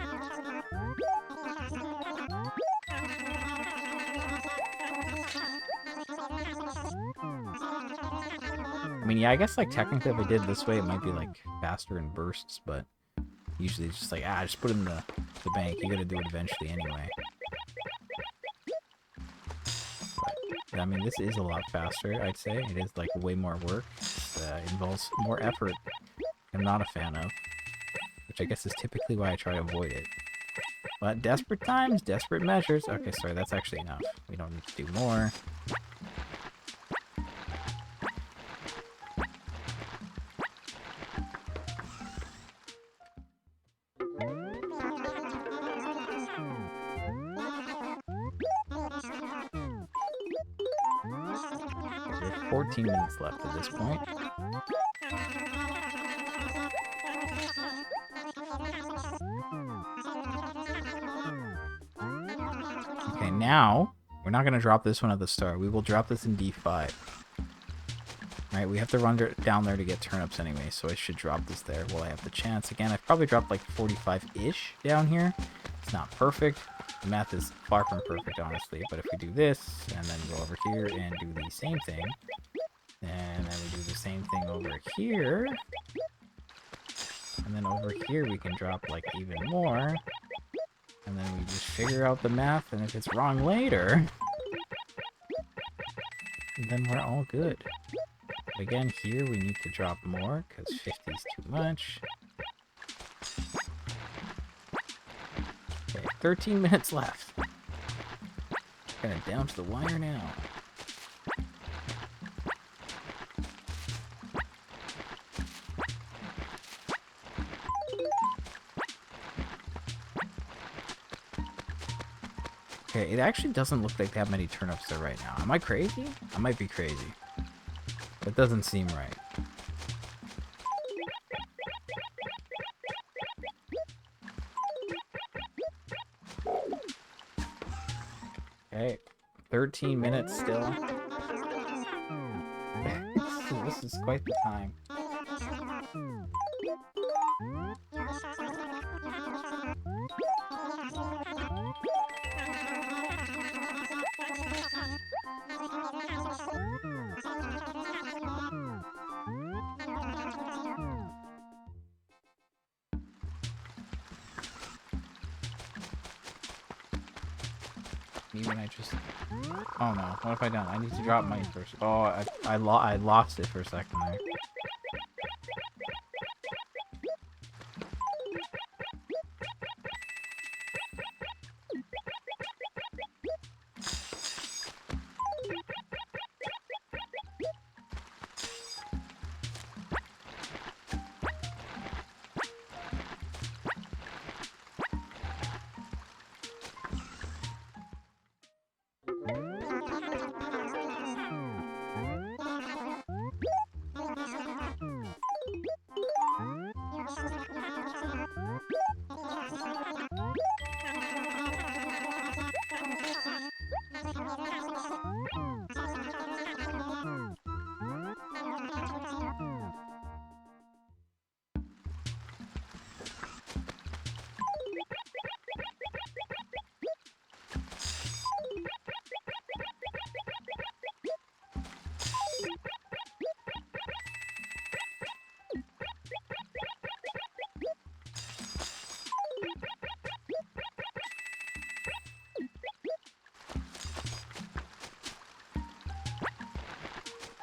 I mean, yeah, I guess like technically if I did this way, it might be like faster in bursts, but usually it's just like, just put it in the bank. You gotta do it eventually anyway. I mean, this is a lot faster, I'd say. It is, like, way more work. It involves more effort I'm not a fan of. Which I guess is typically why I try to avoid it. But desperate times, desperate measures. Okay, sorry, that's actually enough. We don't need to do more. We have 14 minutes left at this point. Okay, now, we're not going to drop this one at the start. We will drop this in D5. Right, we have to run down there to get turnips anyway, so I should drop this there while I have the chance. Again, I've probably dropped like 45-ish down here. It's not perfect. The math is far from perfect, honestly. But if we do this, and then go over here and do the same thing, and then we do the same thing over here, and then over here we can drop like even more, and then we just figure out the math, and if it's wrong later, then we're all good. But again, here we need to drop more, because 50 is too much. Okay, 13 minutes left. Kind of down to the wire now. Okay, it actually doesn't look like they have many turnips there right now. Am I crazy? I might be crazy. That doesn't seem right. Okay, 13 minutes still. This is quite the time. Even I just... Oh no, what have I done? I need to drop money first. Oh, I lost it for a second there.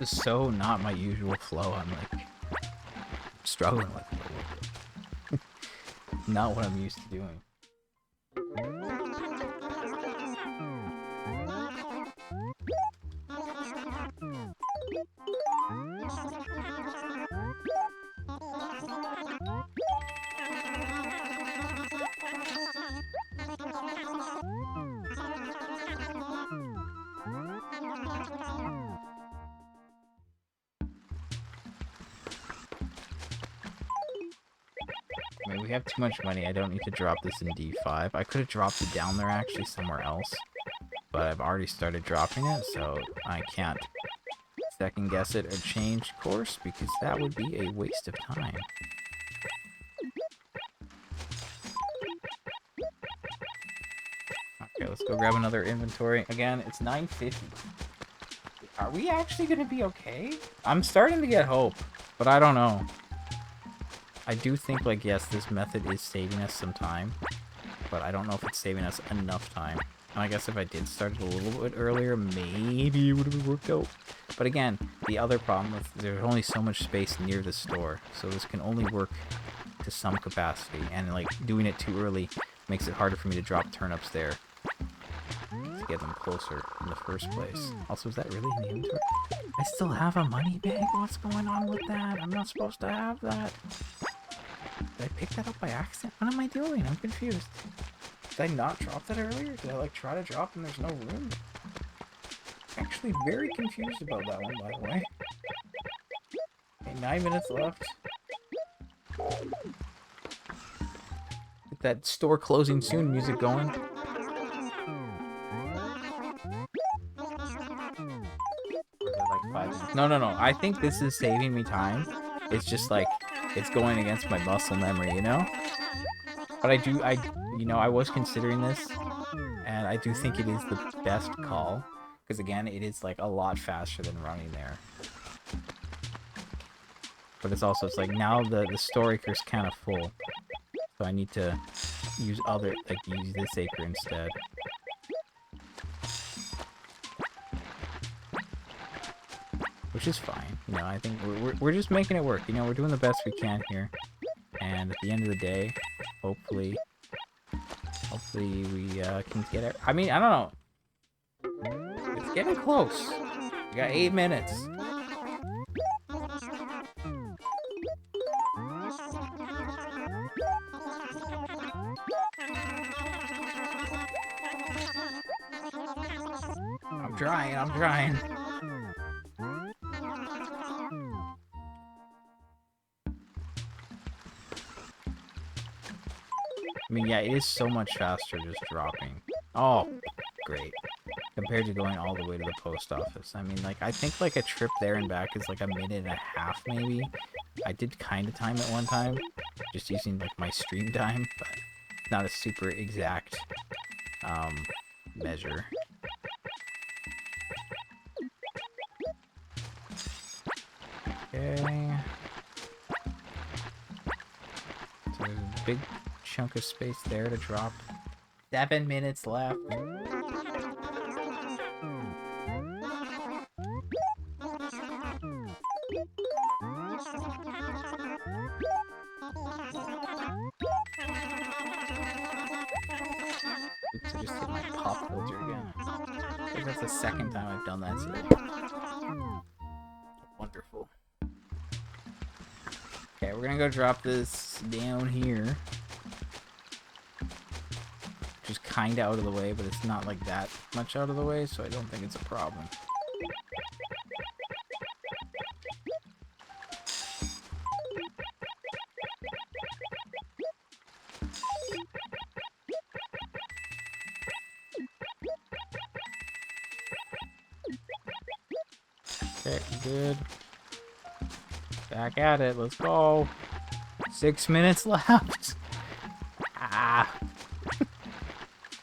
This is so not my usual flow. I'm like struggling with it a little bit. Not what I'm used to doing. I mean, we have too much money. I don't need to drop this in D5. I could have dropped it down there actually somewhere else, but I've already started dropping it, so I can't second guess it or change course because that would be a waste of time. Okay, let's go grab another inventory. Again, it's 9:50. Are we actually going to be okay? I'm starting to get hope, but I don't know. I do think, like, yes, this method is saving us some time, but I don't know if it's saving us enough time. And I guess if I did start it a little bit earlier, maybe it would have worked out. But again, the other problem is there's only so much space near the store, so this can only work to some capacity, and like doing it too early makes it harder for me to drop turnips there to get them closer in the first place. Also, is that really in the inventory? I still have a money bag? What's going on with that? I'm not supposed to have that. Did I pick that up by accident? What am I doing? I'm confused. Did I not drop that earlier? Did I like try to drop and there's no room? I'm actually very confused about that one, by the way. Okay, 9 minutes left. Get that store closing soon music going. Like 5 minutes. No. I think this is saving me time. It's just like, it's going against my muscle memory, you know? But I was considering this, and I do think it is the best call. Because again, it is like a lot faster than running there. But it's also, it's like now the store acre is kind of full. So I need to use use this acre instead. Which is fine. You know, I think we're just making it work. You know, we're doing the best we can here. And at the end of the day, hopefully we can get it. I mean, I don't know. It's getting close. We got 8 minutes. I'm trying. I mean, yeah, it is so much faster just dropping. Oh, great. Compared to going all the way to the post office. I mean, like, I think, like, a trip there and back is, like, a minute and a half, maybe. I did kind of time it one time, just using, like, my stream time, but not a super exact, measure. Okay. So there's a big chunk of space there to drop. 7 minutes left. Oops, I just hit my pop filter again. I think that's the second time I've done that today. Wonderful. Okay, we're gonna go drop this down here. Just kinda out of the way, but it's not like that much out of the way, so I don't think it's a problem. Okay, good. Back at it, let's go. 6 minutes left. Ah.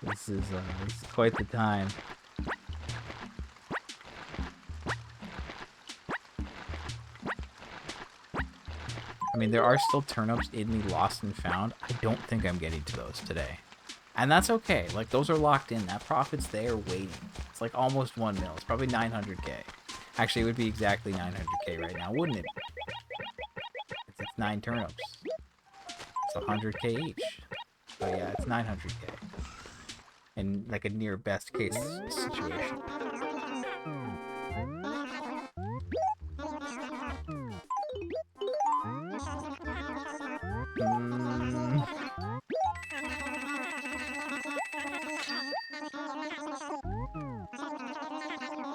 This is quite the time. I mean, there are still turnips in the lost and found. I don't think I'm getting to those today. And that's okay. Like, those are locked in. That profit's there waiting. It's like almost 1 mil. It's probably 900k. Actually, it would be exactly 900k right now, wouldn't it? It's 9 turnips. It's 100k each. So yeah, it's 900k. In like a near best case situation.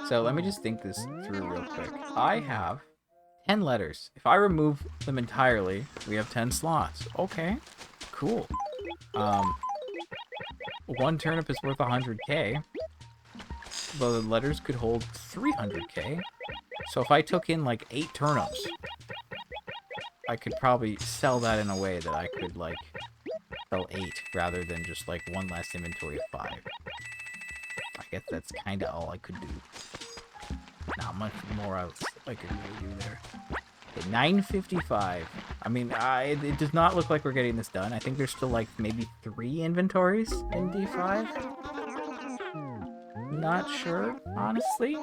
So let me just think this through real quick. I have 10 letters. If I remove them entirely, we have 10 slots. Okay, cool. One turnip is worth 100k. The letters could hold 300k. So if I took in like 8 turnips, I could probably sell that in a way that I could like sell 8 rather than just like one less inventory of 5. I guess that's kind of all I could do. Not much more else I could really do there. Okay, 955. I mean, it does not look like we're getting this done. I think there's still like maybe 3 inventories in D5. Not sure, honestly.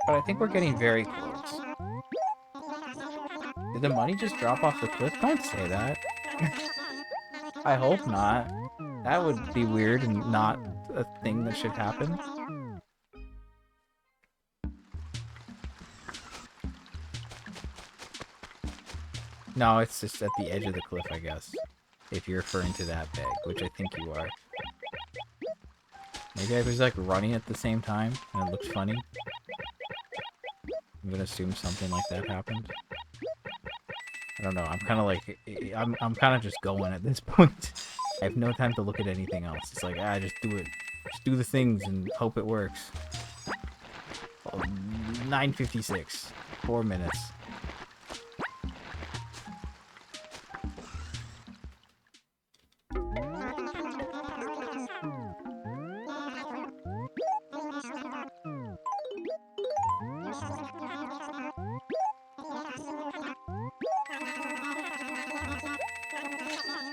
But I think we're getting very close. Did the money just drop off the cliff? Don't say that. I hope not. That would be weird and not a thing that should happen. No, it's just at the edge of the cliff, I guess. If you're referring to that bag, which I think you are. Maybe I was like running at the same time and it looks funny. I'm gonna assume something like that happened. I don't know. I'm kind of like I'm kind of just going at this point. I have no time to look at anything else. It's like just do it. Just do the things and hope it works. 9:56. 4 minutes.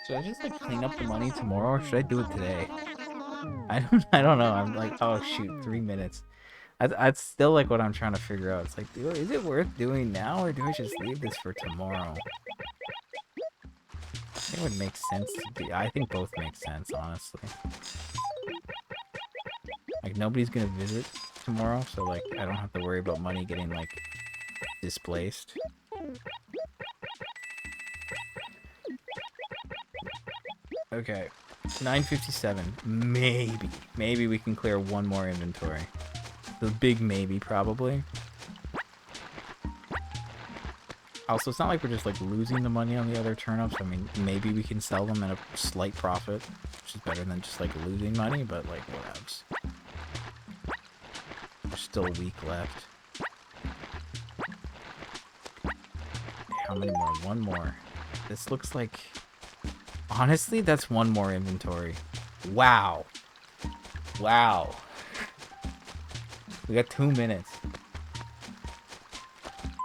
Should I just like clean up the money tomorrow, or should I do it today? I don't know. I'm like, oh shoot, 3 minutes. That's still like what I'm trying to figure out. It's like, is it worth doing now, or do I just leave this for tomorrow? I think it would make sense to do. I think both make sense, honestly. Like nobody's gonna visit tomorrow, so like I don't have to worry about money getting like displaced. Okay, 9:57. Maybe we can clear one more inventory. The big maybe, probably. Also, it's not like we're just like losing the money on the other turnips. I mean, maybe we can sell them at a slight profit, which is better than just like losing money, but like whatevs. There's still a week left. How many more? One more. This looks like... Honestly, that's one more inventory. Wow. Wow. We got 2 minutes.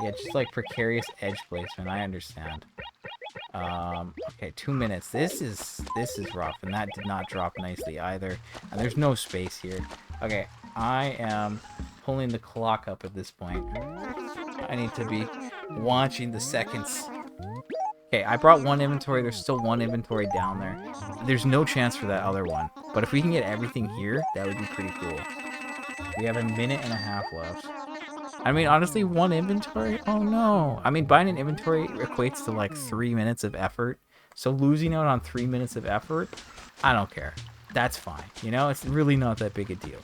Yeah, just like precarious edge placement. I understand. Okay, 2 minutes. This is rough, and that did not drop nicely either. And there's no space here. Okay, I am pulling the clock up at this point. I need to be watching the seconds. Okay, I brought one inventory. There's still one inventory down there. There's no chance for that other one. But if we can get everything here, that would be pretty cool. We have a minute and a half left. I mean, honestly, one inventory? Oh, no. I mean, buying an inventory equates to, like, 3 minutes of effort. So losing out on 3 minutes of effort, I don't care. That's fine. You know, it's really not that big a deal.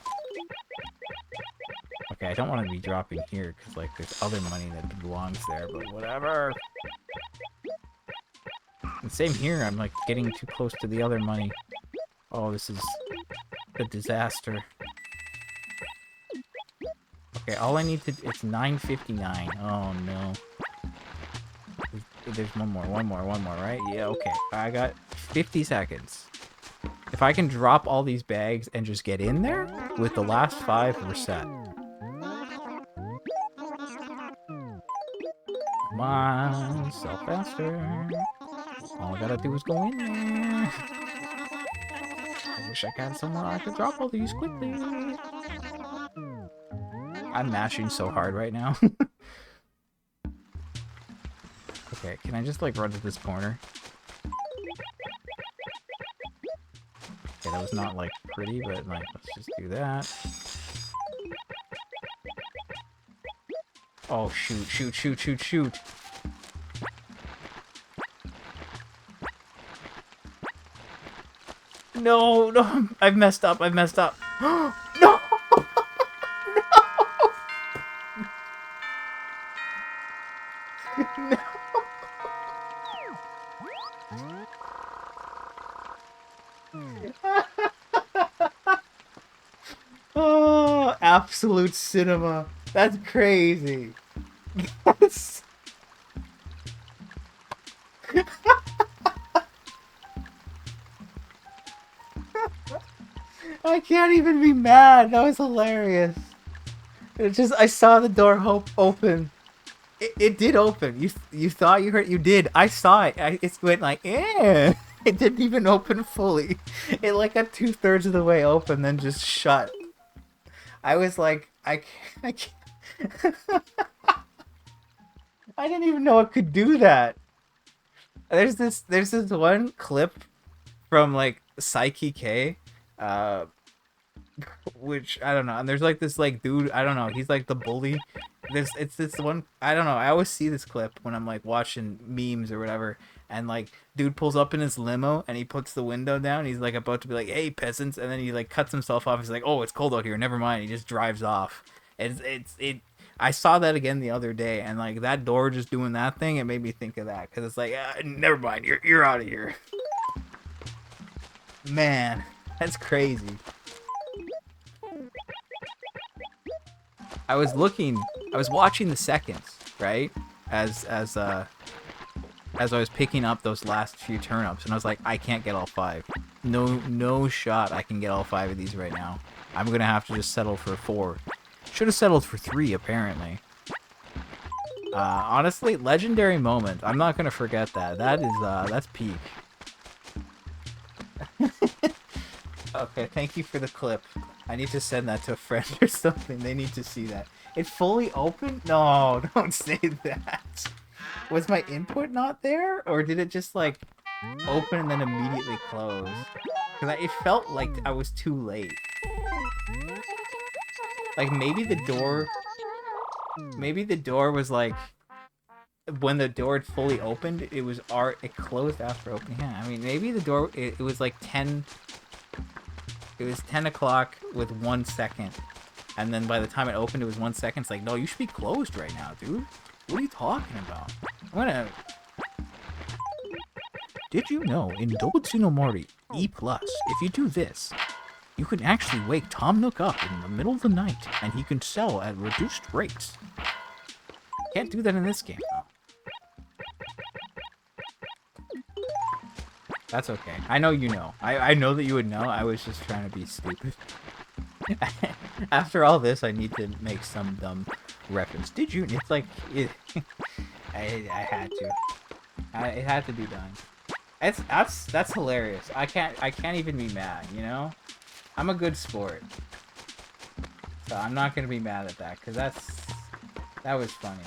Okay, I don't want to be dropping here because, like, there's other money that belongs there, but whatever. And same here, I'm like getting too close to the other money. Oh, this is a disaster. Okay, all I need to... It's 9:59. Oh, no. There's one more, right? Yeah, okay. I got 50 seconds. If I can drop all these bags and just get in there, with the last 5, we're set. Come on, sell faster. All I gotta do is go in there. I wish I had somewhere I could drop all these quickly. I'm mashing so hard right now. Okay, can I just like run to this corner? Okay, that was not like pretty, but like let's just do that. Oh shoot. No, I've messed up. No! No! Oh, absolute cinema. That's crazy. Yes. I can't even be mad. That was hilarious. It just, I saw the door open. It did open. You thought you heard? You did. I saw it. It went like, eh. It didn't even open fully. It like got 2/3 of the way open, then just shut. I was like, I can't. I didn't even know it could do that. There's this one clip from like Psyche K, uh, which I don't know. And there's like this like dude, I don't know. He's like the bully. It's this one. I don't know. I always see this clip when I'm like watching memes or whatever. And like dude pulls up in his limo and he puts the window down. He's like about to be like, "Hey peasants," and then he like cuts himself off. He's like, "Oh, it's cold out here. Never mind." He just drives off. It. I saw that again the other day, and like that door just doing that thing, it made me think of that because it's like, never mind. You're out of here, man. That's crazy. I was looking, I was watching the seconds, right? As I was picking up those last few turnips, and I was like, I can't get all 5. No shot I can get all 5 of these right now. I'm gonna have to just settle for 4. Should have settled for 3, apparently. Honestly, legendary moment. I'm not gonna forget that. That's peak. Okay, thank you for the clip. I need to send that to a friend or something. They need to see that. It fully opened? No, don't say that. Was my input not there? Or did it just, like, open and then immediately close? Because it felt like I was too late. Like, maybe the door... Maybe the door was, like... When the door had fully opened, it closed after opening. Yeah, I mean, maybe the door... It was, like, 10... It was 10 o'clock with 1 second. And then by the time it opened, it was 1 second. It's like, no, you should be closed right now, dude. What are you talking about? I'm gonna... Did you know in Dobutsu no Mori E+, if you do this, you can actually wake Tom Nook up in the middle of the night, and he can sell at reduced rates. Can't do that in this game, though. That's okay. I know you know. I know that you would know. I was just trying to be stupid. After all this, I need to make some dumb reference. Did you? It's like... I had to. It had to be done. That's hilarious. I can't even be mad, you know? I'm a good sport. So I'm not gonna be mad at that, because that was funny.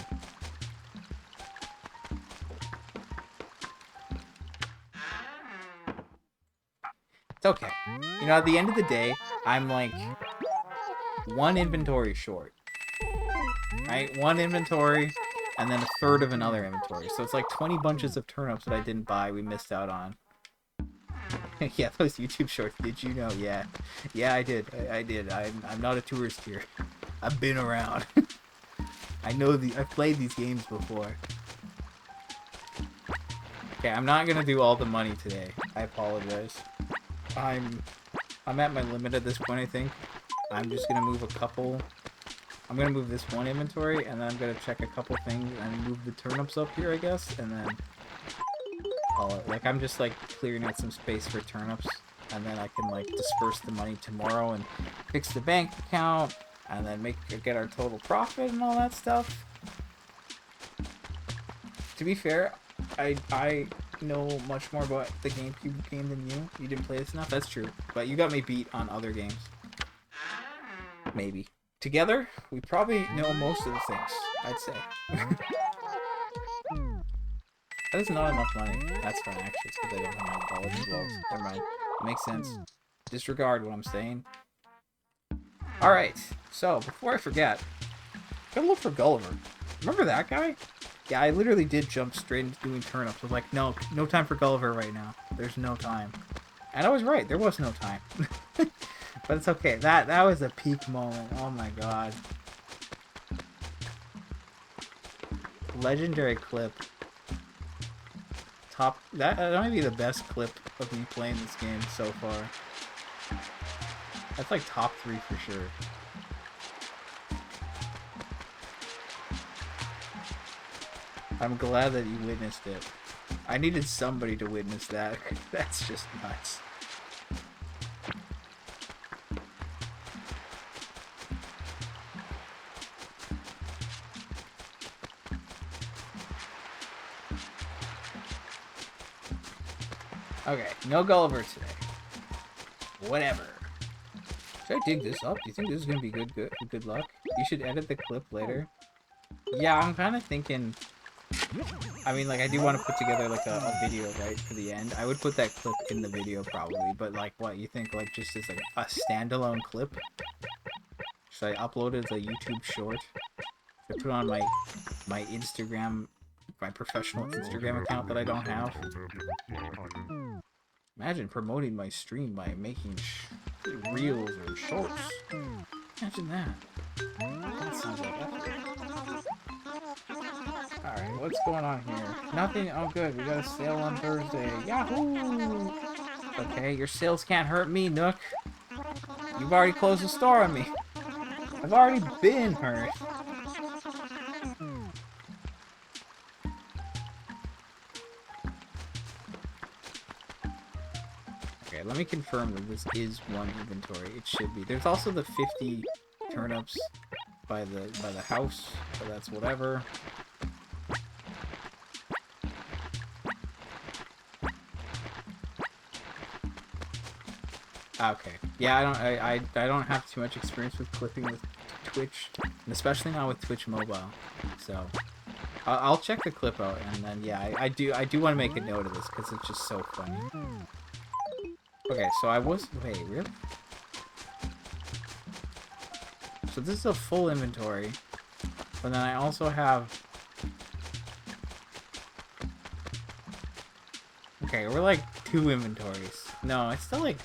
It's okay. You know, at the end of the day, I'm like 1 inventory short. Right? 1 inventory, and then 1/3 of another inventory. So it's like 20 bunches of turnips that I didn't buy, we missed out on. Yeah, those YouTube shorts, did you know? Yeah. Yeah, I did. I did. I'm not a tourist here. I've been around. I've played these games before. Okay, I'm not gonna do all the money today. I apologize. I'm at my limit at this point, I think. I'm just gonna move a couple... I'm gonna move this 1 inventory, and then I'm gonna check a couple things, and move the turnips up here, I guess, and then... call it. Like, I'm just, like, clearing out some space for turnips, and then I can, like, disperse the money tomorrow, and fix the bank account, and then get our total profit and all that stuff. To be fair, I know much more about the GameCube game than you. You didn't play this enough, that's true. But you got me beat on other games. Maybe. Together, we probably know most of the things, I'd say. That is not enough money. That's fine, actually. It's because I don't have my college as well. Never mind. Makes sense. Disregard what I'm saying. Alright, so, before I forget, gotta look for Gulliver. Remember that guy? Yeah, I literally did jump straight into doing turnips. I was like, no time for Gulliver right now. There's no time. And I was right, there was no time. But it's okay. That was a peak moment. Oh my god. Legendary clip. That might be the best clip of me playing this game so far. That's like top 3 for sure. I'm glad that you witnessed it. I needed somebody to witness that. That's just nuts. Okay, no Gulliver today. Whatever. Should I dig this up? Do you think this is gonna be good luck? You should edit the clip later. Yeah, I'm kind of thinking. I mean, like, I do want to put together like a video, right, for the end. I would put that clip in the video probably, but like, what you think? Like, just as like a standalone clip? Should I upload it as a YouTube short? Should I put it on my Instagram, my professional Instagram account that I don't have? Imagine promoting my stream by making reels or shorts. Imagine that. That sounds like effort. Alright, what's going on here? Nothing? Oh good, we got a sale on Thursday. Yahoo! Okay, your sales can't hurt me, Nook. You've already closed the store on me. I've already been hurt. Okay, let me confirm that this is one inventory. It should be. There's also the 50 turnips by the house, so that's whatever. Okay. Yeah, I don't have too much experience with clipping with Twitch, and especially not with Twitch Mobile. So I'll check the clip out, and then yeah, I do want to make a note of this because it's just so funny. Okay, so wait, really? So this is a full inventory, but then I also have. Okay, we're like 2 inventories. No, it's still like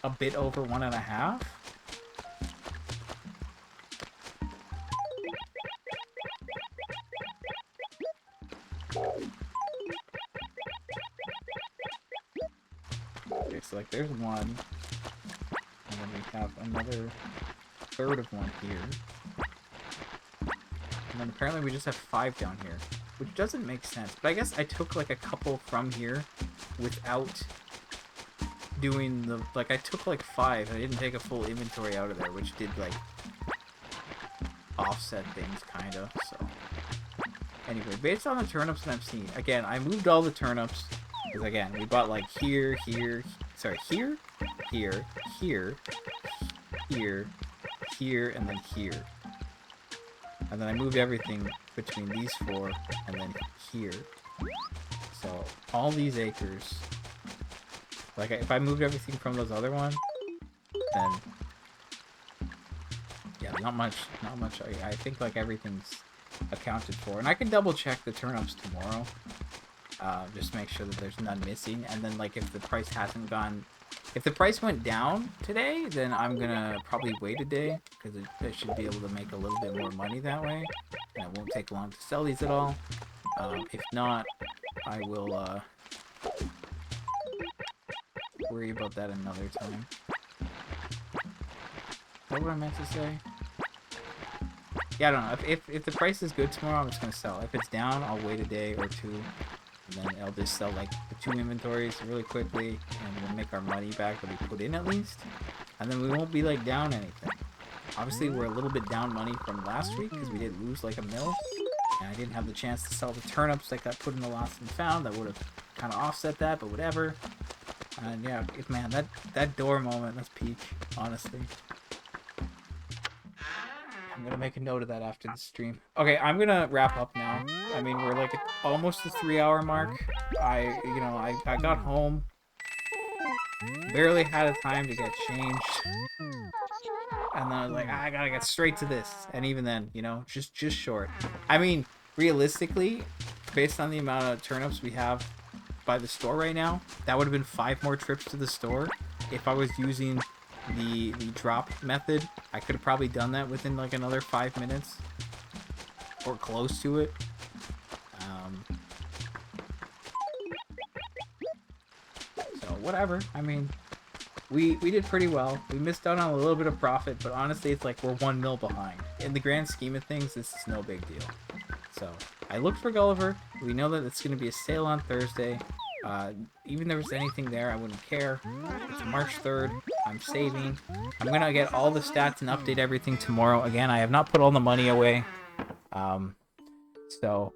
a bit over 1.5. Okay, so like there's one, and then we have another third of one here, and then apparently we just have 5 down here, which doesn't make sense. But I guess I took like a couple from here without doing the, like, I took like 5. I didn't take a full inventory out of there, which did like offset things kind of. So anyway, based on the turnips that I've seen, again, I moved all the turnips because again, we bought like here, here, sorry, here, here, here, here, here, and then here, and then I moved everything between these 4 and then here. So all these acres. Like, if I moved everything from those other ones, then yeah, not much. I think like everything's accounted for, and I can double check the turnips tomorrow, just to make sure that there's none missing. And then like if the price hasn't gone, if the price went down today, then I'm gonna probably wait a day because I should be able to make a little bit more money that way, and it won't take long to sell these at all. If not, I will worry about that another time. Is that what I meant to say? Yeah, I don't know. If the price is good tomorrow, I'm just gonna sell. If it's down, I'll wait a day or 2, and then I'll just sell like the 2 inventories really quickly, and we'll make our money back that we put in at least, and then we won't be like down anything. Obviously, we're a little bit down money from last week because we did lose like $1 million, and I didn't have the chance to sell the turnips that got put in the lost and found. That would have kind of offset that, but whatever. And yeah, man, that door moment, that's peak, honestly. I'm gonna make a note of that after the stream. Okay, I'm gonna wrap up now. I mean, we're like almost the 3-hour mark. I got home, barely had a time to get changed, and then I was like, I gotta get straight to this. And even then, just short. I mean, realistically, based on the amount of turnips we have by the store right now, that would have been 5 more trips to the store. If I was using the drop method, I could have probably done that within like another 5 minutes or close to it. So whatever. I mean, we did pretty well. We missed out on a little bit of profit, but honestly, it's like we're 1 mil behind. In the grand scheme of things, this is no big deal. So I looked for Gulliver. We know that it's going to be a sale on Thursday. Even if there was anything there, I wouldn't care. It's March 3rd. I'm saving. I'm going to get all the stats and update everything tomorrow. Again, I have not put all the money away. So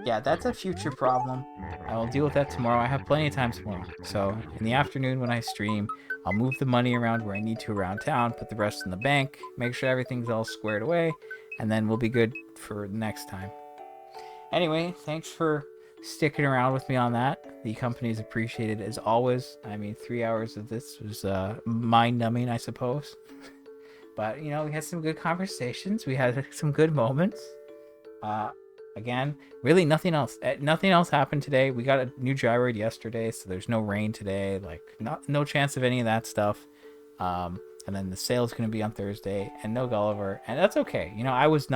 Yeah, that's a future problem. I will deal with that tomorrow. I have plenty of time tomorrow. So in the afternoon when I stream, I'll move the money around where I need to around town, put the rest in the bank, make sure everything's all squared away, and then we'll be good for next time. Anyway, thanks for sticking around with me on that. The company is appreciated as always. I mean, 3 hours of this was mind-numbing, I suppose. But, you know, we had some good conversations. We had some good moments. Uh, Again, really nothing else. Nothing else happened today. We got a new gyroid yesterday, so there's no rain today. Like, no chance of any of that stuff. And then the sale's going to be on Thursday, and no Gulliver, and that's okay. You know, I was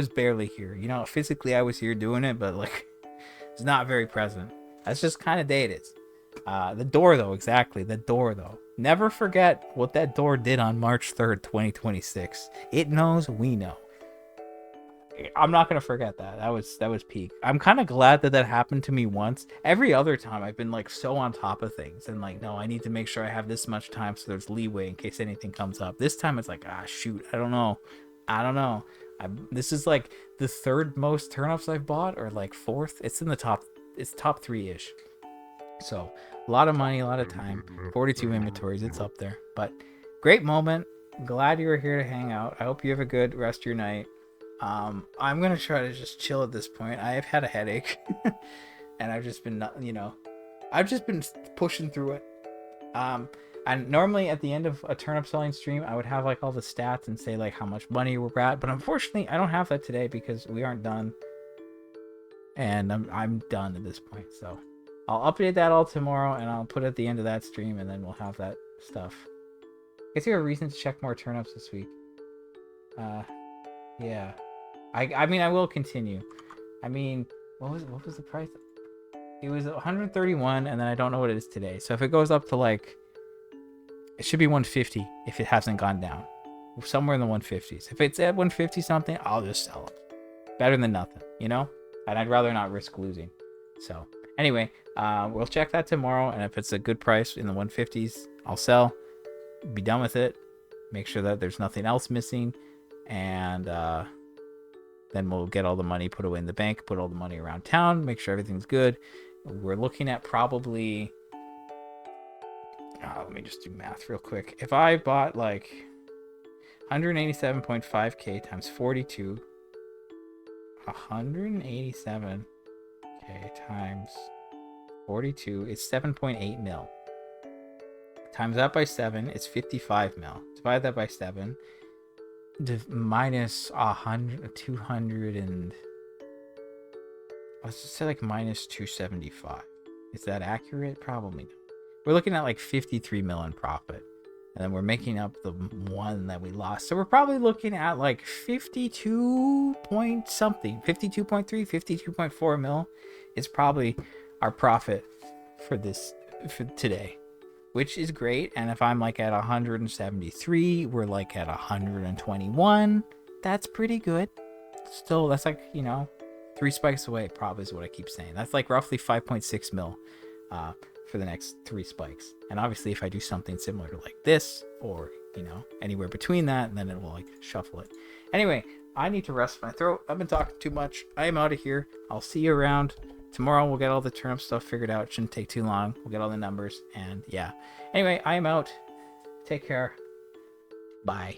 barely here. You know, physically I was here doing it, but like, it's not very present. That's just kind of day it is. The door though, exactly. The door though. Never forget what that door did on March 3rd, 2026. It knows, we know. I'm not gonna forget that. That was peak. I'm kind of glad that happened to me once. Every other time I've been like so on top of things and like, no, I need to make sure I have this much time so there's leeway in case anything comes up. This time it's like, shoot, I don't know. This is like the third most turnips I've bought, or like fourth. It's in the top. It's top 3-ish. So a lot of money, a lot of time. 42 inventories. It's up there. But great moment. Glad you were here to hang out. I hope you have a good rest of your night. I'm gonna try to just chill at this point. I have had a headache and I've just been pushing through it. And normally at the end of a turnip selling stream I would have like all the stats and say like how much money we're at, but unfortunately I don't have that today because we aren't done, and I'm done at this point. So I'll update that all tomorrow and I'll put it at the end of that stream, and then we'll have that stuff. I guess you have a reason to check more turnips this week. Yeah. I mean, I will continue. I mean, what was the price? It was 131, and then I don't know what it is today. So if it goes up to like, it should be 150 if it hasn't gone down. Somewhere in the 150s. If it's at 150 something, I'll just sell it. Better than nothing, you know? And I'd rather not risk losing. So anyway, we'll check that tomorrow, and if it's a good price in the 150s, I'll sell. Be done with it. Make sure that there's nothing else missing, and then we'll get all the money put away in the bank, put all the money around town, make sure everything's good. We're looking at probably, let me just do math real quick. If I bought like 187.5k times 42, 187k times 42 is 7.8 mil. Times that by 7 is 55 mil. Divide that by 7. Minus 100, 200, and let's just say like minus 275. Is that accurate? Probably not. We're looking at like 53 mil in profit, and then we're making up the one that we lost. So we're probably looking at like 52 point something, 52.3, 52.4 mil is probably our profit for today, which is great. And if I'm like at 173, we're like at 121. That's pretty good. Still, that's like, 3 spikes away, probably is what I keep saying. That's like roughly 5.6 mil for the next 3 spikes. And obviously, if I do something similar to like this, or, anywhere between that, then it will like shuffle it. Anyway, I need to rest my throat. I've been talking too much. I am out of here. I'll see you around. Tomorrow we'll get all the turnip stuff figured out. It shouldn't take too long. We'll get all the numbers, and yeah. Anyway, I am out. Take care. Bye.